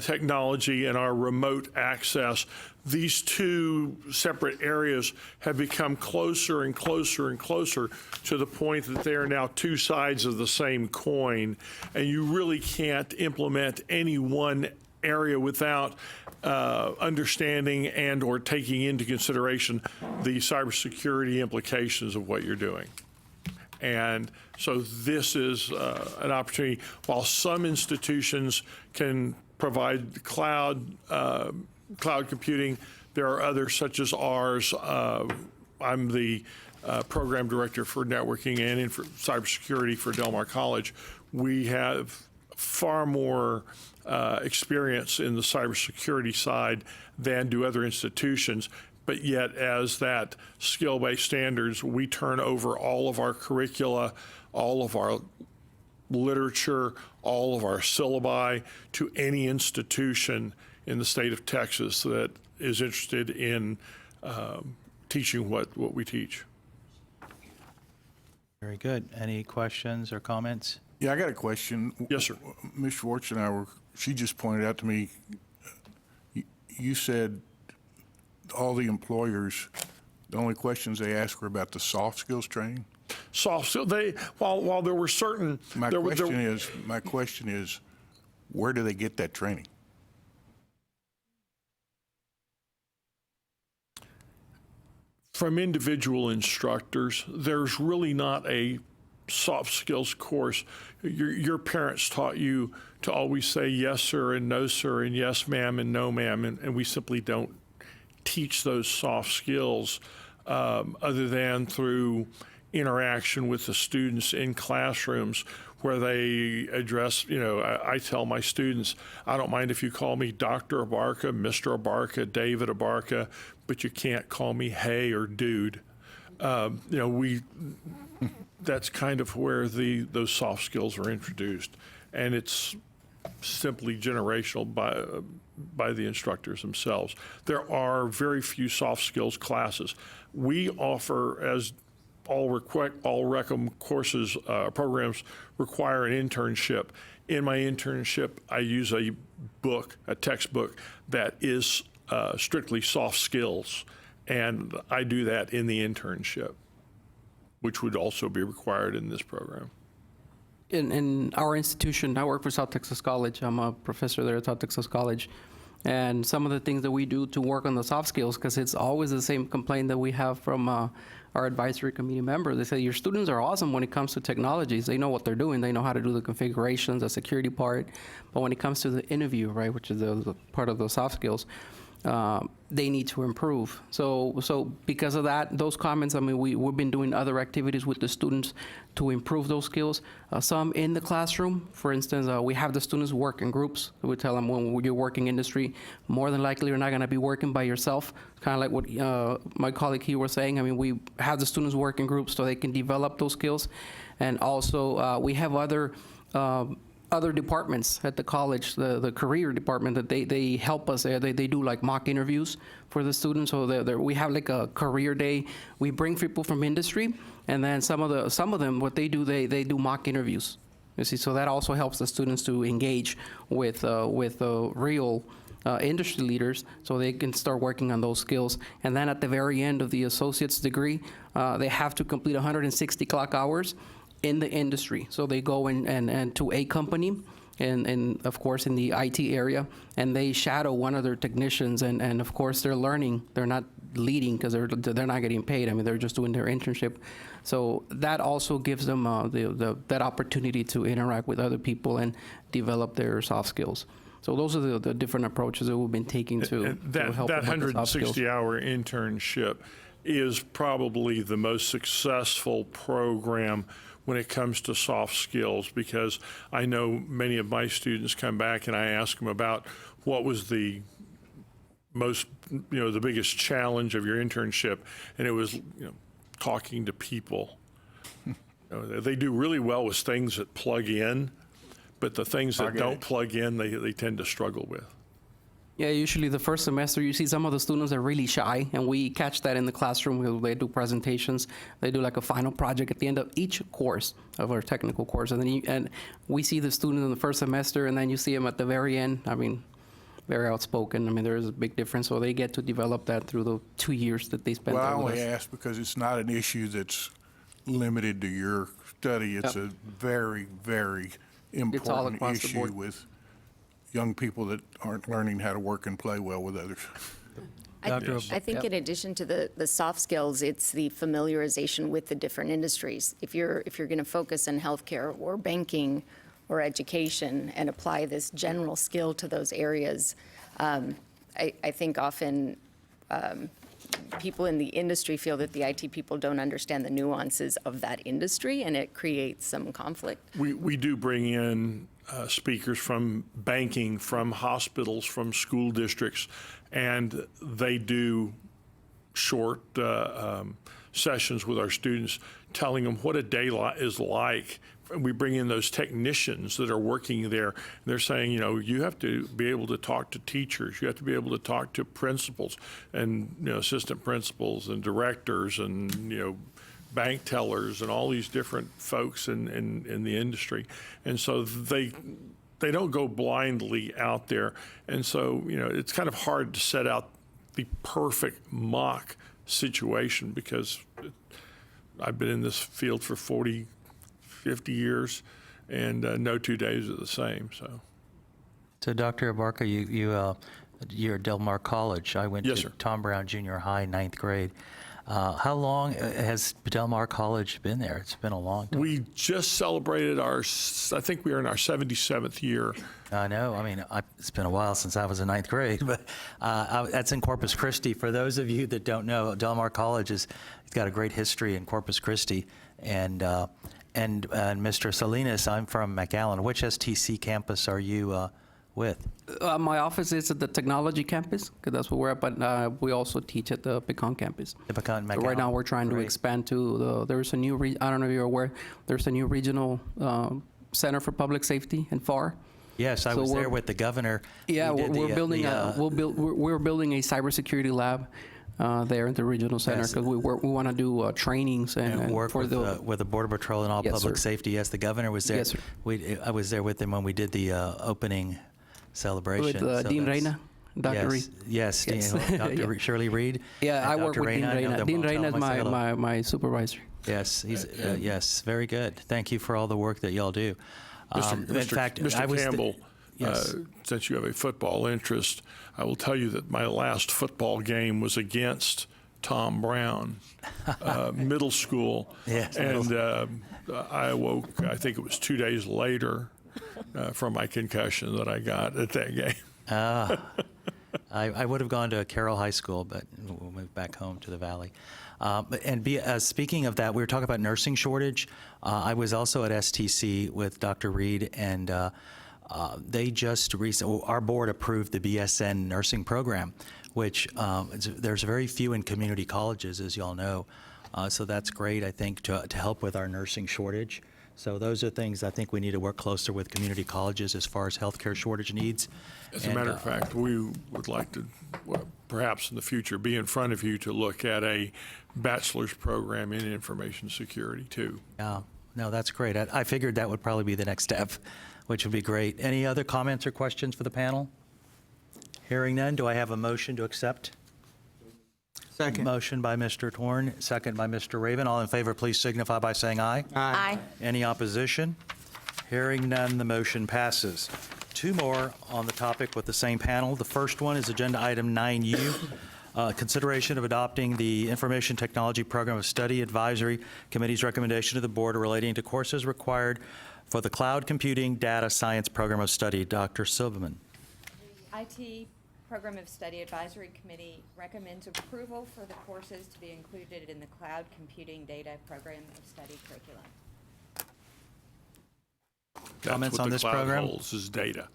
technology and our remote access, these two separate areas have become closer and closer and closer to the point that they are now two sides of the same coin. And you really can't implement any one area without understanding and or taking into consideration the cybersecurity implications of what you're doing. And so this is an opportunity. While some institutions can provide cloud computing, there are others, such as ours. I'm the program director for networking and cybersecurity for Del Mar College. We have far more experience in the cybersecurity side than do other institutions. But yet, as that skill-based standards, we turn over all of our curricula, all of our literature, all of our syllabi to any institution in the state of Texas that is interested in teaching what we teach. Very good. Any questions or comments? Yeah, I got a question. Yes, sir. Ms. Schwarzenauer, she just pointed out to me, you said all the employers, the only questions they ask were about the soft skills training? Soft skills, while there were certain... My question is, where do they get that training? From individual instructors. There's really not a soft skills course. Your parents taught you to always say yes, sir, and no, sir, and yes, ma'am, and no, ma'am, and we simply don't teach those soft skills other than through interaction with the students in classrooms where they address, I tell my students, I don't mind if you call me Dr. Abarca, Mr. Abarca, David Abarca, but you can't call me hey or dude. That's kind of where those soft skills are introduced, and it's simply generational by the instructors themselves. There are very few soft skills classes. We offer, as all courses, programs require an internship. In my internship, I use a textbook that is strictly soft skills, and I do that in the internship, which would also be required in this program. In our institution, I work for South Texas College. I'm a professor there at South Texas College. And some of the things that we do to work on the soft skills, because it's always the same complaint that we have from our advisory committee members. They say, your students are awesome when it comes to technologies. They know what they're doing. They know how to do the configurations, the security part. But when it comes to the interview, right, which is the part of the soft skills, they need to improve. So because of that, those comments, I mean, we've been doing other activities with the students to improve those skills. Some in the classroom, for instance, we have the students work in groups. We tell them when you're working industry, more than likely you're not gonna be working by yourself. Kind of like what my colleague here was saying. I mean, we have the students work in groups so they can develop those skills. And also we have other departments at the college, the career department, that they help us there. They do like mock interviews for the students. So we have like a career day. We bring people from industry, and then some of them, what they do, they do mock interviews. You see, so that also helps the students to engage with real industry leaders, so they can start working on those skills. And then at the very end of the associate's degree, they have to complete 160 clock hours in the industry. So they go and to a company, and of course in the IT area, and they shadow one of their technicians, and of course they're learning. They're not leading because they're not getting paid. I mean, they're just doing their internship. So that also gives them that opportunity to interact with other people and develop their soft skills. So those are the different approaches that we've been taking to help that with the soft skills. 160-hour internship is probably the most successful program when it comes to soft skills, because I know many of my students come back and I ask them about what was the most, the biggest challenge of your internship, and it was, talking to people. They do really well with things that plug in, but the things that don't plug in, they tend to struggle with. Yeah, usually the first semester, you see some of the students are really shy, and we catch that in the classroom. They do presentations. They do like a final project at the end of each course of our technical course. And then we see the students in the first semester, and then you see them at the very end. I mean, very outspoken. I mean, there is a big difference. So they get to develop that through the 2 years that they spend Well, I there with only us. ask because it's not an issue that's limited to your study. It's a very, very important across the issue board. with young people that aren't learning how to work and play well with others. I think in addition to the soft skills, it's the familiarization with the different industries. If you're going to focus on healthcare or banking or education and apply this general skill to those areas, I think often people in the industry feel that the IT people don't understand the nuances of that industry, and it creates some conflict. We do bring in speakers from banking, from hospitals, from school districts, and they do short sessions with our students telling them what a day is like. We bring in those technicians that are working there, and they're saying, you have to be able to talk to teachers, you have to be able to talk to principals and assistant principals and directors and bank tellers and all these different folks in the industry. And so they don't go blindly out there. And so, it's kind of hard to set out the perfect mock situation, because I've been in this field for 40, 50 years, and no 2 days are the same. So Dr. Abarca, you're at Del Mar College. I went to Tom Brown Junior High, 9th grade. How long has Del Mar College been there? It's been a long time. We just celebrated I think we are in our 77th year. I know. I mean, it's been a while since I was in 9th grade, but that's in Corpus Christi. For those of you that don't know, Del Mar College it's got a great history in Corpus Christi. And Mr. Salinas, I'm from McAllen. Which STC campus are you with? My office is at the technology campus, because that's where we're at, but we also teach at the Pecan campus. The Pecan, So right now we're trying to expand to there's a new, I don't know if you're aware, there's a new regional Center for Public Safety in FAR. Yes, I was there with the governor. Yeah, we're building a cybersecurity lab there in the regional center, Yes. because we want to do trainings and Work for with the Border Patrol and all Yes, public sir. safety. Yes, the governor was there. Yes, sir. I was there with him when we did the opening celebration. With So Dean that's- Reyna, Dr. Yes, Reed. yes, Yes. Dr. Yeah. Shirley Reed. Yeah, I and work Dr. with Dean I know Reyna. them Dean well. Tell Reyna is them I say hello. my supervisor. Yes, yes, very good. Thank you for all the work that y'all do. In fact, I Mr. was Campbell, yes. since you have a football interest, I will tell you that my last football game was against Tom Brown, middle school. Yes. And I awoke, I think it was 2 days later, from my concussion that I got at that game. I would have gone to Carroll High School, but we'll move back home to the Valley. Speaking of that, we were talking about nursing shortage. I was also at STC with Dr. Reed, and they just recently, our board approved the BSN nursing program, which there's very few in community colleges, as you all know. So that's great, I think, to help with our nursing shortage. So those are things I think we need to work closer with community colleges as far as healthcare shortage needs. As a matter of fact, we would like to, perhaps in the future, be in front of you to look at a bachelor's program in information security, too. No, that's great. I figured that would probably be the next step, which would be great. Any other comments or questions for the panel? Hearing none, do I have a motion to accept? Second. Motion by Mr. Torn, second by Mr. Raven. All in favor, please signify by saying aye. Aye. Any opposition? Hearing none, the motion passes. Two more on the topic with the same panel. The first one is Agenda Item 9U, consideration of adopting the Information Technology Program of Study Advisory Committee's recommendation to the board relating to courses required for the Cloud Computing Data Science Program of Study. Dr. Silverman. The IT Program of Study Advisory Committee recommends approval for the courses to be included in the Cloud Computing Data Program of Study curriculum. Comments on this That's what the program? cloud holds, is data.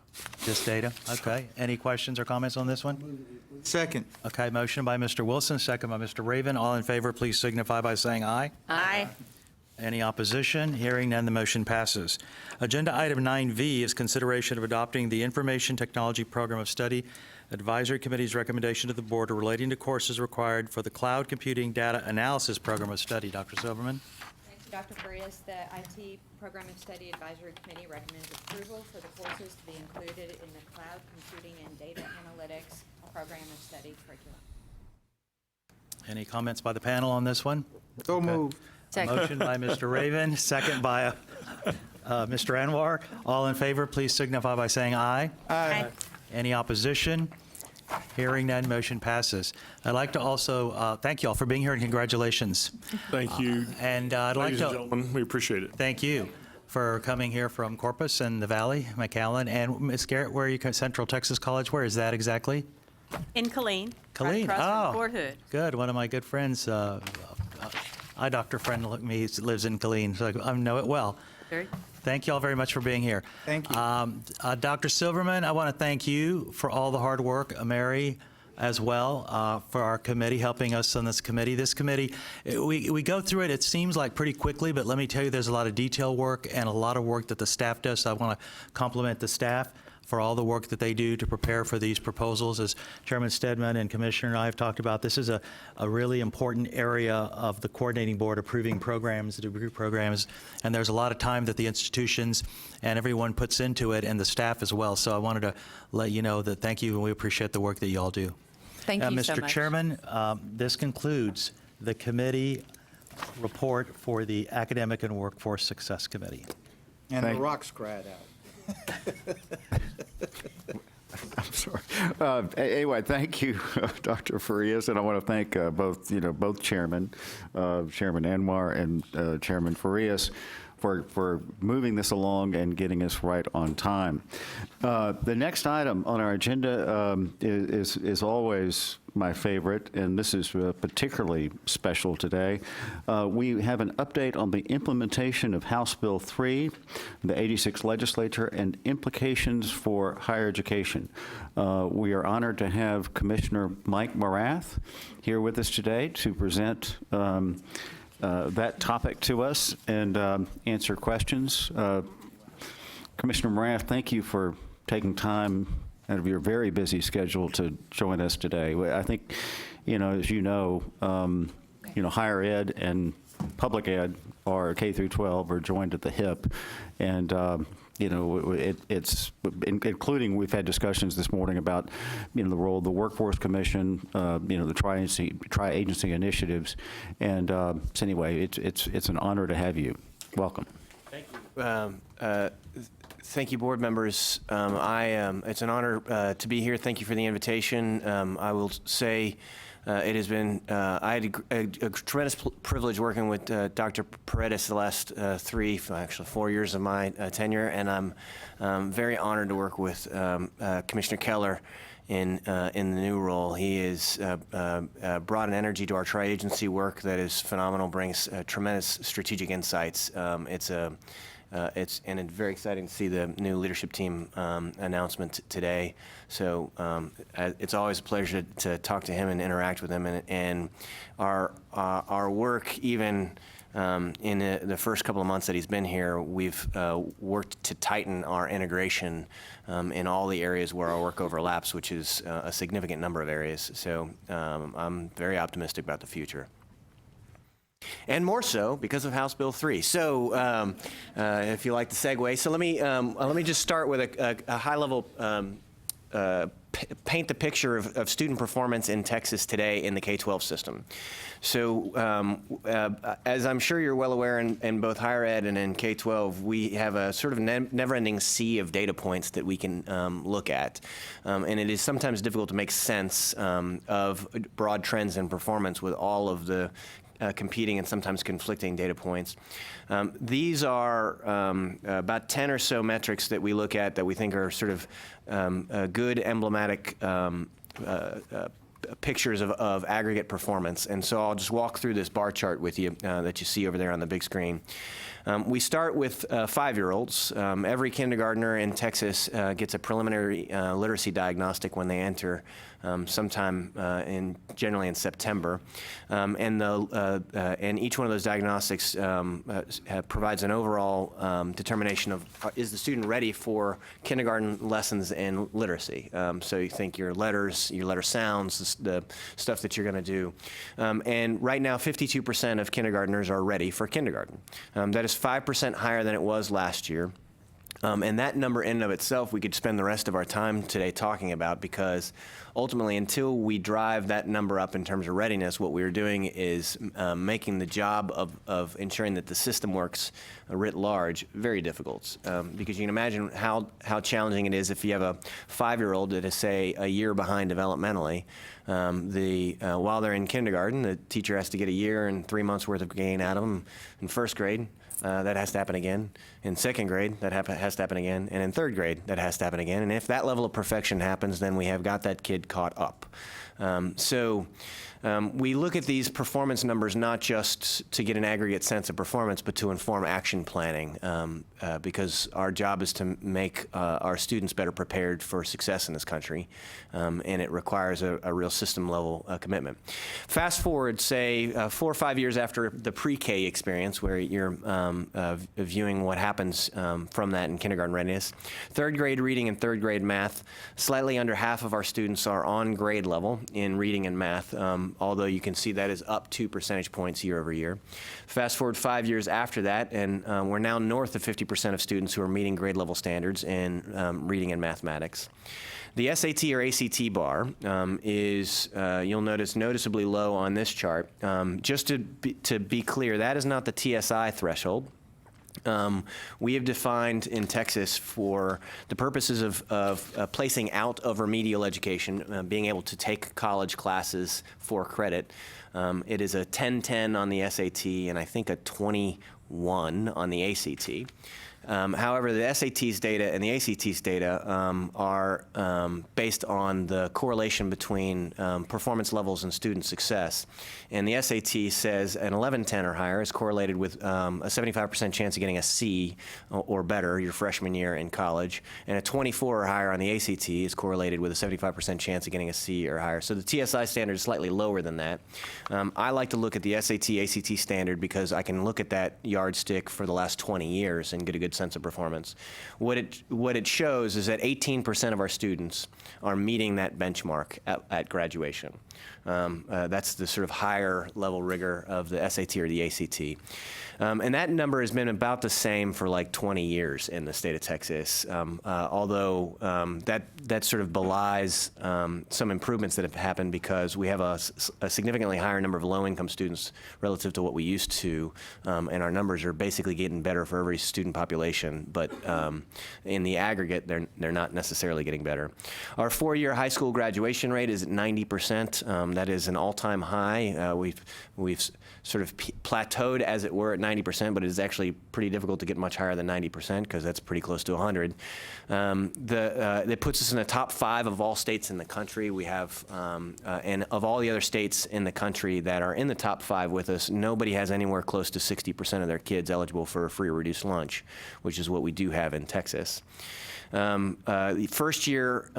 Just data? Okay. Any questions or comments on this one? Second. Okay, motion by Mr. Wilson, second by Mr. Raven. All in favor, please signify by saying aye. Aye. Any opposition? Hearing none, the motion passes. Agenda Item 9V is consideration of adopting the Information Technology Program of Study Advisory Committee's recommendation to the board relating to courses required for the Cloud Computing Data Analysis Program of Study. Dr. Silverman? Thank you, Dr. Farias. The IT Program of Study Advisory Committee recommends approval for the courses to be included in the Cloud Computing and Data Analytics Program of Study curriculum. Any comments by the panel on this one? So moved. Second. Motion by Mr. Raven, second by Mr. Anwar. All in favor, please signify by saying aye. Aye. Any opposition? Hearing none, motion passes. I'd like to also thank you all for being here and congratulations. Thank you. And I'd like Ladies and to gentlemen, we appreciate it. thank you for coming here from Corpus and the Valley, McAllen. And Ms. Garrett, where are you? Central Texas College, where is that exactly? In Killeen. Killeen, Right across oh. from Fort Hood. Good, one of my good friends, eye doctor friend like me, lives in Killeen, so I know it well. Very. Thank you all very much for being here. Thank you. Dr. Silverman, I want to thank you for all the hard work, Mary as well, for our committee, helping us on this committee. This committee, we go through it seems like pretty quickly, but let me tell you, there's a lot of detail work and a lot of work that the staff does. So I want to compliment the staff for all the work that they do to prepare for these proposals. As Chairman Stedman and Commissioner and I have talked about, this is a really important area of the coordinating board approving programs, degree programs, and there's a lot of time that the institutions and everyone puts into it, and the staff as well. So I wanted to let you know that thank you, and we appreciate the work that you all do. Thank you so Mr. much. Chairman, this concludes the committee report for the Academic and Workforce Success Committee. And the Thank- rocks cried out. I'm sorry. Anyway, thank you, Dr. Farias, and I want to thank both chairmen, Chairman Anwar and Chairman Farias, for moving this along and getting us right on time. The next item on our agenda is always my favorite, and this is particularly special today. We have an update on the implementation of House Bill 3, the 86th legislature, and implications for higher education. We are honored to have Commissioner Mike Morath here with us today to present that topic to us and answer questions. Commissioner Morath, thank you for taking time out of your very busy schedule to join us today. I think as you know, higher ed and public ed or K through 12 are joined at the hip, and it's including, we've had discussions this morning about the role of the Workforce Commission, the tri-agency initiatives, and so anyway, it's an honor to have you. Welcome. Thank you. Thank you, board members. It's an honor to be here. Thank you for the invitation. I will say it has been, I had a tremendous privilege working with Dr. Paredes the last 4 years of my tenure, and I'm very honored to work with Commissioner Keller in the new role. He has brought an energy to our tri-agency work that is phenomenal, brings tremendous strategic insights. It's very exciting to see the new leadership team announcement today. So it's always a pleasure to talk to him and interact with him. And our work, even in the first couple of months that he's been here, we've worked to tighten our integration in all the areas where our work overlaps, which is a significant number of areas. So I'm very optimistic about the future. And more so because of House Bill 3. So if you like the segue, so let me just start with a high-level paint the picture of student performance in Texas today in the K-12 system. So as I'm sure you're well aware, in both higher ed and in K-12, we have a sort of never-ending sea of data points that we can look at. And it is sometimes difficult to make sense of broad trends in performance with all of the competing and sometimes conflicting data points. These are about 10 or so metrics that we look at that we think are sort of good emblematic pictures of aggregate performance. And so I'll just walk through this bar chart with you that you see over there on the big screen. We start with 5-year-olds. Every kindergartner in Texas gets a preliminary literacy diagnostic when they enter sometime generally in September. And each one of those diagnostics provides an overall determination of is the student ready for kindergarten lessons in literacy. So you think your letter sounds, the stuff that you're going to do. And right now, 52% of kindergartners are ready for kindergarten. That is 5% higher than it was last year. And that number in and of itself, we could spend the rest of our time today talking about, because ultimately, until we drive that number up in terms of readiness, what we're doing is making the job of ensuring that the system works writ large very difficult. Because you can imagine how challenging it is if you have a 5-year-old that is, say, a year behind developmentally. While they're in kindergarten, the teacher has to get a year and 3 months worth of gain out of them. In first grade, that has to happen again. In second grade, that has to happen again. And in third grade, that has to happen again. And if that level of perfection happens, then we have got that kid caught up. We look at these performance numbers not just to get an aggregate sense of performance, but to inform action planning, because our job is to make our students better prepared for success in this country, and it requires a real system-level commitment. Fast forward, say, 4 or 5 years after the pre-K experience, where you're viewing what happens from that in kindergarten readiness. Third grade reading and third grade math, slightly under half of our students are on grade level in reading and math, although you can see that is up 2 percentage points year over year. Fast forward 5 years after that, and we're now north of 50% of students who are meeting grade level standards in reading and mathematics. The SAT or ACT bar is, you'll notice, noticeably low on this chart. Just to be clear, that is not the TSI threshold. We have defined in Texas, for the purposes of placing out of remedial education, being able to take college classes for credit, it is a 10-10 on the SAT and I think a 21 on the ACT. However, the SAT's data and the ACT's data are based on the correlation between performance levels and student success. And the SAT says an 11-10 or higher is correlated with a 75% chance of getting a C or better your freshman year in college, and a 24 or higher on the ACT is correlated with a 75% chance of getting a C or higher. So the TSI standard is slightly lower than that. I like to look at the SAT, ACT standard because I can look at that yardstick for the last 20 years and get a good sense of performance. What it shows is that 18% of our students are meeting that benchmark at graduation. That's the sort of higher level rigor of the SAT or the ACT. And that number has been about the same for like 20 years in the state of Texas, although that sort of belies some improvements that have happened because we have a significantly higher number of low-income students relative to what we used to, and our numbers are basically getting better for every student population, but in the aggregate, they're not necessarily getting better. Our four-year high school graduation rate is at 90%. That is an all-time high. We've sort of plateaued, as it were, at 90%, but it is actually pretty difficult to get much higher than 90% because that's pretty close to 100. That puts us in the top 5 of all states in the country. We have, and of all the other states in the country that are in the top 5 with us, nobody has anywhere close to 60% of their kids eligible for a free or reduced lunch, which is what we do have in Texas. The first year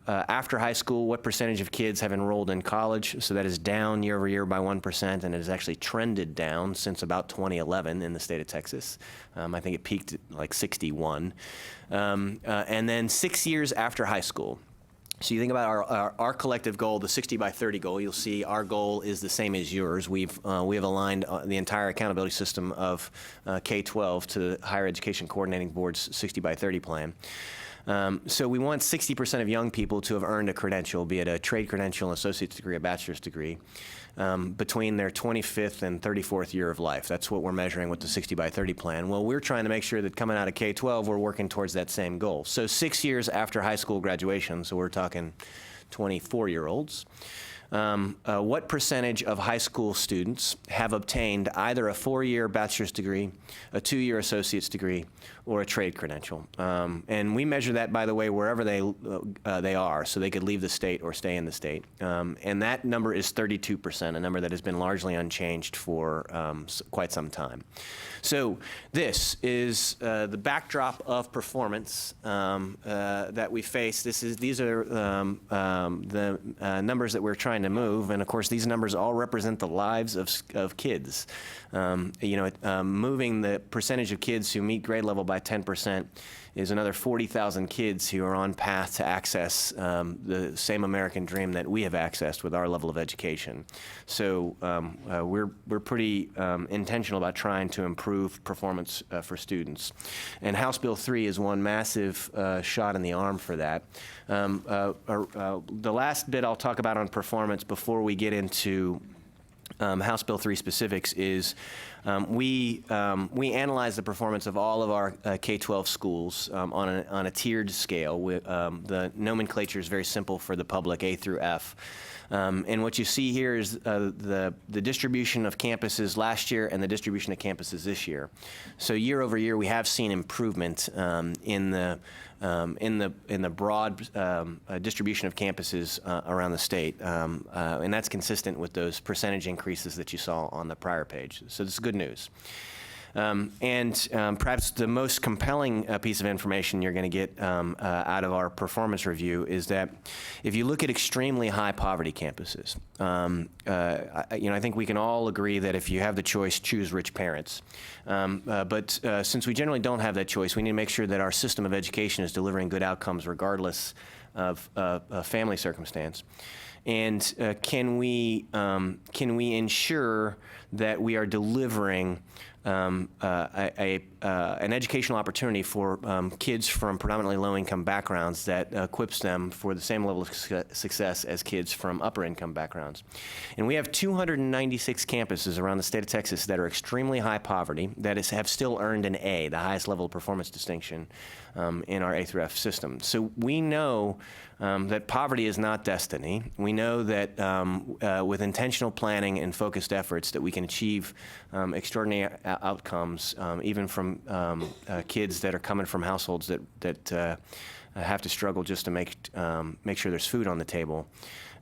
after high school, what percentage of kids have enrolled in college? So that is down year over year by 1%, and it has actually trended down since about 2011 in the state of Texas. I think it peaked at like 61. And then 6 years after high school. So you think about our collective goal, the 60 by 30 goal, you'll see our goal is the same as yours. We have aligned the entire accountability system of K-12 to the Higher Education Coordinating Board's 60 by 30 plan. So we want 60% of young people to have earned a credential, be it a trade credential, an associate's degree, a bachelor's degree, between their 25th and 34th year of life. That's what we're measuring with the 60 by 30 plan. Well, we're trying to make sure that coming out of K-12, we're working towards that same goal. So 6 years after high school graduation, so we're talking 24-year-olds, what percentage of high school students have obtained either a 4-year bachelor's degree, a 2-year associate's degree, or a trade credential? And we measure that, by the way, wherever they are, so they could leave the state or stay in the state. And that number is 32%, a number that has been largely unchanged for quite some time. So this is the backdrop of performance that we face. These are the numbers that we're trying to move, and of course these numbers all represent the lives of kids. Moving the percentage of kids who meet grade level by 10% is another 40,000 kids who are on path to access the same American dream that we have accessed with our level of education. So we're pretty intentional about trying to improve performance for students. And House Bill 3 is one massive shot in the arm for that. The last bit I'll talk about on performance before we get into House Bill 3 specifics is we analyze the performance of all of our K-12 schools on a tiered scale. The nomenclature is very simple for the public, A through F. And what you see here is the distribution of campuses last year and the distribution of campuses this year. So year over year, we have seen improvement in the broad distribution of campuses around the state, and that's consistent with those percentage increases that you saw on the prior page. So this is good news. Perhaps the most compelling piece of information you're going to get out of our performance review is that if you look at extremely high poverty campuses, I think we can all agree that if you have the choice, choose rich parents. But since we generally don't have that choice, we need to make sure that our system of education is delivering good outcomes regardless of family circumstance. And can we ensure that we are delivering an educational opportunity for kids from predominantly low-income backgrounds that equips them for the same level of success as kids from upper-income backgrounds? And we have 296 campuses around the state of Texas that are extremely high poverty that have still earned an A, the highest level of performance distinction in our A through F system. So we know that poverty is not destiny. We know that with intentional planning and focused efforts that we can achieve extraordinary outcomes, even from kids that are coming from households that have to struggle just to make sure there's food on the table.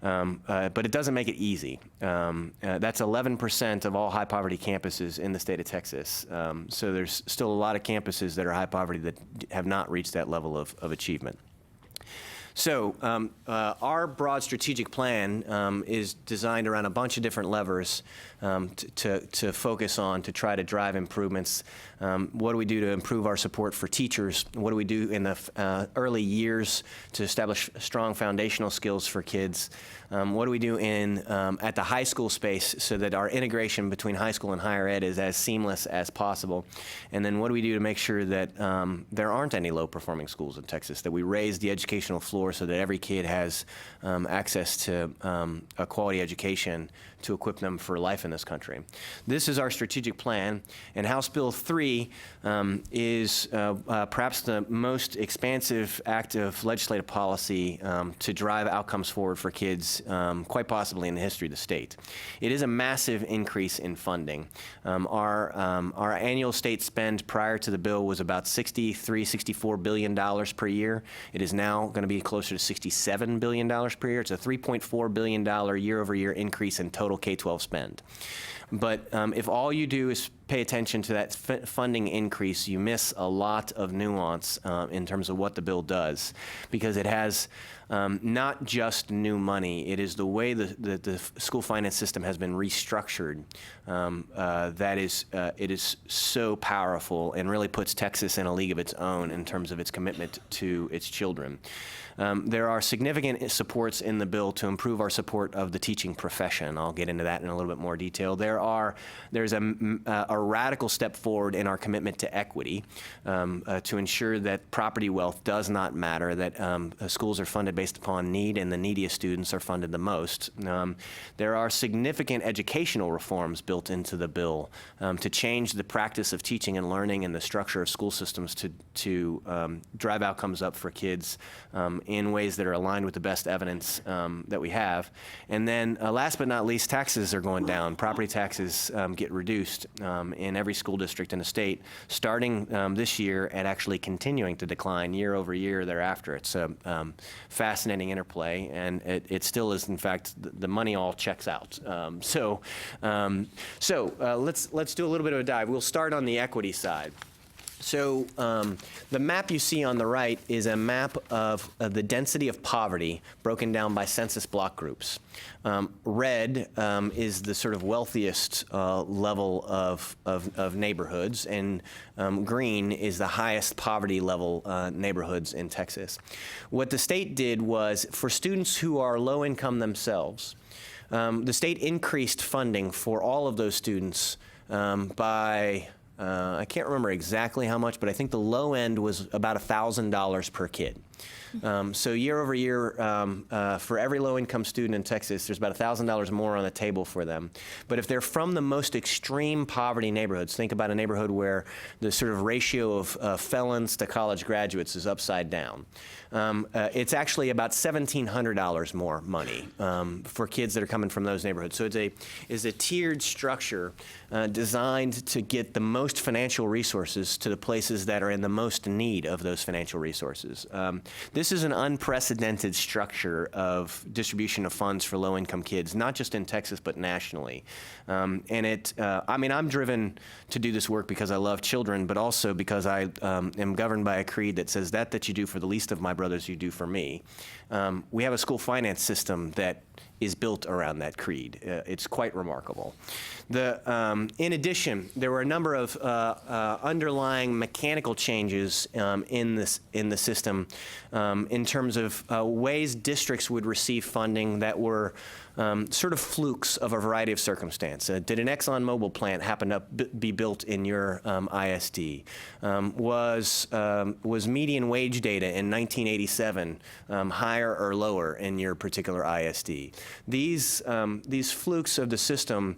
But it doesn't make it easy. That's 11% of all high poverty campuses in the state of Texas. So there's still a lot of campuses that are high poverty that have not reached that level of achievement. So our broad strategic plan is designed around a bunch of different levers to focus on to try to drive improvements. What do we do to improve our support for teachers? What do we do in the early years to establish strong foundational skills for kids? What do we do at the high school space so that our integration between high school and higher ed is as seamless as possible? And then what do we do to make sure that there aren't any low-performing schools in Texas, that we raise the educational floor so that every kid has access to a quality education to equip them for life in this country. This is our strategic plan, and House Bill 3 is perhaps the most expansive act of legislative policy to drive outcomes forward for kids, quite possibly in the history of the state. It is a massive increase in funding. Our annual state spend prior to the bill was about $64 billion per year. It is now going to be closer to $67 billion per year. It's a $3.4 billion year-over-year increase in total K-12 spend. But if all you do is pay attention to that funding increase, you miss a lot of nuance in terms of what the bill does, because it has not just new money. It is the way the school finance system has been restructured it is so powerful and really puts Texas in a league of its own in terms of its commitment to its children. There are significant supports in the bill to improve our support of the teaching profession. I'll get into that in a little bit more detail. There's a radical step forward in our commitment to equity to ensure that property wealth does not matter, that schools are funded based upon need and the neediest students are funded the most. There are significant educational reforms built into the bill to change the practice of teaching and learning and the structure of school systems to drive outcomes up for kids in ways that are aligned with the best evidence that we have. And then last but not least, taxes are going down. Property taxes get reduced in every school district in the state, starting this year and actually continuing to decline year over year thereafter. It's a fascinating interplay, and it still is, in fact, the money all checks out. So let's do a little bit of a dive. We'll start on the equity side. So the map you see on the right is a map of the density of poverty broken down by census block groups. Red is the sort of wealthiest level of neighborhoods, and green is the highest poverty level neighborhoods in Texas. What the state did was, for students who are low income themselves, the state increased funding for all of those students by I can't remember exactly how much, but I think the low end was about $1,000 per kid. So year over year, for every low-income student in Texas, there's about $1,000 more on the table for them. But if they're from the most extreme poverty neighborhoods, think about a neighborhood where the sort of ratio of felons to college graduates is upside down. It's actually about $1,700 more money for kids that are coming from those neighborhoods. So it's a tiered structure designed to get the most financial resources to the places that are in the most need of those financial resources. This is an unprecedented structure of distribution of funds for low-income kids, not just in Texas, but nationally. I mean, I'm driven to do this work because I love children, but also because I am governed by a creed that says that you do for the least of my brothers, you do for me. We have a school finance system that is built around that creed. It's quite remarkable. In addition, there were a number of underlying mechanical changes in the system in terms of ways districts would receive funding that were sort of flukes of a variety of circumstance. Did an ExxonMobil plant happen to be built in your ISD? Was median wage data in 1987 higher or lower in your particular ISD? These flukes of the system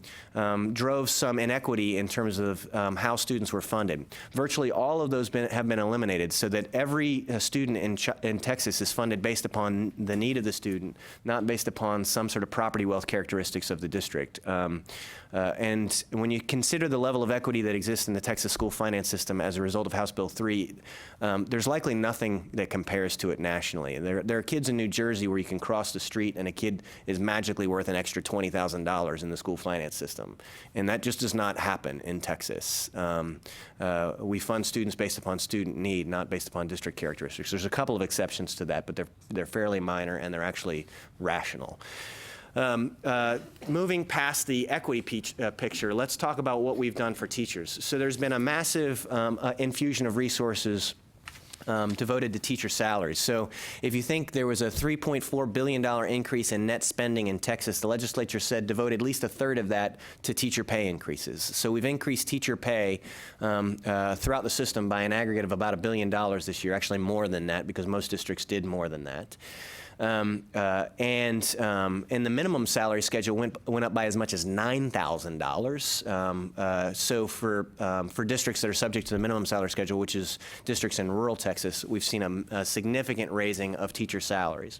drove some inequity in terms of how students were funded. Virtually all of those have been eliminated, so that every student in Texas is funded based upon the need of the student, not based upon some sort of property wealth characteristics of the district. And when you consider the level of equity that exists in the Texas school finance system as a result of House Bill 3, there's likely nothing that compares to it nationally. There are kids roads in New Jersey where you can cross the street and a kid is magically worth an extra $20,000 in the school finance system. And that just does not happen in Texas. We fund students based upon student need, not based upon district characteristics. There's a couple of exceptions to that, but they're fairly minor and they're actually rational. Moving past the equity picture, let's talk about what we've done for teachers. So there's been a massive infusion of resources devoted to teacher salaries. So if you think there was a $3.4 billion increase in net spending in Texas, the legislature said devote at least a third of that to teacher pay increases. So we've increased teacher pay throughout the system by an aggregate of about $1 billion this year, actually more than that because most districts did more than that. And the minimum salary schedule went up by as much as $9,000. So for districts that are subject to the minimum salary schedule, which is districts in rural Texas, we've seen a significant raising of teacher salaries.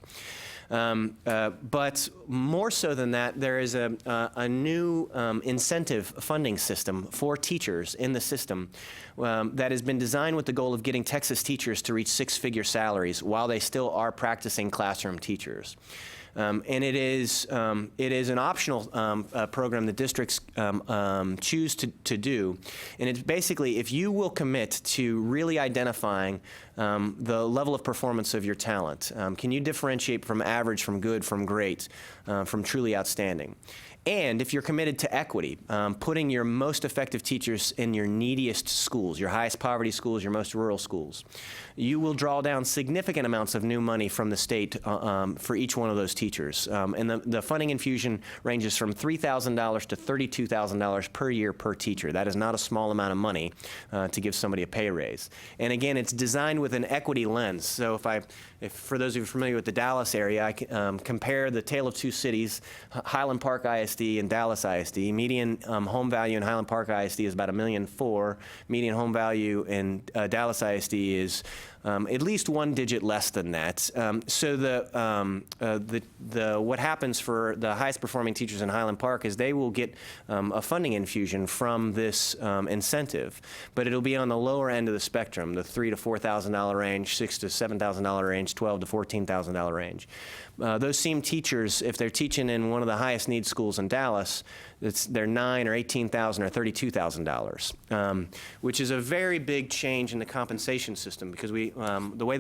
But more so than that, there is a new incentive funding system for teachers in the system that has been designed with the goal of getting Texas teachers to reach six-figure salaries while they still are practicing classroom teachers. And it is an optional program that districts choose to do. And it's basically, if you will commit to really identifying the level of performance of your talent, can you differentiate from average, from good, from great, from truly outstanding? And if you're committed to equity, putting your most effective teachers in your neediest schools, your highest poverty schools, your most rural schools, you will draw down significant amounts of new money from the state for each one of those teachers. And the funding infusion ranges from $3,000 to $32,000 per year per teacher. That is not a small amount of money to give somebody a pay raise. And again, it's designed with an equity lens. So if for those of you familiar with the Dallas area, I can compare the tale of two cities, Highland Park ISD and Dallas ISD. Median home value in Highland Park ISD is about $1.4 million. Median home value in Dallas ISD is at least one digit less than that. So what happens for the highest performing teachers in Highland Park is they will get a funding infusion from this incentive, but it'll be on the lower end of the spectrum, the $3,000 to $4,000 range, $6,000 to $7,000 range, $12,000 to $14,000 range. Those same teachers, if they're teaching in one of the highest need schools in Dallas, they're $9,000 or $18,000 or $32,000, which is a very big change in the compensation system because the way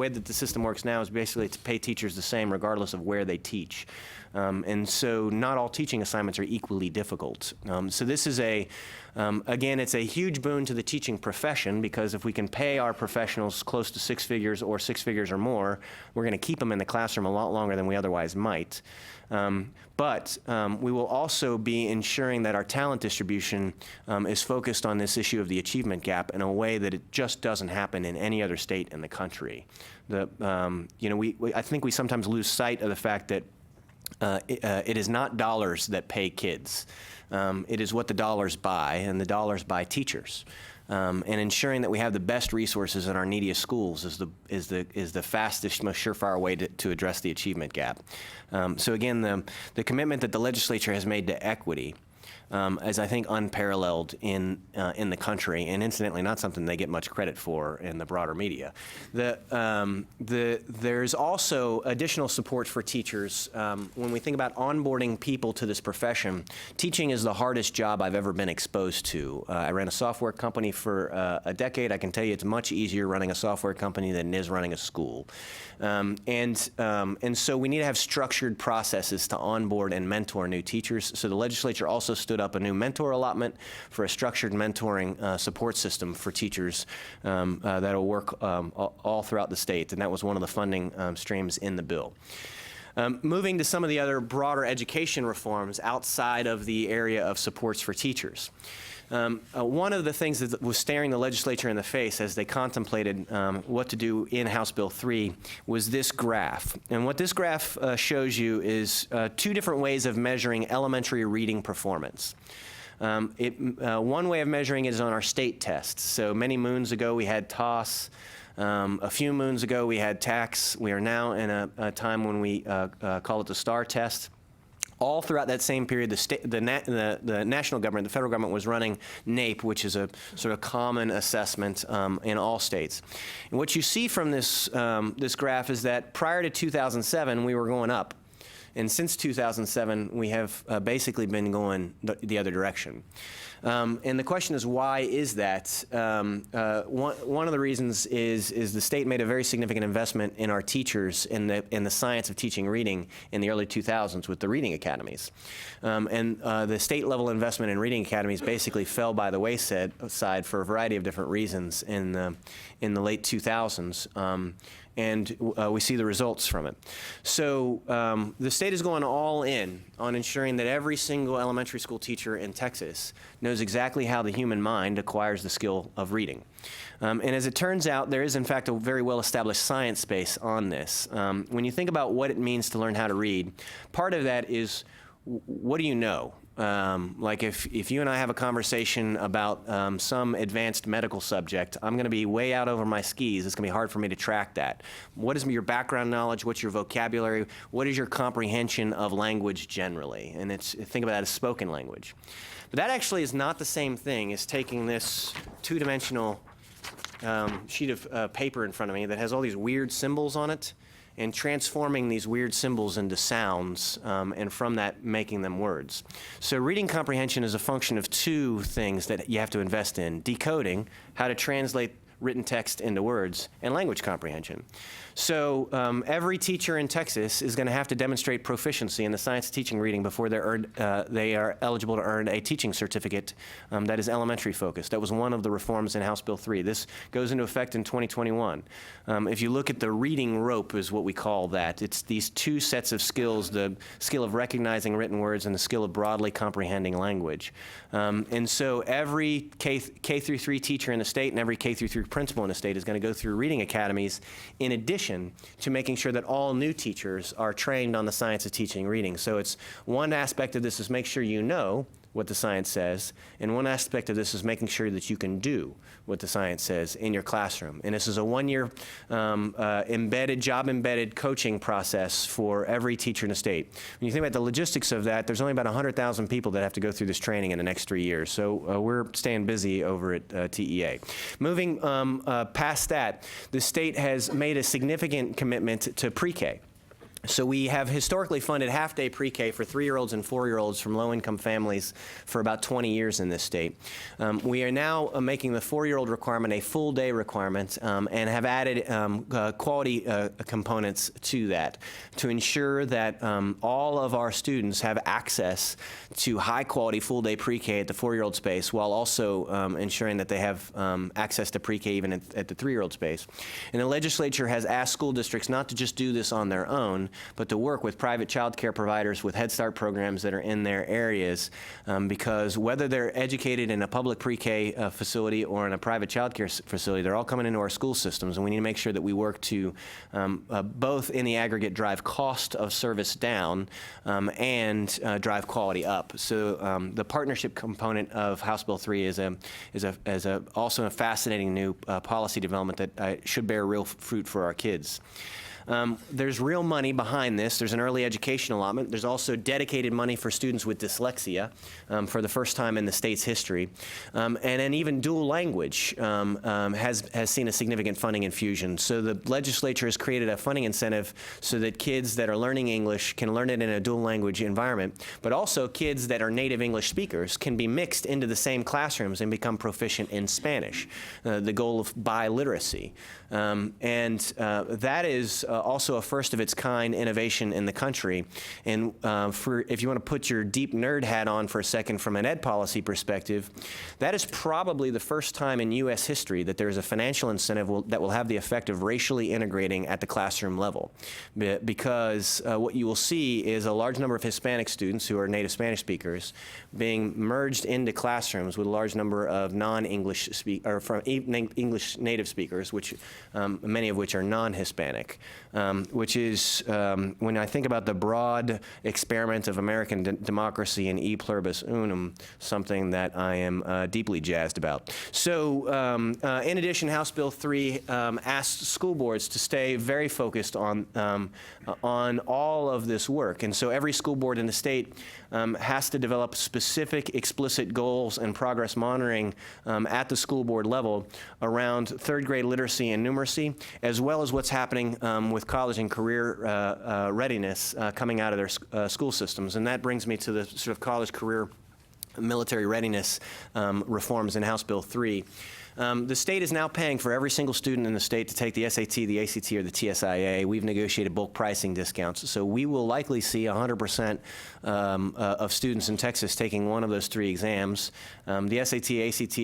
that the system works now is basically to pay teachers the same regardless of where they teach. And so not all teaching assignments are equally difficult. So this is again, it's a huge boon to the teaching profession because if we can pay our professionals close to six figures or six figures or more, we're going to keep them in the classroom a lot longer than we otherwise might. But we will also be ensuring that our talent distribution is focused on this issue of the achievement gap in a way that it just doesn't happen in any other state in the country. I think we sometimes lose sight of the fact that it is not dollars that pay kids. It is what the dollars buy, and the dollars buy teachers. And ensuring that we have the best resources in our neediest schools is the fastest, most surefire way to address the achievement gap. So again, the commitment that the legislature has made to equity is, I think, unparalleled in the country, and incidentally, not something they get much credit for in the broader media. There's also additional support for teachers. When we think about onboarding people to this profession, teaching is the hardest job I've ever been exposed to. I ran a software company for a decade. I can tell you it's much easier running a software company than it is running a school. And so we need to have structured processes to onboard and mentor new teachers. So the legislature also stood up a new mentor allotment for a structured mentoring support system for teachers that will work all throughout the state, and that was one of the funding streams in the bill. Moving to some of the other broader education reforms outside of the area of supports for teachers. One of the things that was staring the legislature in the face as they contemplated what to do in House Bill 3 was this graph. And what this graph shows you is two different ways of measuring elementary reading performance. One way of measuring it is on our state tests. So many moons ago we had TOS. A few moons ago we had TAX. We are now in a time when we call it the STAR test. All throughout that same period, the national government, the federal government, was running NAEP, which is a sort of common assessment in all states. And what you see from this, this graph is that prior to 2007, we were going up. And since 2007, we have basically been going the other direction. And the question is, why is that? One of the reasons is the state made a very significant investment in our teachers in the science of teaching reading in the early 2000s with the reading academies. And the state level investment in reading academies basically fell by the wayside for a variety of different reasons in the late 2000s. And we see the results from it. So the state is going all in on ensuring that every single elementary school teacher in Texas knows exactly how the human mind acquires the skill of reading. And as it turns out, there is in fact a very well-established science base on this. When you think about what it means to learn how to read, part of that is, what do you know? Like if you and I have a conversation about some advanced medical subject, I'm going to be way out over my skis. It's going to be hard for me to track that. What is your background knowledge? What's your vocabulary? What is your comprehension of language generally? And think about that as spoken language. But that actually is not the same thing as taking this two-dimensional sheet of paper in front of me that has all these weird symbols on it and transforming these weird symbols into sounds, and from that making them words. So reading comprehension is a function of two things that you have to invest in: decoding, how to translate written text into words, and language comprehension. So every teacher in Texas is going to have to demonstrate proficiency in the science of teaching reading before they are eligible to earn a teaching certificate that is elementary focused. That was one of the reforms in House Bill 3. This goes into effect in 2021. If you look at the reading rope is what we call that. It's these two sets of skills, the skill of recognizing written words and the skill of broadly comprehending language. And so every K through 3 teacher in the state and every K through 3 principal in the state is going to go through reading academies in addition to making sure that all new teachers are trained on the science of teaching reading. So it's one aspect of this is make sure you know what the science says, and one aspect of this is making sure that you can do what the science says in your classroom. And this is a one-year job-embedded coaching process for every teacher in the state. When you think about the logistics of that, there's only about 100,000 people that have to go through this training in the next 3 years. So we're staying busy over at TEA. Moving past that, the state has made a significant commitment to pre-K. So we have historically funded half-day pre-K for 3-year-olds and 4-year-olds from low-income families for about 20 years in this state. We are now making the 4-year-old requirement a full-day requirement and have added quality components to that to ensure that all of our students have access to high-quality full-day pre-K at the 4-year-old space while also ensuring that they have access to pre-K even at the 3-year-old space. And the legislature has asked school districts not to just do this on their own, but to work with private child care providers with Head Start programs that are in their areas, because whether they're educated in a public pre-K facility or in a private child care facility, they're all coming into our school systems, and we need to make sure that we work to both in the aggregate drive cost of service down and drive quality up. So the partnership component of House Bill 3 is also a fascinating new policy development that should bear real fruit for our kids. There's real money behind this. There's an early education allotment. There's also dedicated money for students with dyslexia for the first time in the state's history. And then even dual language has seen a significant funding infusion. So the legislature has created a funding incentive so that kids that are learning English can learn it in a dual language environment, but also kids that are native English speakers can be mixed into the same classrooms and become proficient in Spanish, the goal of biliteracy. And that is also a first of its kind innovation in the country. And if you want to put your deep nerd hat on for a second from an ed policy perspective, that is probably the first time in U.S. history that there is a financial incentive that will have the effect of racially integrating at the classroom level. Because what you will see is a large number of Hispanic students who are native Spanish speakers being merged into classrooms with a large number of non-English English native speakers, which many of which are non-Hispanic. which is, when I think about the broad experiment of American democracy and e pluribus unum, something that I am deeply jazzed about. So in addition, House Bill 3 asks school boards to stay very focused on all of this work. And so every school board in the state has to develop specific explicit goals and progress monitoring at the school board level around third grade literacy and numeracy, as well as what's happening with college and career readiness coming out of their school systems. And that brings me to the sort of college career military readiness reforms in House Bill 3. The state is now paying for every single student in the state to take the SAT, the ACT, or the TSIA. We've negotiated bulk pricing discounts, so we will likely see 100% of students in Texas taking one of those 3 exams. The SAT, ACT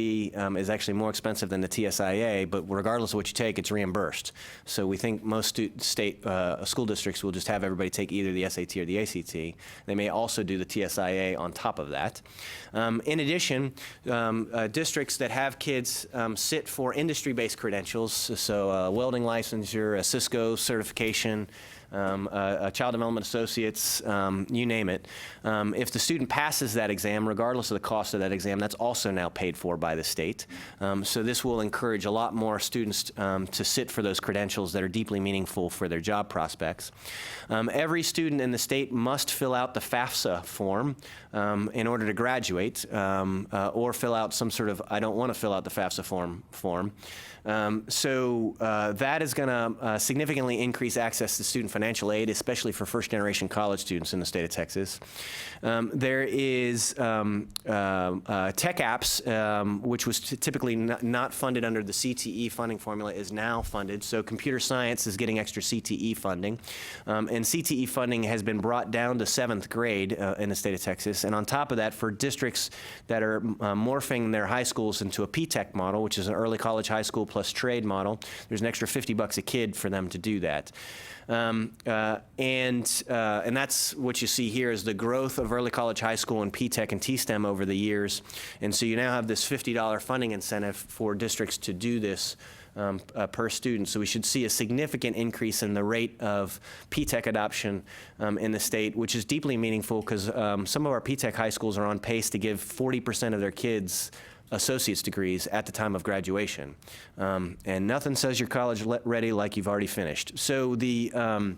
is actually more expensive than the TSIA, but regardless of what you take, it's reimbursed. So we think most state school districts will just have everybody take either the SAT or the ACT. They may also do the TSIA on top of that. In addition, districts that have kids sit for industry-based credentials, so a welding licensure, a Cisco certification, a child development associates, you name it. If the student passes that exam, regardless of the cost of that exam, that's also now paid for by the state. So this will encourage a lot more students to sit for those credentials that are deeply meaningful for their job prospects. Every student in the state must fill out the FAFSA form in order to graduate, or fill out some sort of I don't want to fill out the FAFSA form. So that is going to significantly increase access to student financial aid, especially for first-generation college students in the state of Texas. There is tech apps, which was typically not funded under the CTE funding formula, is now funded. So computer science is getting extra CTE funding. And CTE funding has been brought down to 7th grade in the state of Texas. And on top of that, for districts that are morphing their high schools into a P-TECH model, which is an early college high school plus trade model, there's an extra $50 a kid for them to do that. And that's what you see here is the growth of early college, high school, and P-TECH and T-STEM over the years. And so you now have this $50 funding incentive for districts to do this per student. So we should see a significant increase in the rate of P-TECH adoption in the state, which is deeply meaningful because some of our P-TECH high schools are on pace to give 40% of their kids associate's degrees at the time of graduation. And nothing says you're college ready like you've already finished. So the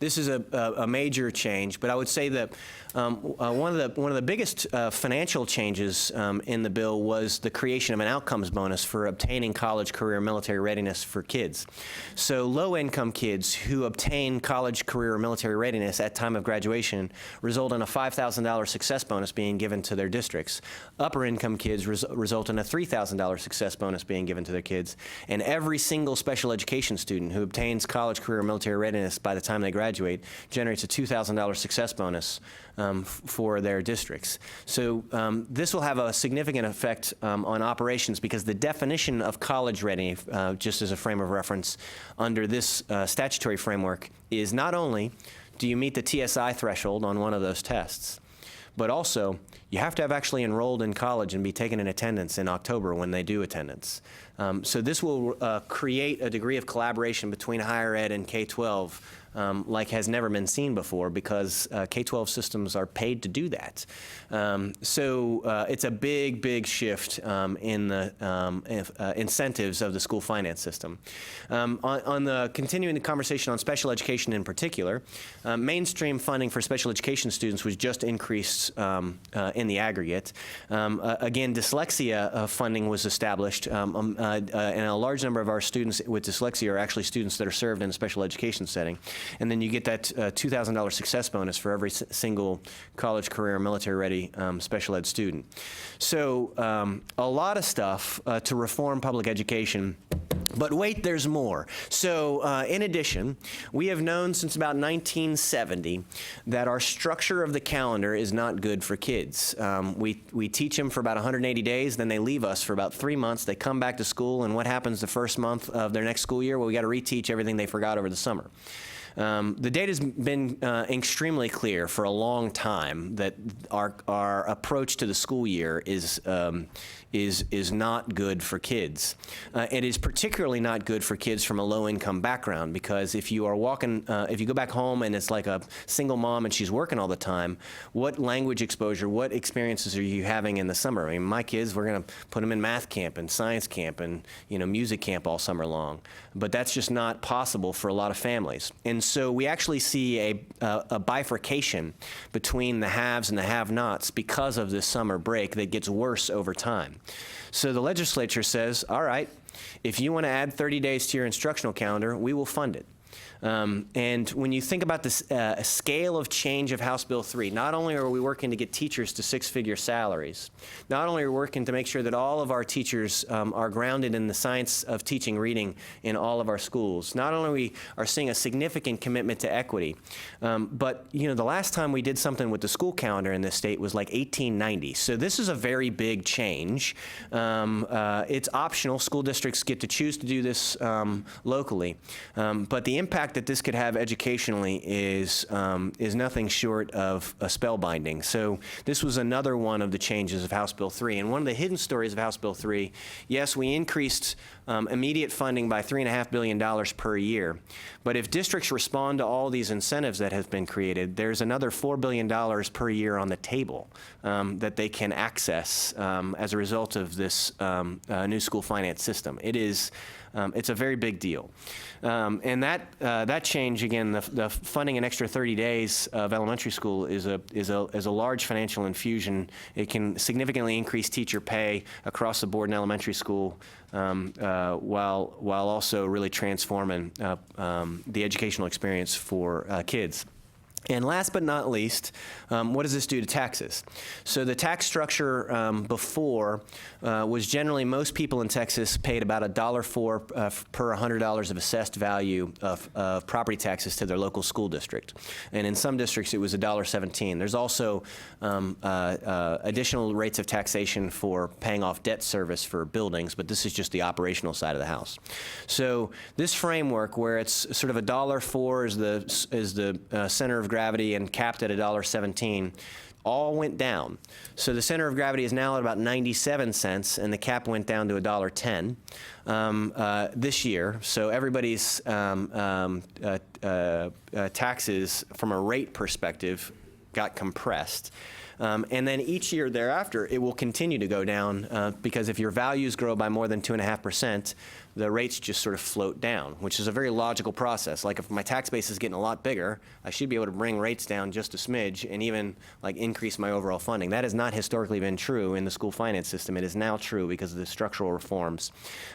this is a major change, but I would say that one of the biggest financial changes in the bill was the creation of an outcomes bonus for obtaining college, career, military readiness for kids. So low-income kids who obtain college, career, or military readiness at time of graduation result in a $5,000 success bonus being given to their districts. Upper-income kids result in a $3,000 success bonus being given to their kids. And every single special education student who obtains college, career, or military readiness by the time they graduate generates a $2,000 success bonus for their districts. So this will have a significant effect on operations because the definition of college ready, just as a frame of reference, under this statutory framework is not only do you meet the TSI threshold on one of those tests, but also you have to have actually enrolled in college and be taken in attendance in October when they do attendance. So this will create a degree of collaboration between higher ed and K-12 like has never been seen before because K-12 systems are paid to do that. So it's a big, big shift in the incentives of the school finance system. On the continuing the conversation on special education in particular, mainstream funding for special education students was just increased in the aggregate. Again, dyslexia funding was established, and a large number of our students with dyslexia are actually students that are served in a special education setting. And then you get that $2,000 success bonus for every single college, career, military-ready special ed student. So a lot of stuff to reform public education. But wait, there's more. So in addition, we have known since about 1970 that our structure of the calendar is not good for kids. We teach them for about 180 days, then they leave us for about 3 months. They come back to school, and what happens the first month of their next school year? Well, we got to reteach everything they forgot over the summer. The data's been extremely clear for a long time that our approach to the school year is is not good for kids. It is particularly not good for kids from a low-income background, because if you are walking, if you go back home and it's like a single mom and she's working all the time, what language exposure, what experiences are you having in the summer? I mean, my kids, we're going to put them in math camp and science camp and, you know, music camp all summer long. But that's just not possible for a lot of families. And so we actually see a bifurcation between the haves and the have-nots because of this summer break that gets worse over time. So the legislature says, all right, if you want to add 30 days to your instructional calendar, we will fund it. And when you think about this scale of change of House Bill 3, not only are we working to get teachers to six-figure salaries, not only are we working to make sure that all of our teachers are grounded in the science of teaching reading in all of our schools, not only we are seeing a significant commitment to equity, but you know, the last time we did something with the school calendar in this state was like 1890. So this is a very big change. It's optional. School districts get to choose to do this locally, but the impact that this could have educationally is nothing short of spellbinding. So this was another one of the changes of House Bill 3. And one of the hidden stories of House Bill 3, yes, we increased immediate funding by $3.5 billion per year. But if districts respond to all these incentives that have been created, there's another $4 billion per year on the table that they can access as a result of this new school finance system. It's a very big deal. And that change, again, the funding an extra 30 days of elementary school is a large financial infusion. It can significantly increase teacher pay across the board in elementary school, while also really transforming the educational experience for kids. And last but not least, what does this do to taxes? So the tax structure before was generally most people in Texas paid about $1.04 per $100 of assessed value of property taxes to their local school district. And in some districts, it was $1.17. There's also additional rates of taxation for paying off debt service for buildings, but this is just the operational side of the house. So this framework, where it's sort of $1.04 is the center of gravity and capped at $1.17, all went down. So the center of gravity is now at about 97 cents, and the cap went down to $1.10 this year. So everybody's taxes from a rate perspective got compressed. And then each year thereafter, it will continue to go down because if your values grow by more than 2.5%, the rates just sort of float down, which is a very logical process. Like if my tax base is getting a lot bigger, I should be able to bring rates down just a smidge and even like increase my overall funding. That has not historically been true in the school finance system. It is now true because of the structural reforms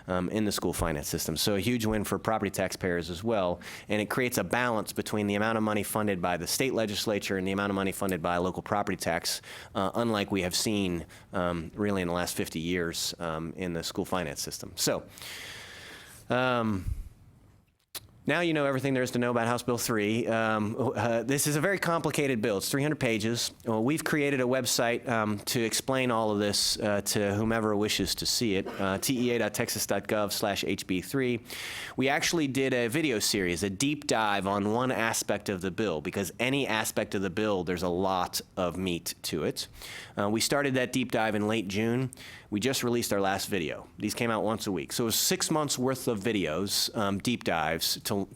in the school finance system. So a huge win for property taxpayers as well. And it creates a balance between the amount of money funded by the state legislature and the amount of money funded by local property tax, unlike we have seen really in the last 50 years in the school finance system. So. Now you know everything there is to know about House Bill 3. This is a very complicated bill. It's 300 pages. We've created a website to explain all of this to whomever wishes to see it, tea.texas.gov/HB3. We actually did a video series, a deep dive on one aspect of the bill, because any aspect of the bill, there's a lot of meat to it. We started that deep dive in late June. We just released our last video. These came out once a week. So it was 6 months worth of videos, deep dives, to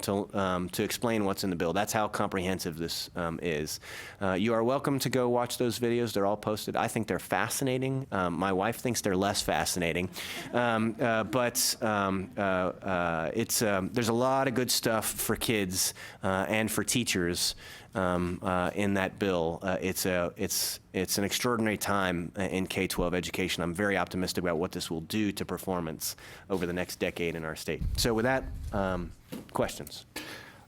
explain what's in the bill. That's how comprehensive this is. You are welcome to go watch those videos. They're all posted. I think they're fascinating. My wife thinks they're less fascinating. But there's a lot of good stuff for kids and for teachers in that bill. It's an extraordinary time in K-12 education. I'm very optimistic about what this will do to performance over the next decade in our state. So with that, questions?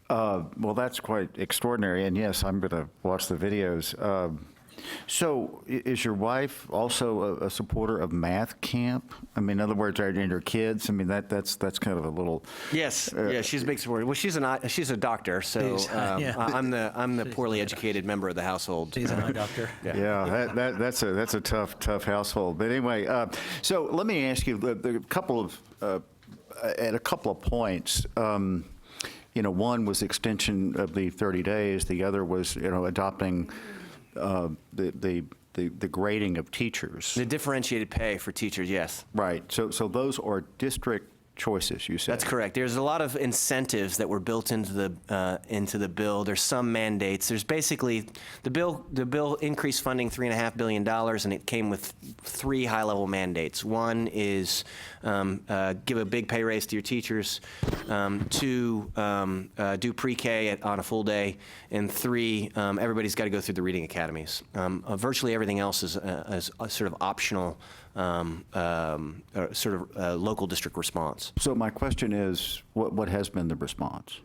Well, that's quite extraordinary, and yes, I'm going to watch the videos. So is your wife also a supporter of math camp? I mean, in other words, are your kids? I mean, that's kind of a little. Yes, yeah, she's a big supporter. Well, she's a doctor, so yeah. I'm the poorly educated member of the household. She's an eye doctor. Yeah, that's a tough household. But anyway, so let me ask you a couple of points. One was extension of the 30 days. The other was adopting the the grading of teachers. The differentiated pay for teachers, yes. Right. So those are district choices, you said. That's correct. There's a lot of incentives that were built into the bill. There's some mandates. There's basically the bill increased funding $3.5 billion, and it came with 3 high-level mandates. One is give a big pay raise to your teachers. 2, do pre-K on a full day, and 3, everybody's got to go through the reading academies. Virtually everything else is a sort of optional. Local district response. So my question is, what has been the response?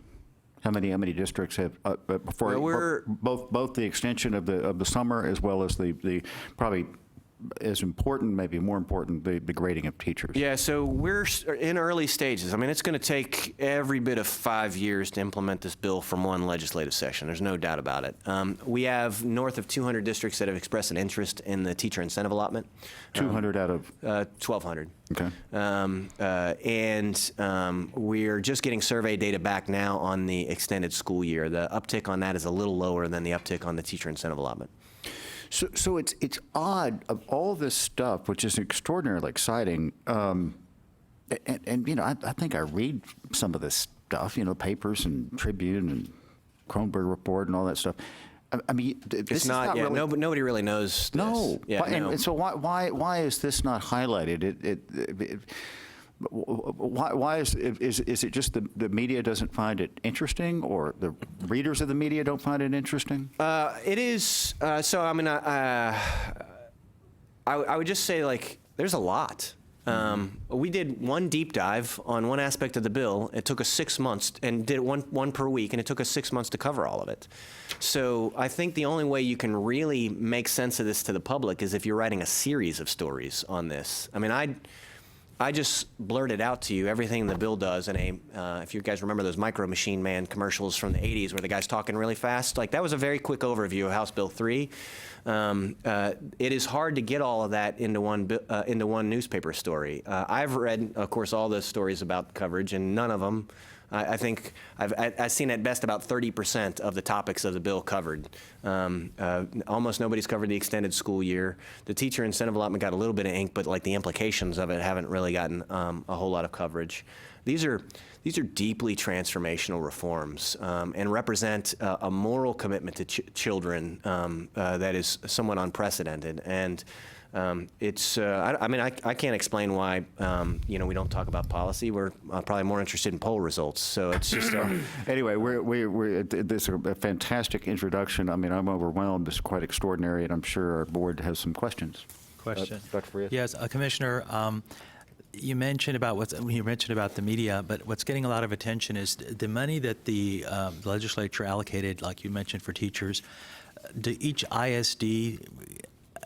How many districts have both the extension of the summer as well as the probably as important, maybe more important, the grading of teachers? Yeah, so we're in early stages. I mean, it's going to take every bit of 5 years to implement this bill from one legislative session. There's no doubt about it. We have north of 200 districts that have expressed an interest in the teacher incentive allotment. 200 out of? 1,200. Okay. We're just getting survey data back now on the extended school year. The uptick on that is a little lower than the uptick on the teacher incentive allotment. So it's odd, of all this stuff, which is extraordinarily exciting, and you know, I think I read some of this stuff, you know, papers and Tribune and Kronberg Report and all that stuff. I mean, this it's not, yeah, really, nobody really knows this. No. Yeah, and so why is this not highlighted? Why is it just the media doesn't find it interesting, or the readers of the media don't find it interesting? It is. So I mean, I would just say, like, there's a lot. We did one deep dive on one aspect of the bill. It took us 6 months, and did one per week, and it took us 6 months to cover all of it. So I think the only way you can really make sense of this to the public is if you're writing a series of stories on this. I mean, I just blurted out to you everything the bill does in if you guys remember those Micro Machine Man commercials from the 80s where the guy's talking really fast, like that was a very quick overview of House Bill 3. It is hard to get all of that into one newspaper story. I've read, of course, all those stories about coverage, and none of them, I think I've seen at best about 30% of the topics of the bill covered. Almost nobody's covered the extended school year. The teacher incentive allotment got a little bit of ink, but like the implications of it haven't really gotten a whole lot of coverage. These are deeply transformational reforms and represent a moral commitment to children that is somewhat unprecedented. And I mean, I can't explain why, you know, we don't talk about policy. We're probably more interested in poll results. So it's just anyway. This is a fantastic introduction. I mean, I'm overwhelmed. This is quite extraordinary, and I'm sure our board has some questions. Question. Dr. Frias? Yes, Commissioner. You mentioned about the media, but what's getting a lot of attention is the money that the legislature allocated, like you mentioned, for teachers. Do each ISD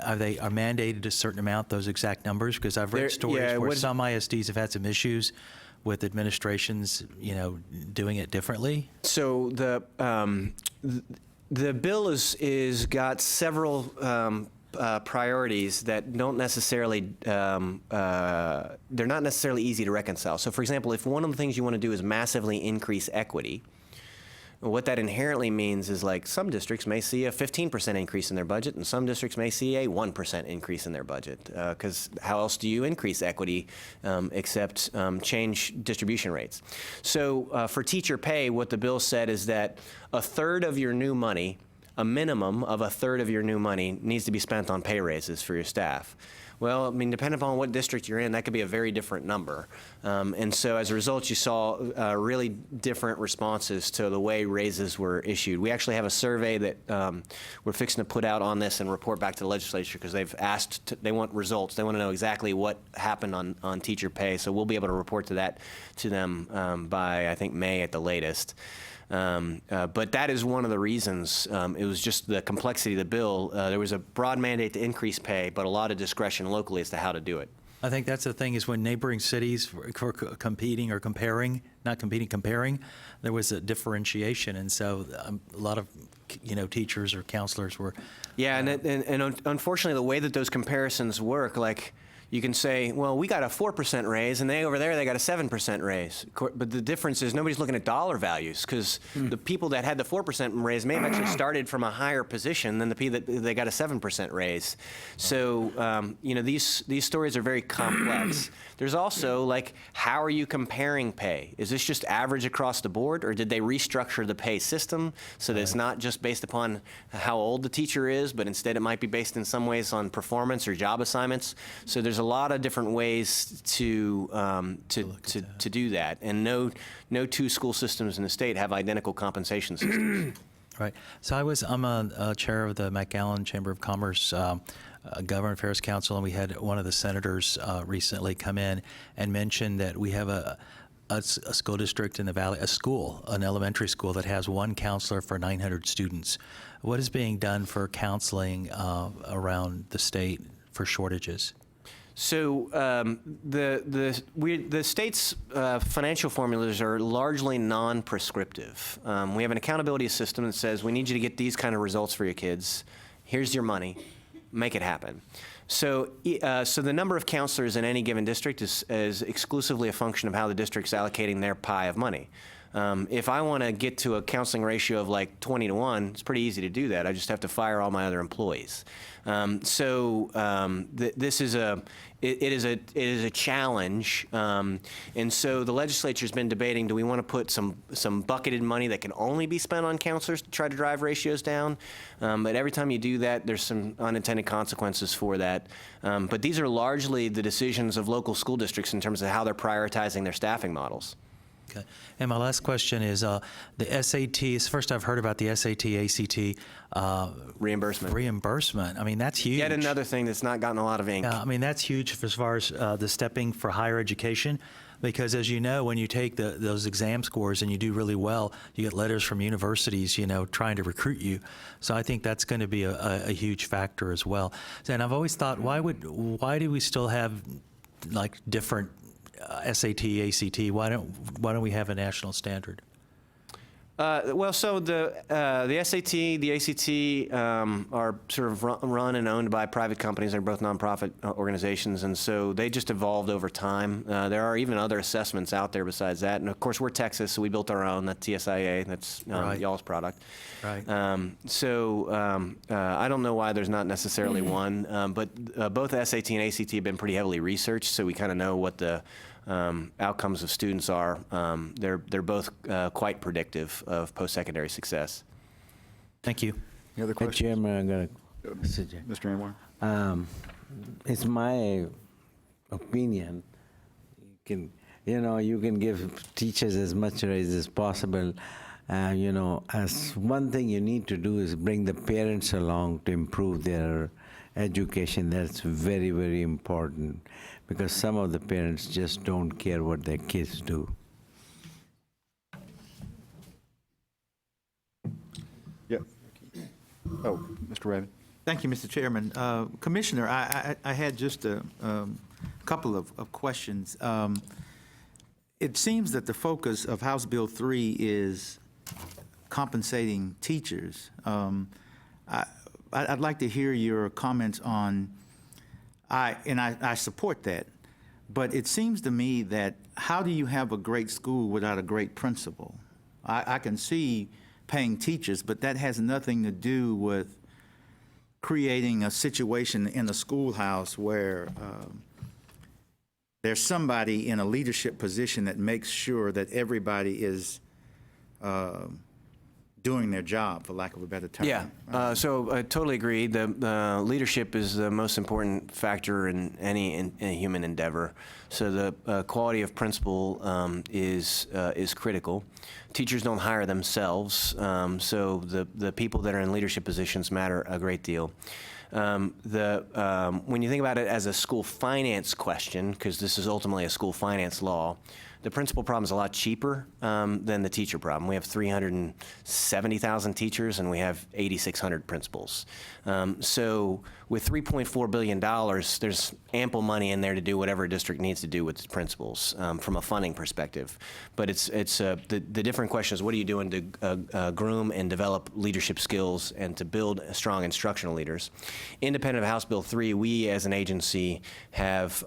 are mandated a certain amount, those exact numbers? Because I've read stories where some ISDs have had some issues with administrations, you know, doing it differently. So the bill is got several priorities that don't necessarily, they're not necessarily easy to reconcile. So for example, if one of the things you want to do is massively increase equity, what that inherently means is, like, some districts may see a 15% increase in their budget, and some districts may see a 1% increase in their budget. Because how else do you increase equity except change distribution rates? So for teacher pay, what the bill said is that a third of your new money, a minimum of a third of your new money, needs to be spent on pay raises for your staff. Well, I mean, depending upon what district you're in, that could be a very different number. And so as a result, you saw really different responses to the way raises were issued. We actually have a survey that we're fixing to put out on this and report back to the legislature, because they've asked, they want results. They want to know exactly what happened on teacher pay. So we'll be able to report to them by, I think, May at the latest. But that is one of the reasons. It was just the complexity of the bill. There was a broad mandate to increase pay, but a lot of discretion locally as to how to do it. I think that's the thing, is when neighboring cities for competing or comparing, not competing, comparing, there was a differentiation. And so a lot of, you know, teachers or counselors were. Yeah, and unfortunately, the way that those comparisons work, like, you can say, well, we got a 4% raise, and over there, they got a 7% raise. But the difference is nobody's looking at dollar values, because the people that had the 4% raise may have actually started from a higher position than the people that they got a 7% raise. So, you know, these stories are very complex. There's also, like, how are you comparing pay? Is this just average across the board, or did they restructure the pay system so that it's not just based upon how old the teacher is, but instead it might be based in some ways on performance or job assignments? So there's a lot of different ways to do that, and no two school systems in the state have identical compensation systems. Right. So I'm a chair of the McAllen Chamber of Commerce Government Affairs Council, and we had one of the senators recently come in and mention that we have a school district in the valley, an elementary school that has one counselor for 900 students. What is being done for counseling around the state for shortages? So the state's financial formulas are largely non-prescriptive. We have an accountability system that says we need you to get these kind of results for your kids. Here's your money. Make it happen. So the number of counselors in any given district is exclusively a function of how the district's allocating their pie of money. If I want to get to a counseling ratio of like 20-to-1, it's pretty easy to do that. I just have to fire all my other employees. This is it is a challenge, and so the legislature's been debating: do we want to put some bucketed money that can only be spent on counselors to try to drive ratios down? But every time you do that, there's some unintended consequences for that. But these are largely the decisions of local school districts in terms of how they're prioritizing their staffing models. Okay. And my last question is the SATs. First, I've heard about the SAT, ACT reimbursement. Reimbursement. I mean, that's huge. Yet another thing that's not gotten a lot of ink. I mean, that's huge as far as the stepping for higher education, because as you know, when you take those exam scores and you do really well, you get letters from universities, you know, trying to recruit you. So I think that's going to be a huge factor as well. And I've always thought, why do we still have like different SAT, ACT? Why don't we have a national standard? Well, so the SAT, the ACT are sort of run and owned by private companies. They're both nonprofit organizations, and so they just evolved over time. There are even other assessments out there besides that, and of course we're Texas, so we built our own. That's TSIA. That's Right. y'all's product. Right. I don't know why there's not necessarily one, but both SAT and ACT have been pretty heavily researched, so we kind of know what the outcomes of students are. They're both quite predictive of post-secondary success. Thank you. Any other questions? Chairman, I'm going to suggest. Mr. Anwar? It's my opinion. You can give teachers as much raise as possible. As one thing you need to do is bring the parents along to improve their education. That's very, very important, because some of the parents just don't care what their kids do. Yeah. Oh, Mr. Raven. Thank you, Mr. Chairman. Commissioner, I had just a couple of questions. It seems that the focus of House Bill 3 is compensating teachers. I'd like to hear your comments on, I support that, but it seems to me that how do you have a great school without a great principal? I can see paying teachers, but that has nothing to do with creating a situation in a schoolhouse where there's somebody in a leadership position that makes sure that everybody is doing their job, for lack of a better term. Yeah, so I totally agree. The leadership is the most important factor in any human endeavor. So the quality of principal is critical. Teachers don't hire themselves, so the people that are in leadership positions matter a great deal. When you think about it as a school finance question, because this is ultimately a school finance law, the principal problem is a lot cheaper than the teacher problem. We have 370,000 teachers and we have 8,600 principals. So with $3.4 billion, there's ample money in there to do whatever a district needs to do with its principals from a funding perspective. But the difference important question is, what are you doing to groom and develop leadership skills and to build strong instructional leaders? Independent of House Bill 3, we as an agency have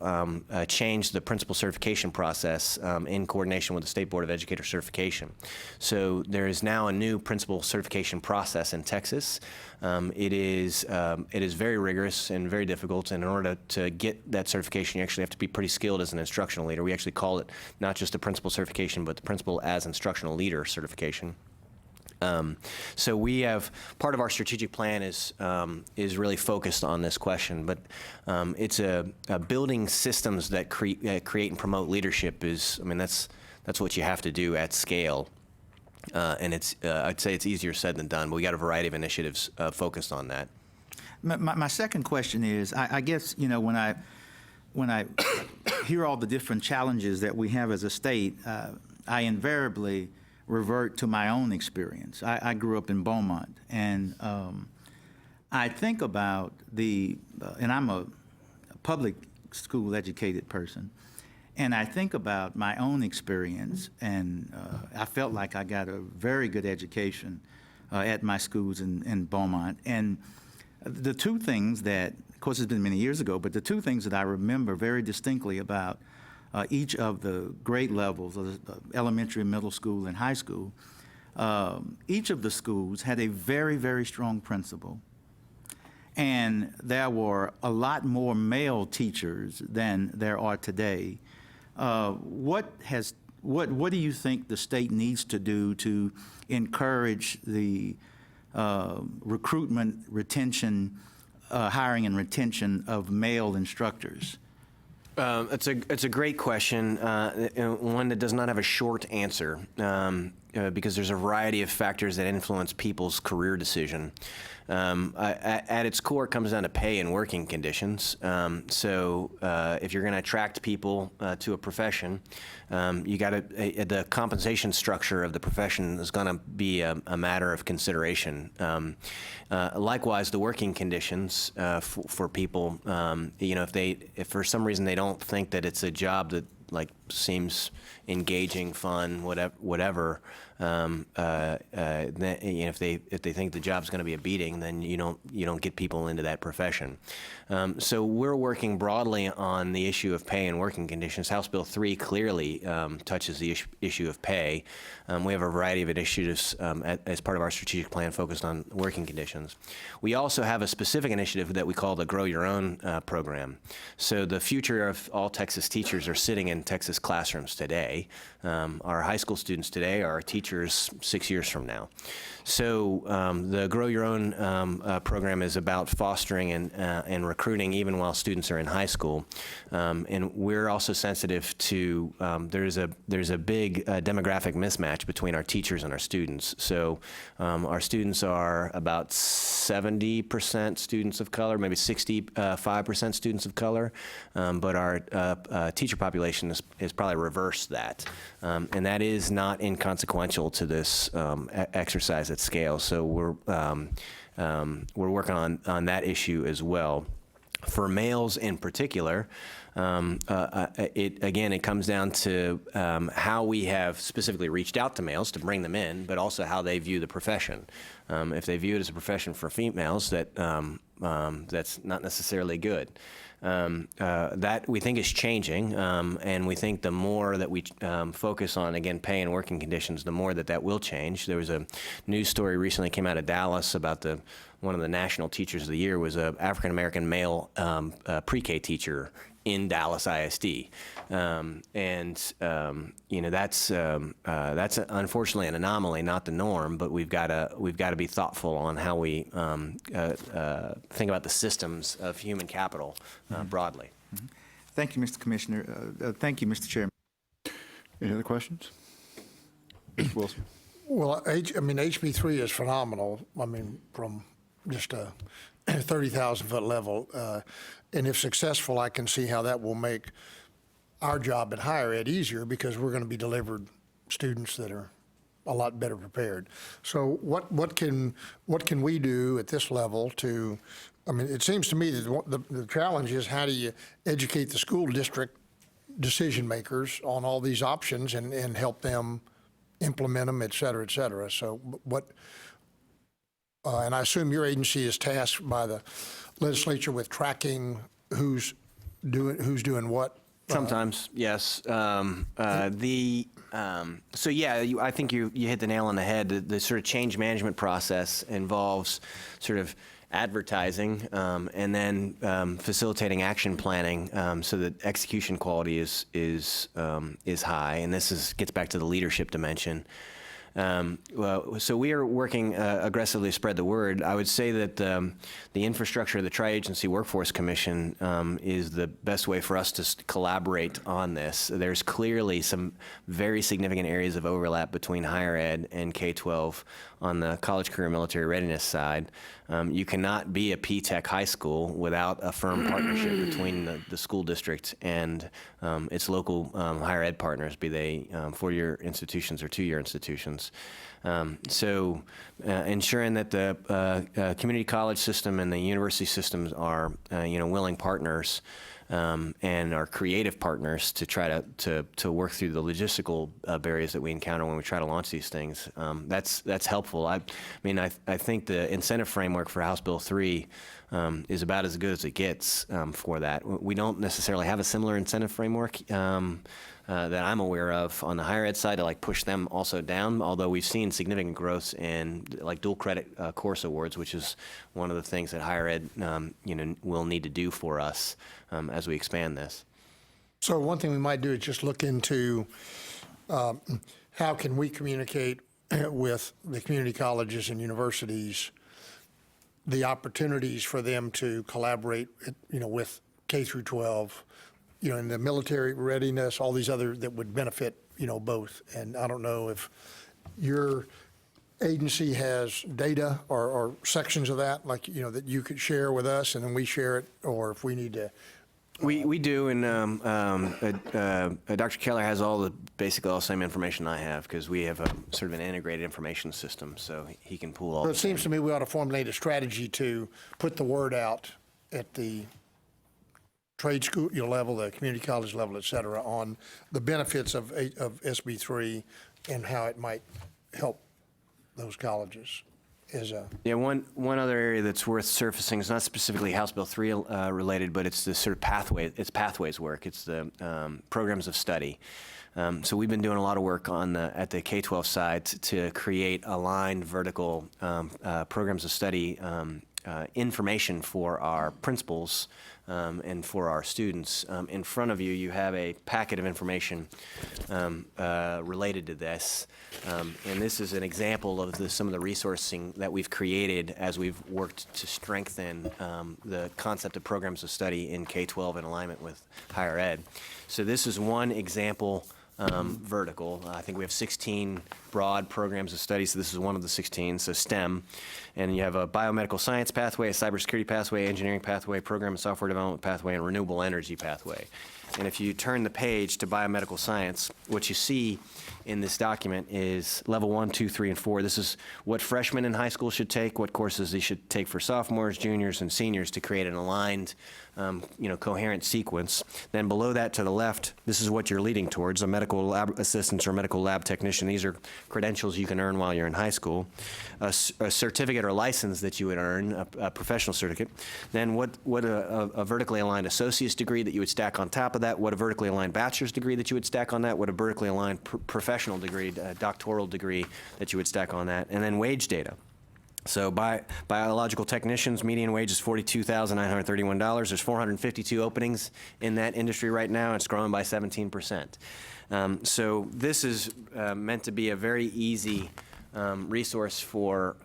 changed the principal certification process in coordination with the State Board of Educator certification. So there is now a new principal certification process in Texas. It is very rigorous and very difficult, and in order to get that certification, you actually have to be pretty skilled as an instructional leader. We actually call it not just a principal certification, but the principal as instructional leader certification. So we have, part of our strategic plan is really focused on this question, but it's building systems that create and promote leadership is, I mean, that's what you have to do at scale. And I'd say it's easier said than done, but we got a variety of initiatives focused on that. My second question is, I guess, you know, when I hear all the different challenges that we have as a state, I invariably revert to my own experience. I grew up in Beaumont, and I think about and I'm a public school educated person, and I think about my own experience, and I felt like I got a very good education at my schools in Beaumont. And the two things that, of course it's been many years ago, but the two things that I remember very distinctly about each of the grade levels, of elementary, middle school, and high school, each of the schools had a very, very strong principal. And there were a lot more male teachers than there are today. What do you think the state needs to do to encourage the recruitment, retention, hiring and retention of male instructors? It's a great question, one that does not have a short answer, because there's a variety of factors that influence people's career decision. At its core, it comes down to pay and working conditions. So if you're going to attract people to a profession, you got to the compensation structure of the profession is going to be a matter of consideration. Likewise, the working conditions for people. You know, if for some reason they don't think that it's a job that seems engaging, fun, whatever. Then, if they think the job's going to be a beating, then you don't get people into that profession. So we're working broadly on the issue of pay and working conditions. House Bill 3 clearly touches the issue of pay. We have a variety of initiatives as part of our strategic plan focused on working conditions. We also have a specific initiative that we call the Grow Your Own program. So the future of all Texas teachers are sitting in Texas classrooms today. Our high school students today are our teachers 6 years from now. So the Grow Your Own program is about fostering and recruiting even while students are in high school. And we're also sensitive to, there's a big demographic mismatch between our teachers and our students. So our students are about 70% students of color, maybe 65% students of color, but our teacher population is probably reverse that. And that is not inconsequential to this exercise at scale. So we're working on that issue as well. For males in particular, it comes down to how we have specifically reached out to males to bring them in, but also how they view the profession. If they view it as a profession for females, that's not necessarily good. That we think is changing, and we think the more that we focus on, again, pay and working conditions, the more that will change. There was a news story recently came out of Dallas about one of the national teachers of the year was an African-American male pre-K teacher in Dallas ISD. You know, that's unfortunately an anomaly, not the norm, but we've got to be thoughtful on how we think about the systems of human capital broadly. Mm-hmm. Thank you, Mr. Commissioner. Thank you, Mr. Chairman. Any other questions? Mr. Wilson. Well, HB 3 is phenomenal. I mean, from just a 30,000-foot level. And if successful, I can see how that will make our job in higher ed easier, because we're going to be delivered students that are a lot better prepared. So what can we do at this level to, I mean, it seems to me that the challenge is, how do you educate the school district decision makers on all these options and help them implement them, et cetera, et cetera. So what, and I assume your agency is tasked by the legislature with tracking who's doing what? Sometimes, yes. So yeah, I think you hit the nail on the head. The sort of change management process involves sort of advertising and then facilitating action planning so that execution quality is high. And this gets back to the leadership dimension. So we are working aggressively to spread the word. I would say that the infrastructure of the Tri-Agency Workforce Commission is the best way for us to collaborate on this. There's clearly some very significant areas of overlap between higher ed and K-12 on the college career military readiness side. You cannot be a P-Tech high school without a firm partnership between the school district and its local higher ed partners, be they four-year institutions or two-year institutions. So ensuring that the community college system and the university systems are willing partners and are creative partners to try to work through the logistical barriers that we encounter when we try to launch these things. That's helpful. I think the incentive framework for House Bill 3 is about as good as it gets for that. We don't necessarily have a similar incentive framework that I'm aware of on the higher ed side to push them also down, although we've seen significant growth in dual credit course awards, which is one of the things that higher ed will need to do for us as we expand this. So one thing we might do is just look into how can we communicate with the community colleges and universities, the opportunities for them to collaborate, with K through 12, in the military readiness, all these other that would benefit, both. And I don't know if your agency has data or sections of that, that you could share with us and then we share it, or if we need to. We do, and Dr. Keller has basically all the same information I have, because we have a sort of an integrated information system, so he can pull all. So it seems to me we ought to formulate a strategy to put the word out at the trade school level, the community college level, et cetera, on the benefits of SB 3 and how it might help those colleges. One other area that's worth surfacing is not specifically House Bill 3 related, but it's the sort of pathways work. It's the programs of study. So we've been doing a lot of work at the K-12 side to create aligned vertical programs of study information for our principals and for our students. In front of you, you have a packet of information related to this. And this is an example of some of the resourcing that we've created as we've worked to strengthen the concept of programs of study in K-12 in alignment with higher ed. So this is one example vertical. I think we have 16 broad programs of study, so this is one of the 16, so STEM. And you have a biomedical science pathway, a cybersecurity pathway, engineering pathway, program and software development pathway, and renewable energy pathway. And if you turn the page to biomedical science, what you see in this document is level 1, 2, 3, and 4. This is what freshmen in high school should take, what courses they should take for sophomores, juniors, and seniors to create an aligned, coherent sequence. Then below that to the left, this is what you're leading towards, a medical lab assistant or medical lab technician. These are credentials you can earn while you're in high school. A certificate or license that you would earn, a professional certificate. Then what a vertically aligned associate's degree that you would stack on top of that, what a vertically aligned bachelor's degree that you would stack on that, what a vertically aligned professional degree, doctoral degree that you would stack on that, and then wage data. So biological technicians, median wage is $42,931. There's 452 openings in that industry right now. It's growing by 17%. So this is meant to be a very easy resource for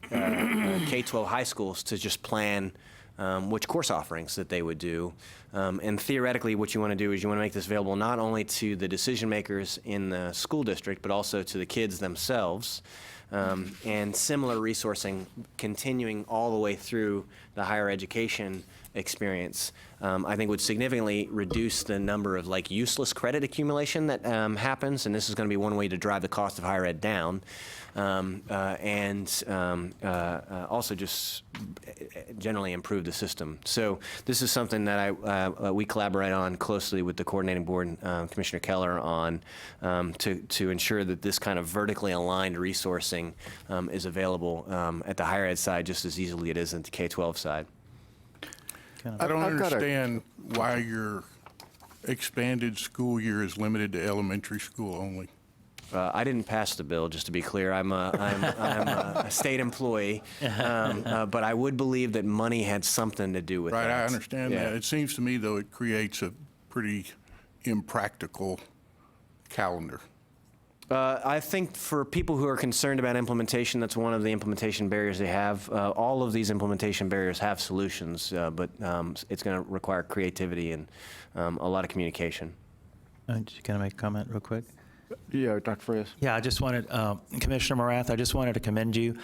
K-12 high schools to just plan which course offerings that they would do. And theoretically, what you want to do is you want to make this available not only to the decision makers in the school district, but also to the kids themselves. And similar resourcing continuing all the way through the higher education experience, I think would significantly reduce the number of like useless credit accumulation that happens, and this is going to be one way to drive the cost of higher ed down, and also just generally improve the system. So this is something that we collaborate on closely with the coordinating board, Commissioner Keller, on to ensure that this kind of vertically aligned resourcing is available at the higher ed side just as easily it is at the K-12 side. I don't understand why your expanded school year is limited to elementary school only. I didn't pass the bill, just to be clear. I'm a state employee, but I would believe that money had something to do with that. Right, I understand Yeah. that. It seems to me, though, it creates a pretty impractical calendar. I think for people who are concerned about implementation, that's one of the implementation barriers they have. All of these implementation barriers have solutions, but it's going to require creativity and a lot of communication. Can I make a comment real quick? Yeah, Dr. Frias. Yeah, I just wanted, Commissioner Morath, I just wanted to commend you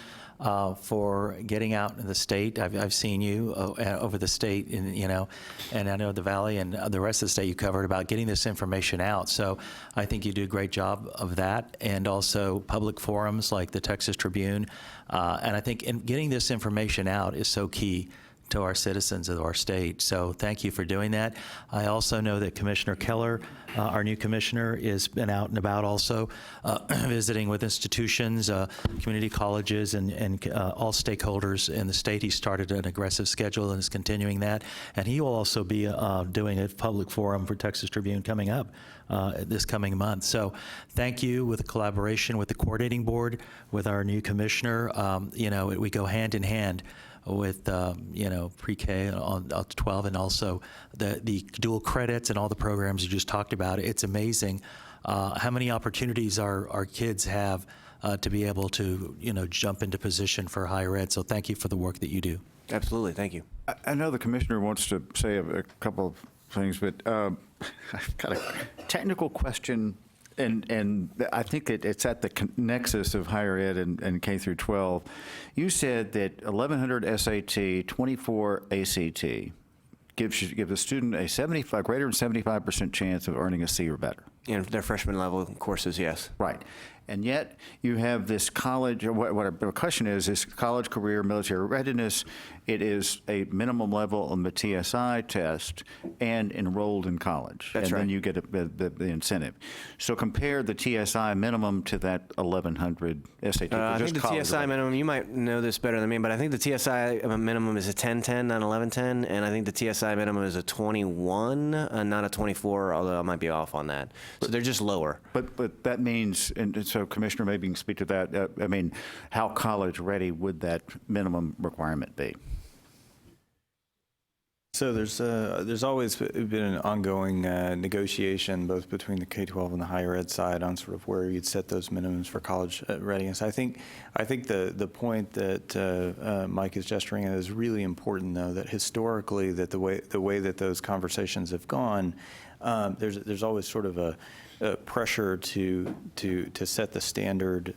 for getting out in the state. I've seen you over the state, and I know the Valley and the rest of the state you covered about getting this information out. So I think you do a great job of that, and also public forums like the Texas Tribune. And I think getting this information out is so key to our citizens of our state. So thank you for doing that. I also know that Commissioner Keller, our new commissioner, has been out and about also visiting with institutions, community colleges, and all stakeholders in the state. He started an aggressive schedule and is continuing that. And he will also be doing a public forum for Texas Tribune coming up this coming month. So thank you. With the collaboration with the coordinating board, with our new commissioner, we go hand in hand with pre-K on 12, and also the dual credits and all the programs you just talked about. It's amazing how many opportunities our kids have to be able to jump into position for higher ed. So thank you for the work that you do. Absolutely, thank you. I know the commissioner wants to say a couple of things, but I've got a technical question, and I think it's at the nexus of higher ed and K through 12. You said that 1,100 SAT, 24 ACT gives a student a greater than 75% chance of earning a C or better. In their freshman level courses, yes. Right. And yet you have this college, or what the question is college, career, military readiness. It is a minimum level on the TSI test and enrolled in college. That's right. And then you get the incentive. So compare the TSI minimum to that 1,100 SAT. I think the TSI minimum, you might know this better than me, but I think the TSI minimum is a 10-10, not 11-10, and I think the TSI minimum is a 21, not a 24, although I might be off on that. So they're just lower. But that means, and so Commissioner, maybe you can speak to that. I mean, how college ready would that minimum requirement be? So there's always been an ongoing negotiation both between the K-12 and the higher ed side on sort of where you'd set those minimums for college readiness. I think the point that Mike is gesturing at is really important, though, that historically that the way that those conversations have gone, there's always sort of a pressure to set the standard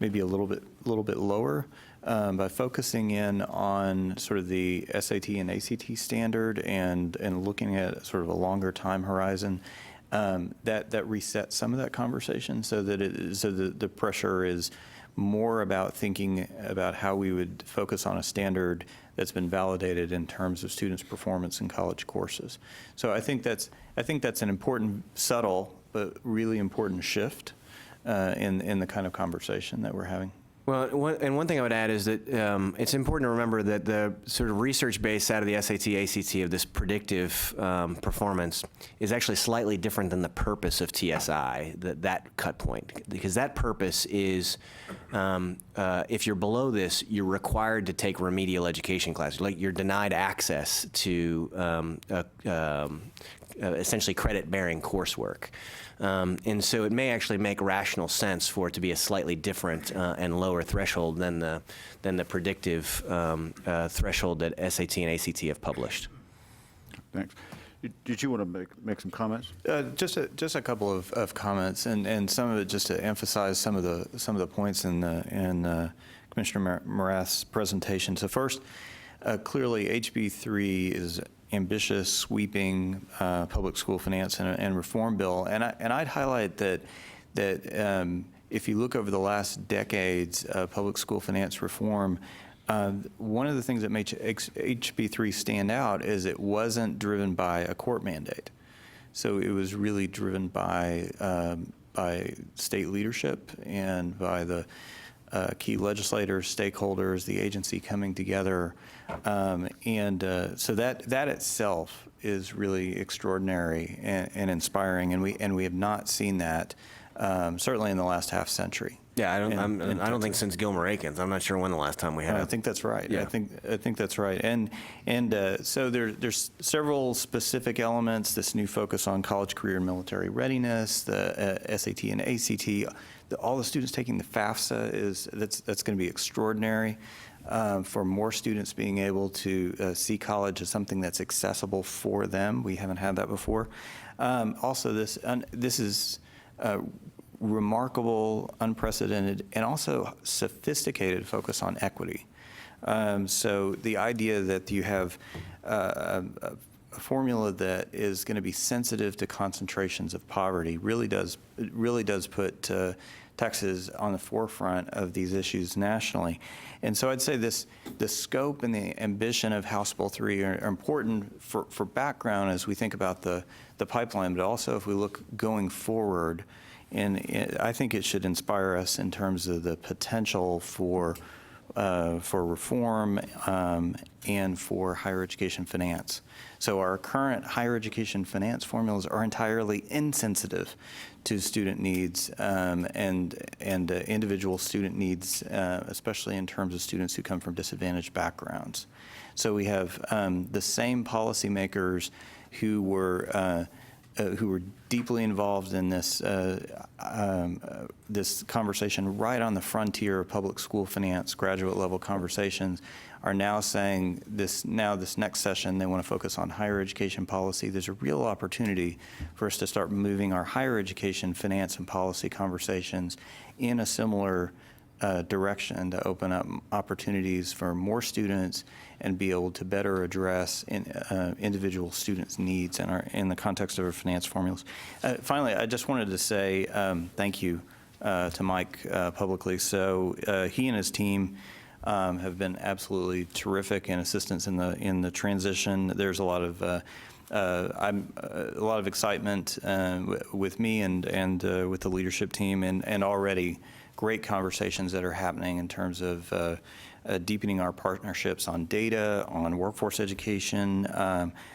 maybe a little bit lower. By focusing in on sort of the SAT and ACT standard and looking at sort of a longer time horizon, that resets some of that conversation so that the pressure is more about thinking about how we would focus on a standard that's been validated in terms of students' performance in college courses. So I think that's an important, subtle, but really important shift in the kind of conversation that we're having. Well, one thing I would add is that it's important to remember that the sort of research base side of the SAT, ACT of this predictive performance is actually slightly different than the purpose of TSI, that cut point. Because that purpose is, if you're below this, you're required to take remedial education classes. Like you're denied access to essentially credit-bearing coursework. And so it may actually make rational sense for it to be a slightly different and lower threshold than the predictive threshold that SAT and ACT have published. Thanks. Did you want to make some comments? Just a couple of comments, and some of it just to emphasize some of the points in Commissioner Morath's presentation. So first, Clearly, HB 3 is ambitious, sweeping public school finance and reform bill, and I'd highlight that if you look over the last decades of public school finance reform, one of the things that makes HB 3 stand out is it wasn't driven by a court mandate. So it was really driven by state leadership and by the key legislators, stakeholders, the agency coming together. So that itself is really extraordinary and inspiring, and we have not seen that certainly in the last half century. Yeah, I don't think since Gilmer Akins. I'm not sure when the last time we had. I think that's right. Yeah. I think that's right. And so there's several specific elements. This new focus on college, career, and military readiness, the SAT and ACT, all the students taking the FAFSA that's going to be extraordinary. For more students being able to see college as something that's accessible for them. We haven't had that before. Also, this is remarkable, unprecedented, and also sophisticated focus on equity. So the idea that you have a formula that is going to be sensitive to concentrations of poverty really does put Texas on the forefront of these issues nationally. And so I'd say the scope and the ambition of House Bill 3 are important for background as we think about the pipeline, but also if we look going forward. And I think it should inspire us in terms of the potential for reform and for higher education finance. So our current higher education finance formulas are entirely insensitive to student needs and individual student needs, especially in terms of students who come from disadvantaged backgrounds. So we have the same policymakers who were deeply involved in this this conversation right on the frontier of public school finance, graduate level conversations, are now saying this next session they want to focus on higher education policy. There's a real opportunity for us to start moving our higher education finance and policy conversations in a similar direction to open up opportunities for more students and be able to better address individual students' needs in the context of our finance formulas. Finally, I just wanted to say thank you to Mike publicly. So he and his team have been absolutely terrific in assistance in the transition. There's a lot of excitement with me and with the leadership team, and already great conversations that are happening in terms of deepening our partnerships on data, on workforce education,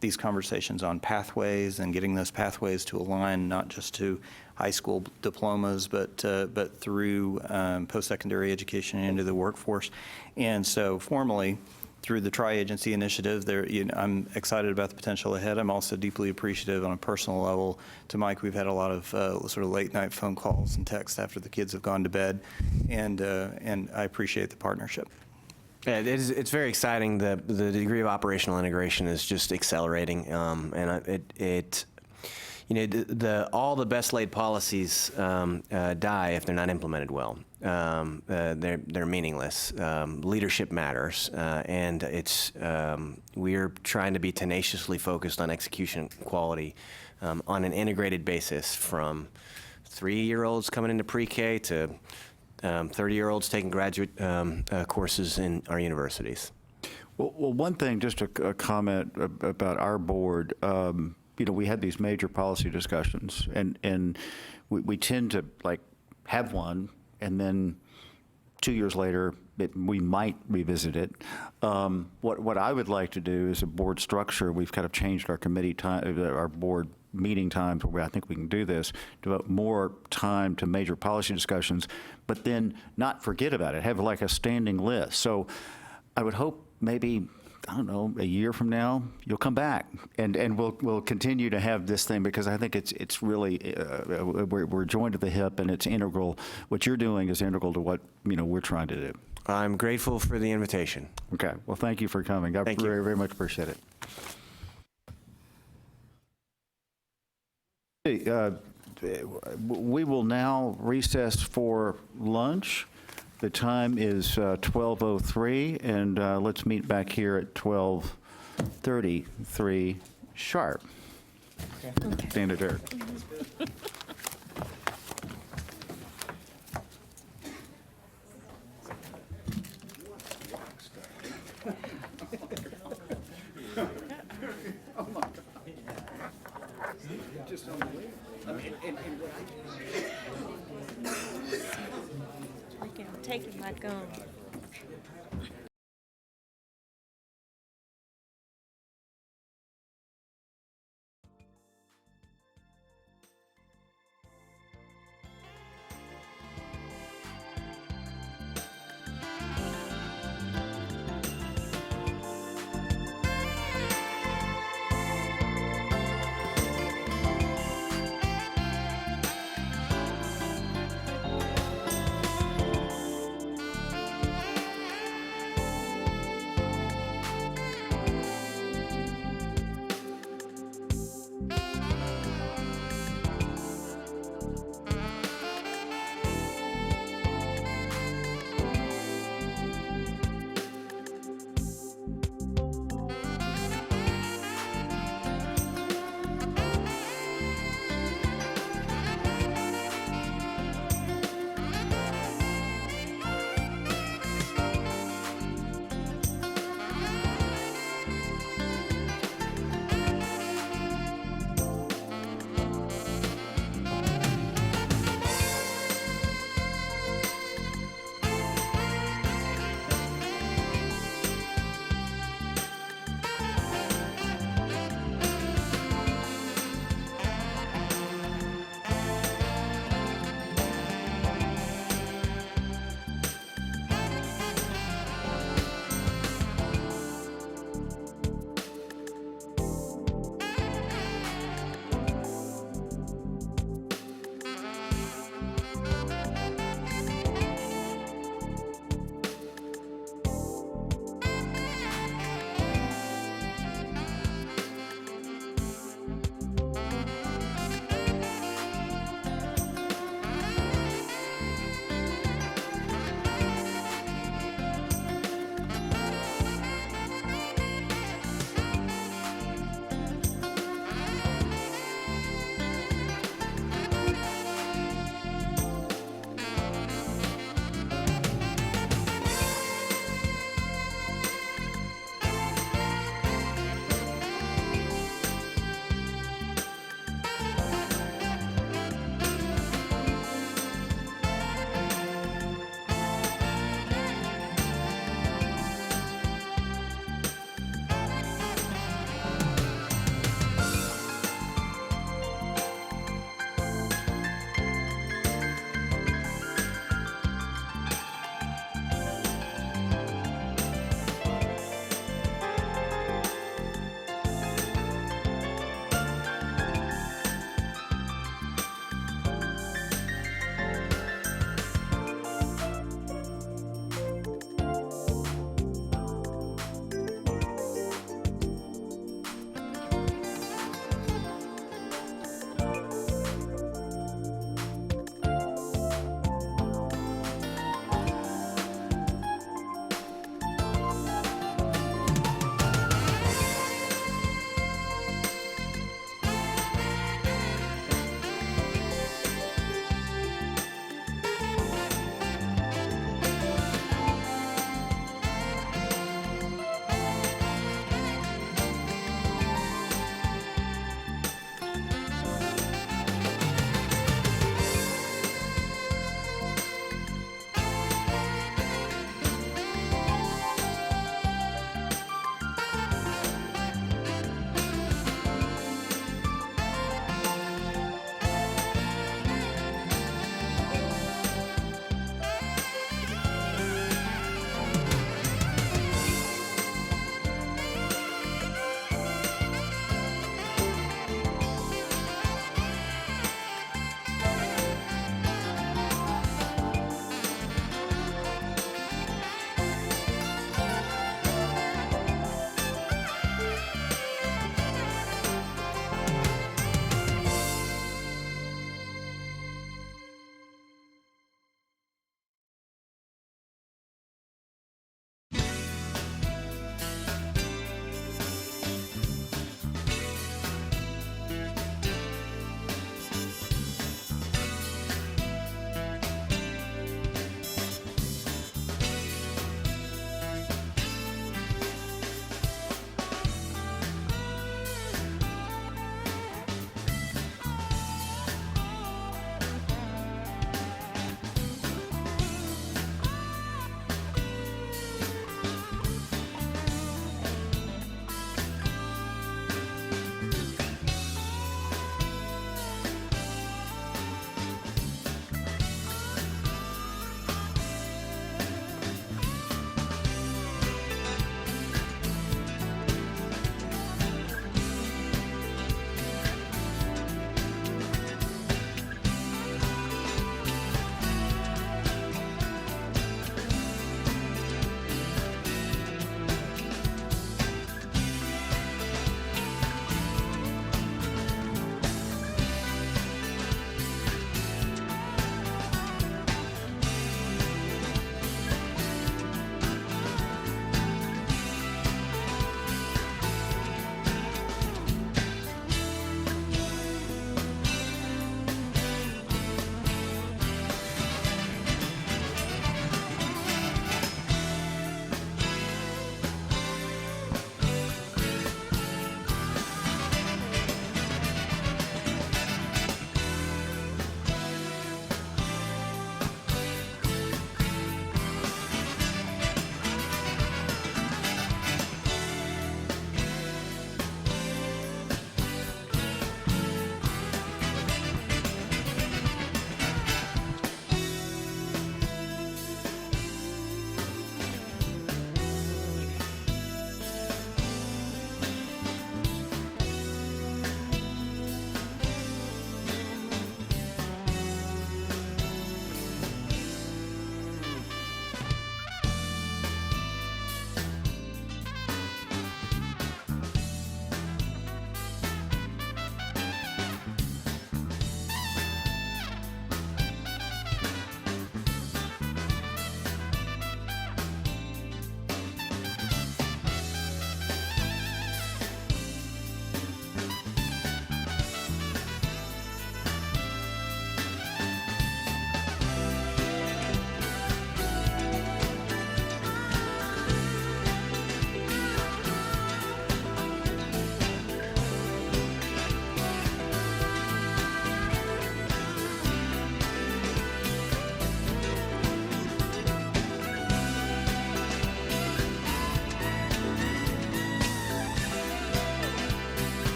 these conversations on pathways and getting those pathways to align not just to high school diplomas, but through post-secondary education into the workforce. And so formally, through the Tri-Agency Initiative, I'm excited about the potential ahead. I'm also deeply appreciative on a personal level to Mike. We've had a lot of sort of late-night phone calls and texts after the kids have gone to bed, and I appreciate the partnership. Yeah, it's very exciting. The degree of operational integration is just accelerating, and all the best laid policies die if they're not implemented well. They're meaningless. Leadership matters, and we're trying to be tenaciously focused on execution quality on an integrated basis, from 3-year-olds coming into pre-K to 30-year-olds taking graduate courses in our universities. Well, one thing, just a comment about our board. We had these major policy discussions, and we tend to have one, and then 2 years later we might revisit it. What I would like to do is a board structure. We've kind of changed our committee time, our board meeting times, where I think we can do this, devote more time to major policy discussions, but then not forget about it, have like a standing list. So I would hope maybe, I don't know, a year from now, you'll come back and we'll continue to have this thing, because I think it's really, we're joined at the hip, and it's integral. What you're doing is integral to what, we're trying to do. I'm grateful for the invitation. Okay, well, thank you for coming. I very, very much appreciate it. We will now recess for lunch. The time is 12:03, and let's meet back here at 12:33 sharp. Stand adjourned. I'm taking my gum.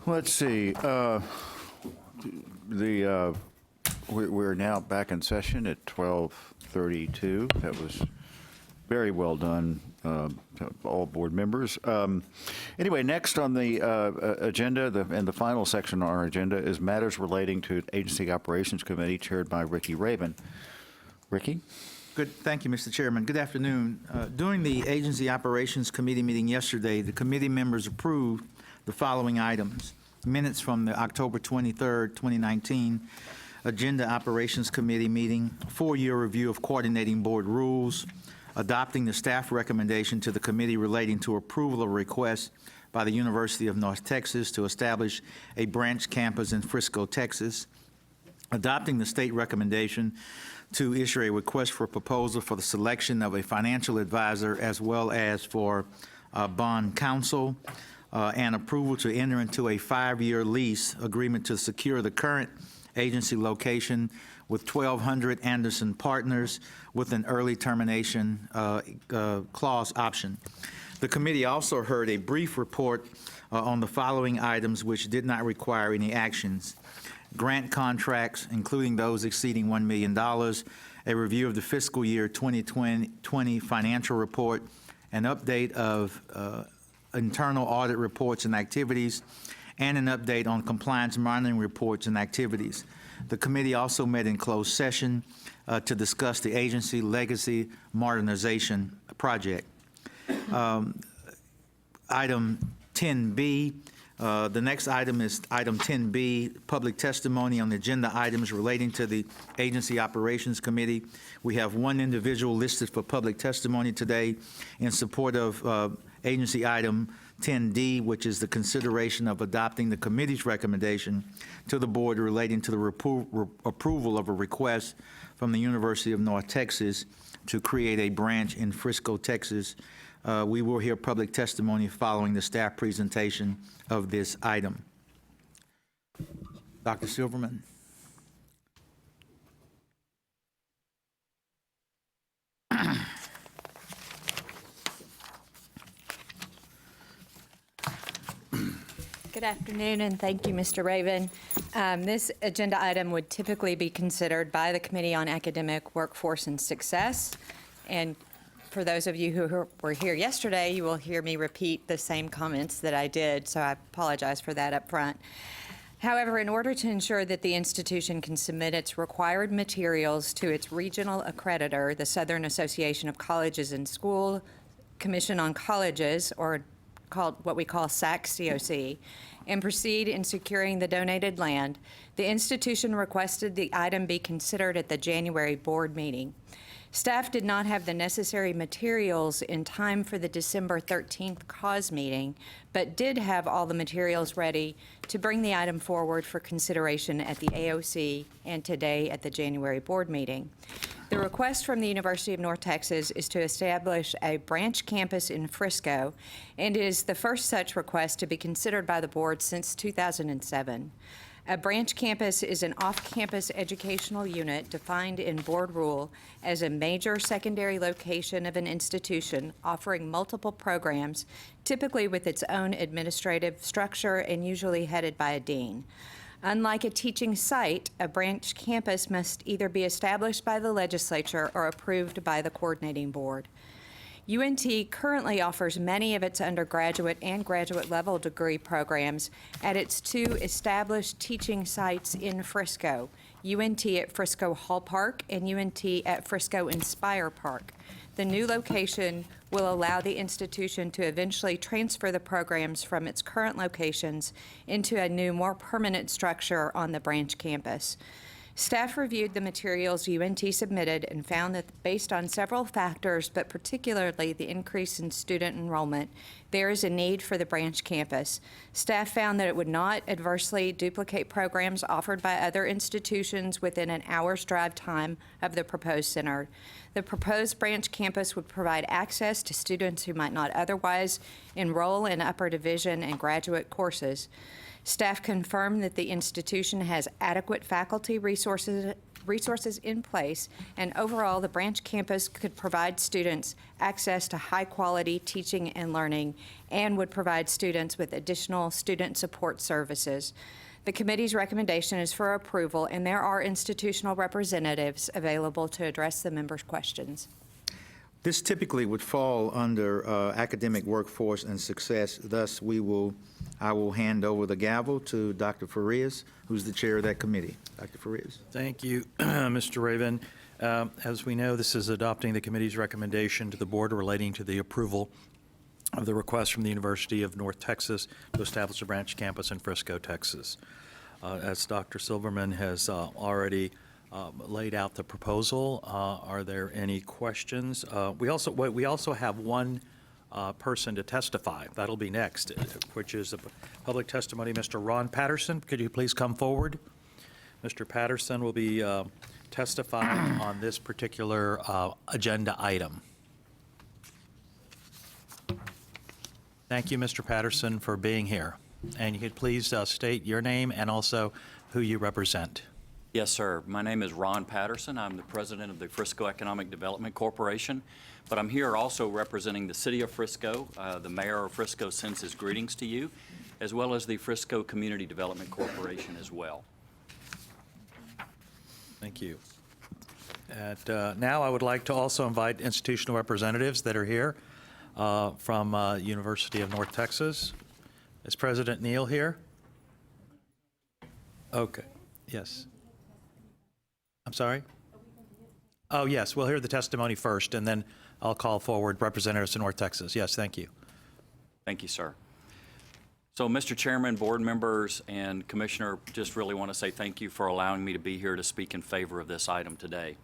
Let's see. We're now back in session at 12:32. That was very well done, to all board members. Anyway, next on the agenda, and the final section on our agenda, is matters relating to Agency Operations Committee chaired by Ricky Raven. Ricky? Thank you, Mr. Chairman. Good afternoon. During the Agency Operations Committee meeting yesterday, the committee members approved the following items. Minutes from the October 23rd, 2019 Agenda Operations Committee meeting, 4-year review of coordinating board rules, adopting the staff recommendation to the committee relating to approval of a request by the University of North Texas to establish a branch campus in Frisco, Texas, adopting the state recommendation to issue a request for proposal for the selection of a financial advisor as well as for bond counsel, and approval to enter into a 5-year lease agreement to secure the current agency location with 1200 Anderson Partners with an early termination clause option. The committee also heard a brief report on the following items which did not require any actions. Grant contracts, including those exceeding $1 million, a review of the fiscal year 2020 financial report, an update of internal audit reports and activities, and an update on compliance monitoring reports and activities. The committee also met in closed session to discuss the agency legacy modernization project. Item 10B, the next item is item 10B, public testimony on the agenda items relating to the Agency Operations Committee. We have one individual listed for public testimony today in support of agency item 10D, which is the consideration of adopting the committee's recommendation to the board relating to the approval of a request from the University of North Texas to create a branch in Frisco, Texas. We will hear public testimony following the staff presentation of this item. Dr. Silverman. Good afternoon, and thank you, Mr. Raven. This agenda item would typically be considered by the Committee on Academic Workforce and Success. And for those of you who were here yesterday, you will hear me repeat the same comments that I did, so I apologize for that up front. However, in order to ensure that the institution can submit its required materials to its regional accreditor, the Southern Association of Colleges and School Commission on Colleges, or called what we call SAC-COC, and proceed in securing the donated land, the institution requested the item be considered at the January board meeting. Staff did not have the necessary materials in time for the December 13th cause meeting, but did have all the materials ready to bring the item forward for consideration at the AOC and today at the January board meeting. The request from the University of North Texas is to establish a branch campus in Frisco, and is the first such request to be considered by the board since 2007. A branch campus is an off-campus educational unit defined in board rule as a major secondary location of an institution offering multiple programs, typically with its own administrative structure and usually headed by a dean. Unlike a teaching site, a branch campus must either be established by the legislature or approved by the coordinating board. UNT currently offers many of its undergraduate and graduate level degree programs at its 2 established teaching sites in Frisco, UNT at Frisco Hall Park and UNT at Frisco Inspire Park. The new location will allow the institution to eventually transfer the programs from its current locations into a new, more permanent structure on the branch campus. Staff reviewed the materials UNT submitted and found that based on several factors, but particularly the increase in student enrollment, there is a need for the branch campus. Staff found that it would not adversely duplicate programs offered by other institutions within an hour's drive time of the proposed center. The proposed branch campus would provide access to students who might not otherwise enroll in upper division and graduate courses. Staff confirmed that the institution has adequate faculty resources resources in place, and overall, the branch campus could provide students access to high-quality teaching and learning and would provide students with additional student support services. The committee's recommendation is for approval, and there are institutional representatives available to address the members' questions. This typically would fall under academic workforce and success. Thus, I will hand over the gavel to Dr. Farias, who's the chair of that committee. Dr. Farias. Thank you, Mr. Raven. As we know, this is adopting the committee's recommendation to the board relating to the approval of the request from the University of North Texas to establish a branch campus in Frisco, Texas. As Dr. Silverman has already laid out the proposal, are there any questions? We also have one person to testify. That'll be next, which is a public testimony. Mr. Ron Patterson, could you please come forward? Mr. Patterson will be testifying on this particular agenda item. Thank you, Mr. Patterson, for being here. And you could please state your name and also who you represent. Yes, sir. My name is Ron Patterson. I'm the president of the Frisco Economic Development Corporation, but I'm here also representing the city of Frisco. The mayor of Frisco sends his greetings to you, as well as the Frisco Community Development Corporation as well. Thank you. And now I would like to also invite institutional representatives that are here from University of North Texas. Is President Neal here? Okay, yes. I'm sorry? Oh, yes, we'll hear the testimony first, and then I'll call forward representatives of North Texas. Yes, thank you. Thank you, sir. So, Mr. Chairman, board members, and Commissioner, just really want to say thank you for allowing me to be here to speak in favor of this item today.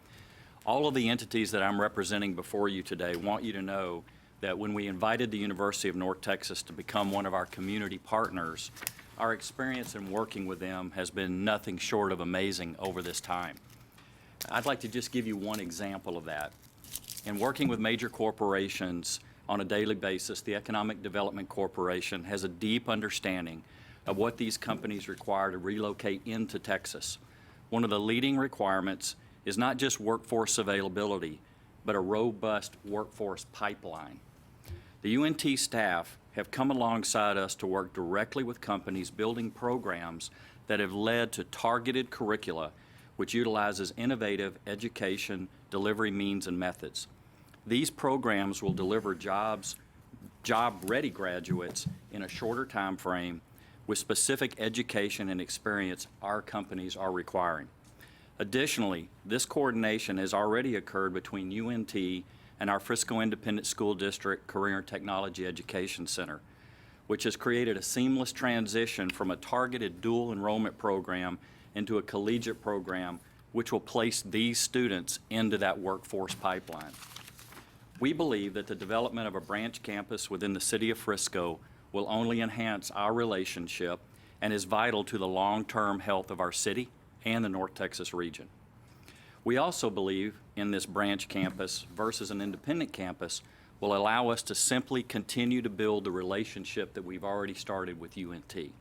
All of the entities that I'm representing before you today want you to know that when we invited the University of North Texas to become one of our community partners, our experience in working with them has been nothing short of amazing over this time. I'd like to just give you one example of that. In working with major corporations on a daily basis, the Economic Development Corporation has a deep understanding of what these companies require to relocate into Texas. One of the leading requirements is not just workforce availability, but a robust workforce pipeline. The UNT staff have come alongside us to work directly with companies building programs that have led to targeted curricula which utilizes innovative education delivery means and methods. These programs will deliver job-ready graduates in a shorter time frame with specific education and experience our companies are requiring. Additionally, this coordination has already occurred between UNT and our Frisco Independent School District Career and Technology Education Center, which has created a seamless transition from a targeted dual enrollment program into a collegiate program which will place these students into that workforce pipeline. We believe that the development of a branch campus within the city of Frisco will only enhance our relationship and is vital to the long-term health of our city and the North Texas region. We also believe in this branch campus versus an independent campus will allow us to simply continue to build the relationship that we've already started with UNT.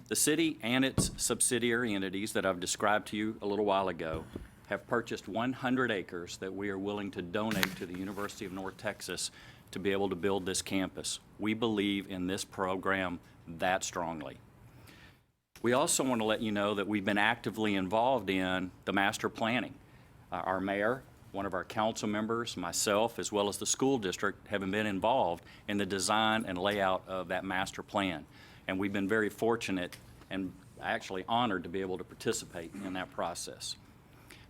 The city and its subsidiary entities that I've described to you a little while ago have purchased 100 acres that we are willing to donate to the University of North Texas to be able to build this campus. We believe in this program that strongly. We also want to let you know that we've been actively involved in the master planning. Our mayor, one of our council members, myself, as well as the school district have been involved in the design and layout of that master plan. And we've been very fortunate and actually honored to be able to participate in that process.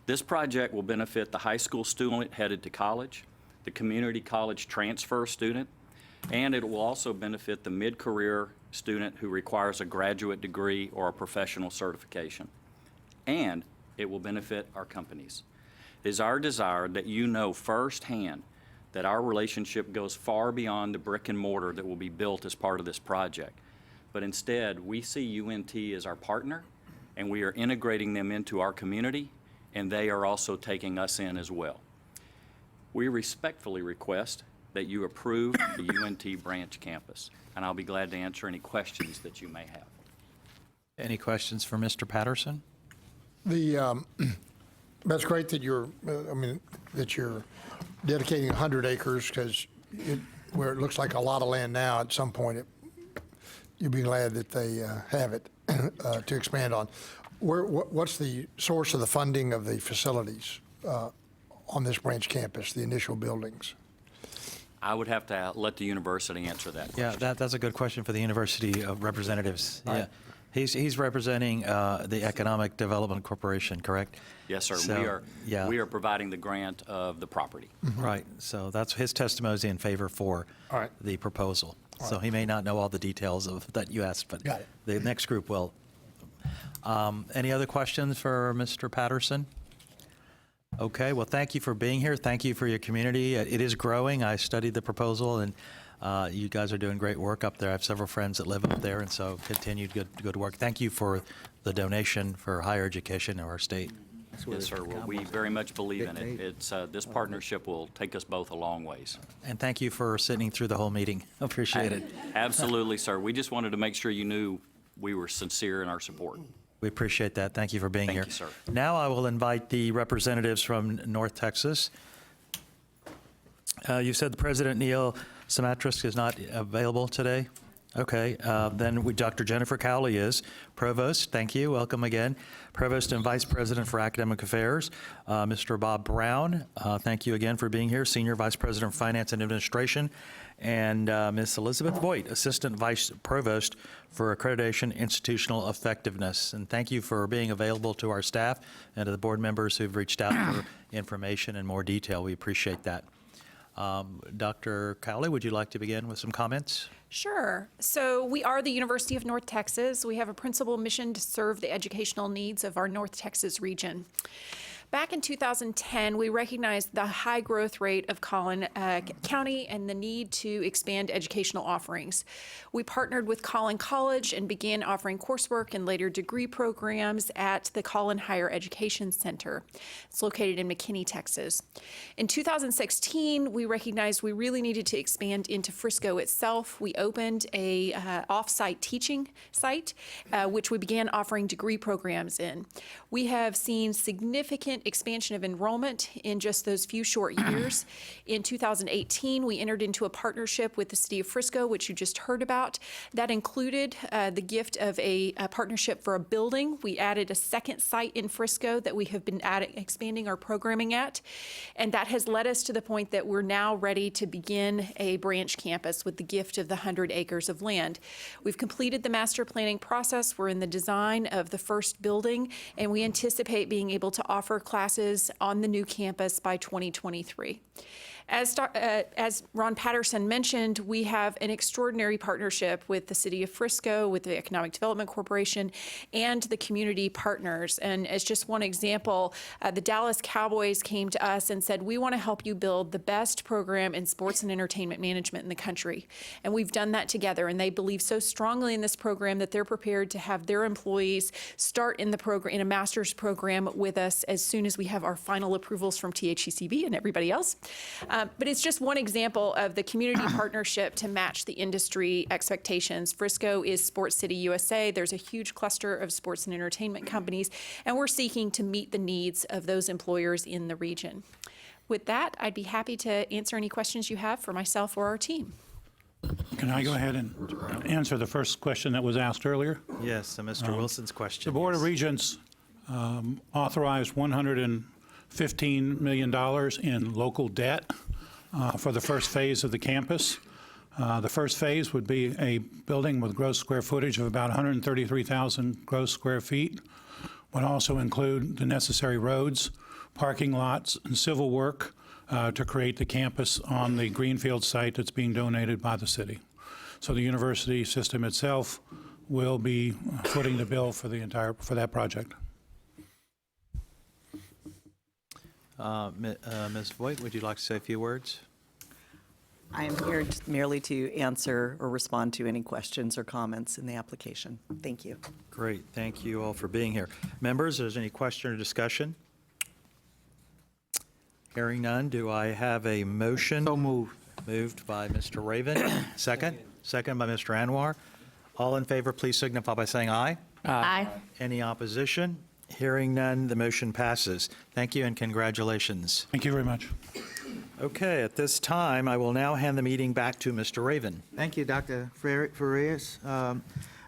This project will benefit the high school student headed to college, the community college transfer student, and it will also benefit the mid-career student who requires a graduate degree or a professional certification. And it will benefit our companies. It is our desire that you know firsthand that our relationship goes far beyond the brick and mortar that will be built as part of this project. But instead, we see UNT as our partner, and we are integrating them into our community, and they are also taking us in as well. We respectfully request that you approve the UNT branch campus, and I'll be glad to answer any questions that you may have. Any questions for Mr. Patterson? That's great that you're, that you're dedicating 100 acres, because where it looks like a lot of land now, at some point, you'll be glad that they have it to expand on. What's the source of the funding of the facilities on this branch campus, the initial buildings? I would have to let the university answer that question. Yeah, that's a good question for the university representatives. All Yeah. right. He's representing the Economic Development Corporation, correct? Yes, sir. So, We are providing the grant of the property. Right, so that's his testimony in favor for the proposal. So he may not know all the details of that you asked, but Got it. the next group will. Any other questions for Mr. Patterson? Okay, well, thank you for being here. Thank you for your community. It is growing. I studied the proposal, and you guys are doing great work up there. I have several friends that live up there, and so continued good work. Thank you for the donation for higher education in our state. Yes, sir. Well, we very much believe in it. It's, this partnership will take us both a long ways. And thank you for sitting through the whole meeting. Appreciate it. Absolutely, sir. We just wanted to make sure you knew we were sincere in our support. We appreciate that. Thank you for being here. Thank you, sir. Now I will invite the representatives from North Texas. You said the President Neil Simatris is not available today? Okay, then Dr. Jennifer Cowley is. Provost, thank you, welcome again. Provost and Vice President for Academic Affairs, Mr. Bob Brown, thank you again for being here. Senior Vice President of Finance and Administration. And Ms. Elizabeth Voigt, Assistant Vice Provost for Accreditation Institutional Effectiveness. And thank you for being available to our staff and to the board members who've reached out for information and more detail. We appreciate that. Dr. Cowley, would you like to begin with some comments? Sure. So we are the University of North Texas. We have a principal mission to serve the educational needs of our North Texas region. Back in 2010, we recognized the high growth rate of Collin County and the need to expand educational offerings. We partnered with Collin College and began offering coursework and later degree programs at the Collin Higher Education Center. It's located in McKinney, Texas. In 2016, we recognized we really needed to expand into Frisco itself. We opened a off-site teaching site, which we began offering degree programs in. We have seen significant expansion of enrollment in just those few short years. In 2018, we entered into a partnership with the City of Frisco, which you just heard about. That included the gift of a partnership for a building. We added a second site in Frisco that we have been expanding our programming at, and that has led us to the point that we're now ready to begin a branch campus with the gift of the 100 acres of land. We've completed the master planning process. We're in the design of the first building, and we anticipate being able to offer classes on the new campus by 2023. As Ron Patterson mentioned, we have an extraordinary partnership with the City of Frisco, with the Economic Development Corporation, and the community partners. And as just one example, the Dallas Cowboys came to us and said, we want to help you build the best program in sports and entertainment management in the country. And we've done that together, and they believe so strongly in this program that they're prepared to have their employees start in the program, in a master's program with us as soon as we have our final approvals from THCCB and everybody else. But it's just one example of the community partnership to match the industry expectations. Frisco is Sports City USA. There's a huge cluster of sports and entertainment companies, and we're seeking to meet the needs of those employers in the region. With that, I'd be happy to answer any questions you have for myself or our team. Can I go ahead and answer the first question that was asked earlier? Yes, so Mr. Wilson's question. The Board of Regents authorized $115 million in local debt for the first phase of the campus. The first phase would be a building with gross square footage of about 133,000 gross square feet. Would also include the necessary roads, parking lots, and civil work to create the campus on the greenfield site that's being donated by the city. So the university system itself will be footing the bill for that project. Ms. Voigt, would you like to say a few words? I am here merely to answer or respond to any questions or comments in the application. Thank you. Great, thank you all for being here. Members, is there any question or discussion? Hearing none, do I have a motion? So moved. Moved by Mr. Raven. Second? Second by Mr. Anwar. All in favor, please signify by saying aye. Aye. Any opposition? Hearing none, the motion passes. Thank you and congratulations. Thank you very much. Okay, at this time, I will now hand the meeting back to Mr. Raven. Thank you, Dr. Farias.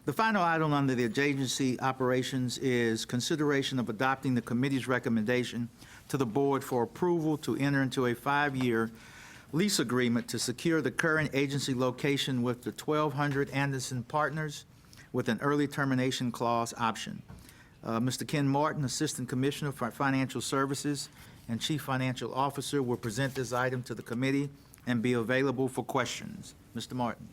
The final item under the agency operations is consideration of adopting the committee's recommendation to the board for approval to enter into a 5-year lease agreement to secure the current agency location with the 1200 Anderson Partners with an early termination clause option. Mr. Ken Martin, Assistant Commissioner for Financial Services and Chief Financial Officer, will present this item to the committee and be available for questions. Mr. Martin.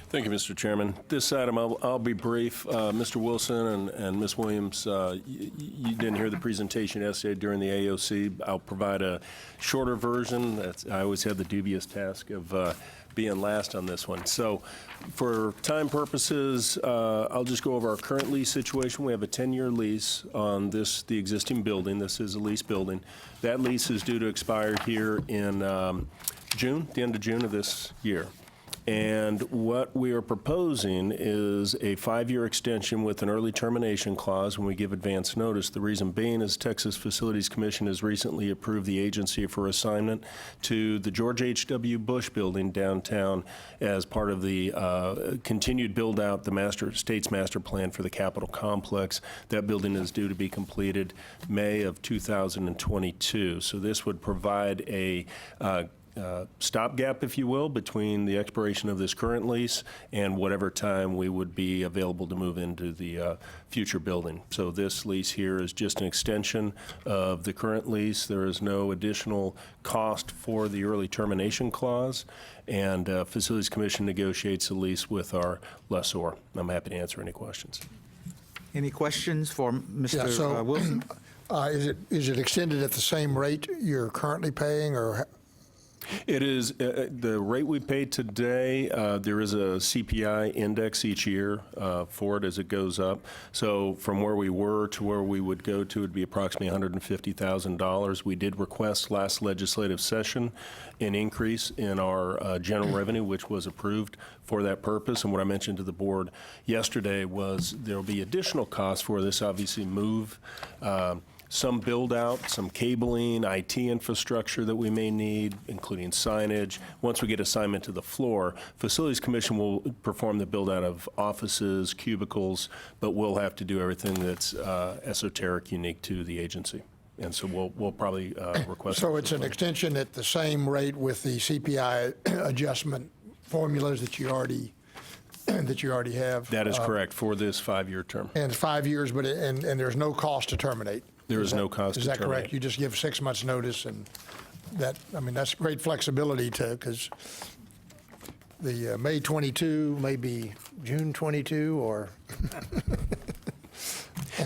Thank you, Mr. Chairman. This item, I'll be brief. Mr. Wilson and Ms. Williams, you didn't hear the presentation yesterday during the AOC. I'll provide a shorter version. I always have the dubious task of being last on this one. So for time purposes, I'll just go over our current lease situation. We have a 10-year lease on the existing building. This is a lease building. That lease is due to expire here in June, the end of June of this year. And what we are proposing is a 5-year extension with an early termination clause when we give advance notice. The reason being is Texas Facilities Commission has recently approved the agency for assignment to the George H.W. Bush building downtown as part of the continued build-out, the state's master plan for the Capitol complex. That building is due to be completed May of 2022. So this would provide a stopgap, if you will, between the expiration of this current lease and whatever time we would be available to move into the future building. So this lease here is just an extension of the current lease. There is no additional cost for the early termination clause, and Facilities Commission negotiates the lease with our lessor. I'm happy to answer any questions. Any questions for Mr. Wilson? Is it extended at the same rate you're currently paying, or? It is the rate we pay today. There is a CPI index each year for it as it goes up. So from where we were to where we would go to would be approximately $150,000. We did request last legislative session an increase in our general revenue, which was approved for that purpose. And what I mentioned to the board yesterday was there will be additional costs for this. Obviously, some build out, some cabling, IT infrastructure that we may need, including signage. Once we get assignment to the floor, Facilities Commission will perform the build out of offices, cubicles, but we'll have to do everything that's esoteric, unique to the agency. And so we'll probably request. So it's an extension at the same rate with the CPI adjustment formulas that you already have? That is correct for this 5-year term. And 5 years, but and there's no cost to terminate. There is no cost to terminate. Is that correct? You just give 6 months notice, and that's great flexibility because the May 22 may be June 22 or.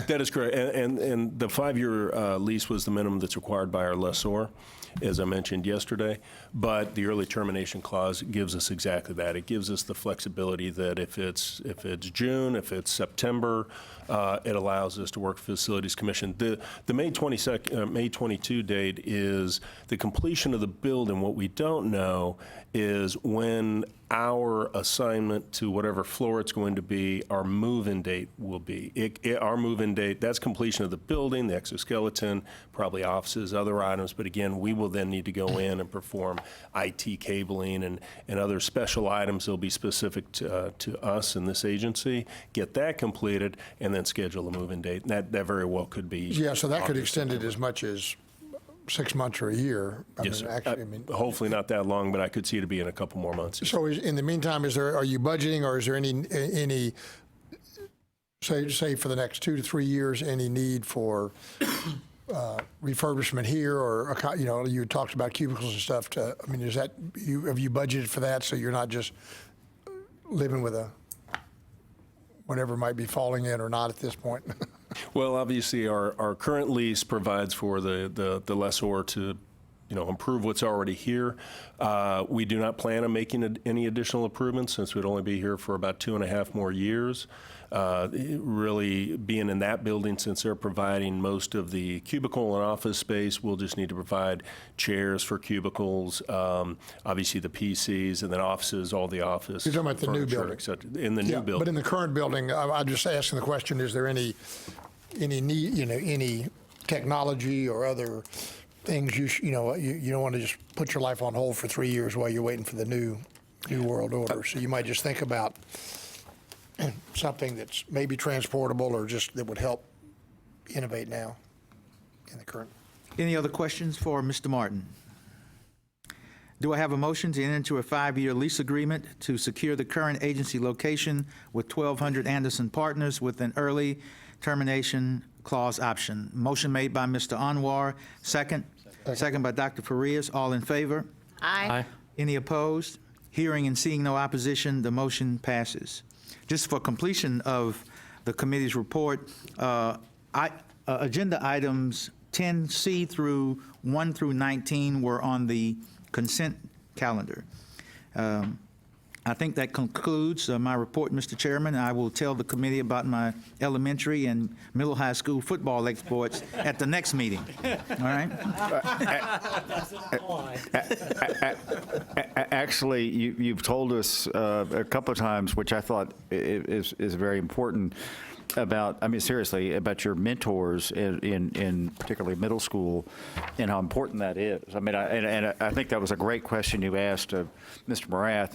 That is correct. And the 5-year lease was the minimum that's required by our lessor, as I mentioned yesterday. But the early termination clause gives us exactly that. It gives us the flexibility that if it's June, if it's September, it allows us to work with Facilities Commission. The May 22 date is the completion of the building. What we don't know is when our assignment to whatever floor it's going to be, our move-in date will be. Our move-in date, that's completion of the building, the exoskeleton, probably offices, other items, but again, we will then need to go in and perform IT cabling and other special items that will be specific to us in this agency, get that completed, and then schedule a move-in date. And that very well could be. Yeah, so that could extend it as much as 6 months or a year. Yes, sir. Hopefully not that long, but I could see it being a couple more months. So in the meantime, are you budgeting, or is there any say for the next 2 to 3 years, any need for refurbishment here, or you talked about cubicles and stuff. Is that have you budgeted for that, so you're not just living with whatever might be falling in or not at this point? Well, obviously, our current lease provides for the lessor to improve what's already here. We do not plan on making any additional improvements since we'd only be here for about 2.5 more years. Really being in that building, since they're providing most of the cubicle and office space, we'll just need to provide chairs for cubicles, obviously the PCs, and then offices, all the office. You're talking about the new building. In the new building. But in the current building, I'm just asking the question, is there any any need, any technology or other things you don't want to just put your life on hold for 3 years while you're waiting for the new world order. So you might just think about something that's maybe transportable or just that would help innovate now in the current. Any other questions for Mr. Martin? Do I have a motion to enter into a 5-year lease agreement to secure the current agency location with 1200 Anderson Partners with an early termination clause option? Motion made by Mr. Anwar, second by Dr. Farias. All in favor? Aye. Any opposed? Hearing and seeing no opposition, the motion passes. Just for completion of the committee's report, agenda items 10C through 1 through 19 were on the consent calendar. I think that concludes my report, Mr. Chairman. I will tell the committee about my elementary and middle high school football exploits at the next meeting. All right? Actually, you've told us a couple of times, which I thought is very important, about, I mean, seriously, about your mentors in particularly middle school and how important that is. I mean, I think that was a great question you asked Mr. Morath.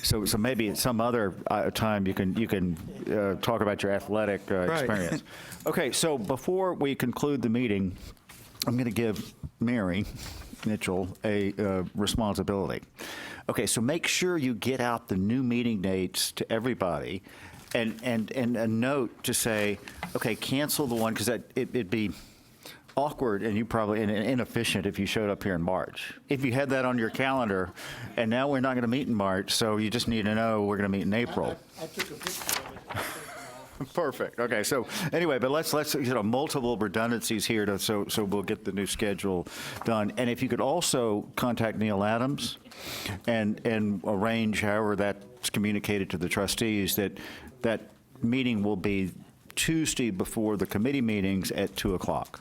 So maybe at some other time you can talk about your athletic experience. Okay, so before we conclude the meeting, I'm going to give Mary Mitchell a responsibility. Okay, so make sure you get out the new meeting dates to everybody. And a note to say, okay, cancel the one, because it'd be awkward and inefficient if you showed up here in March. If you had that on your calendar, and now we're not going to meet in March, so you just need to know we're going to meet in April. I took a picture of it. Perfect. Okay. So anyway, but let's multiple redundancies here so we'll get the new schedule done. And if you could also contact Neil Adams and arrange however that's communicated to the trustees that meeting will be Tuesday before the committee meetings at 2 o'clock.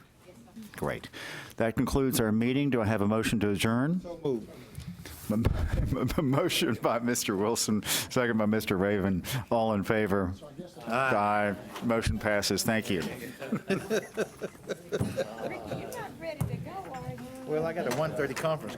Great. That concludes our meeting. Do I have a motion to adjourn? So moved. Motion by Mr. Wilson, second by Mr. Raven. All in favor? Aye. Motion passes. Thank you. Well, I got a 1:30 conference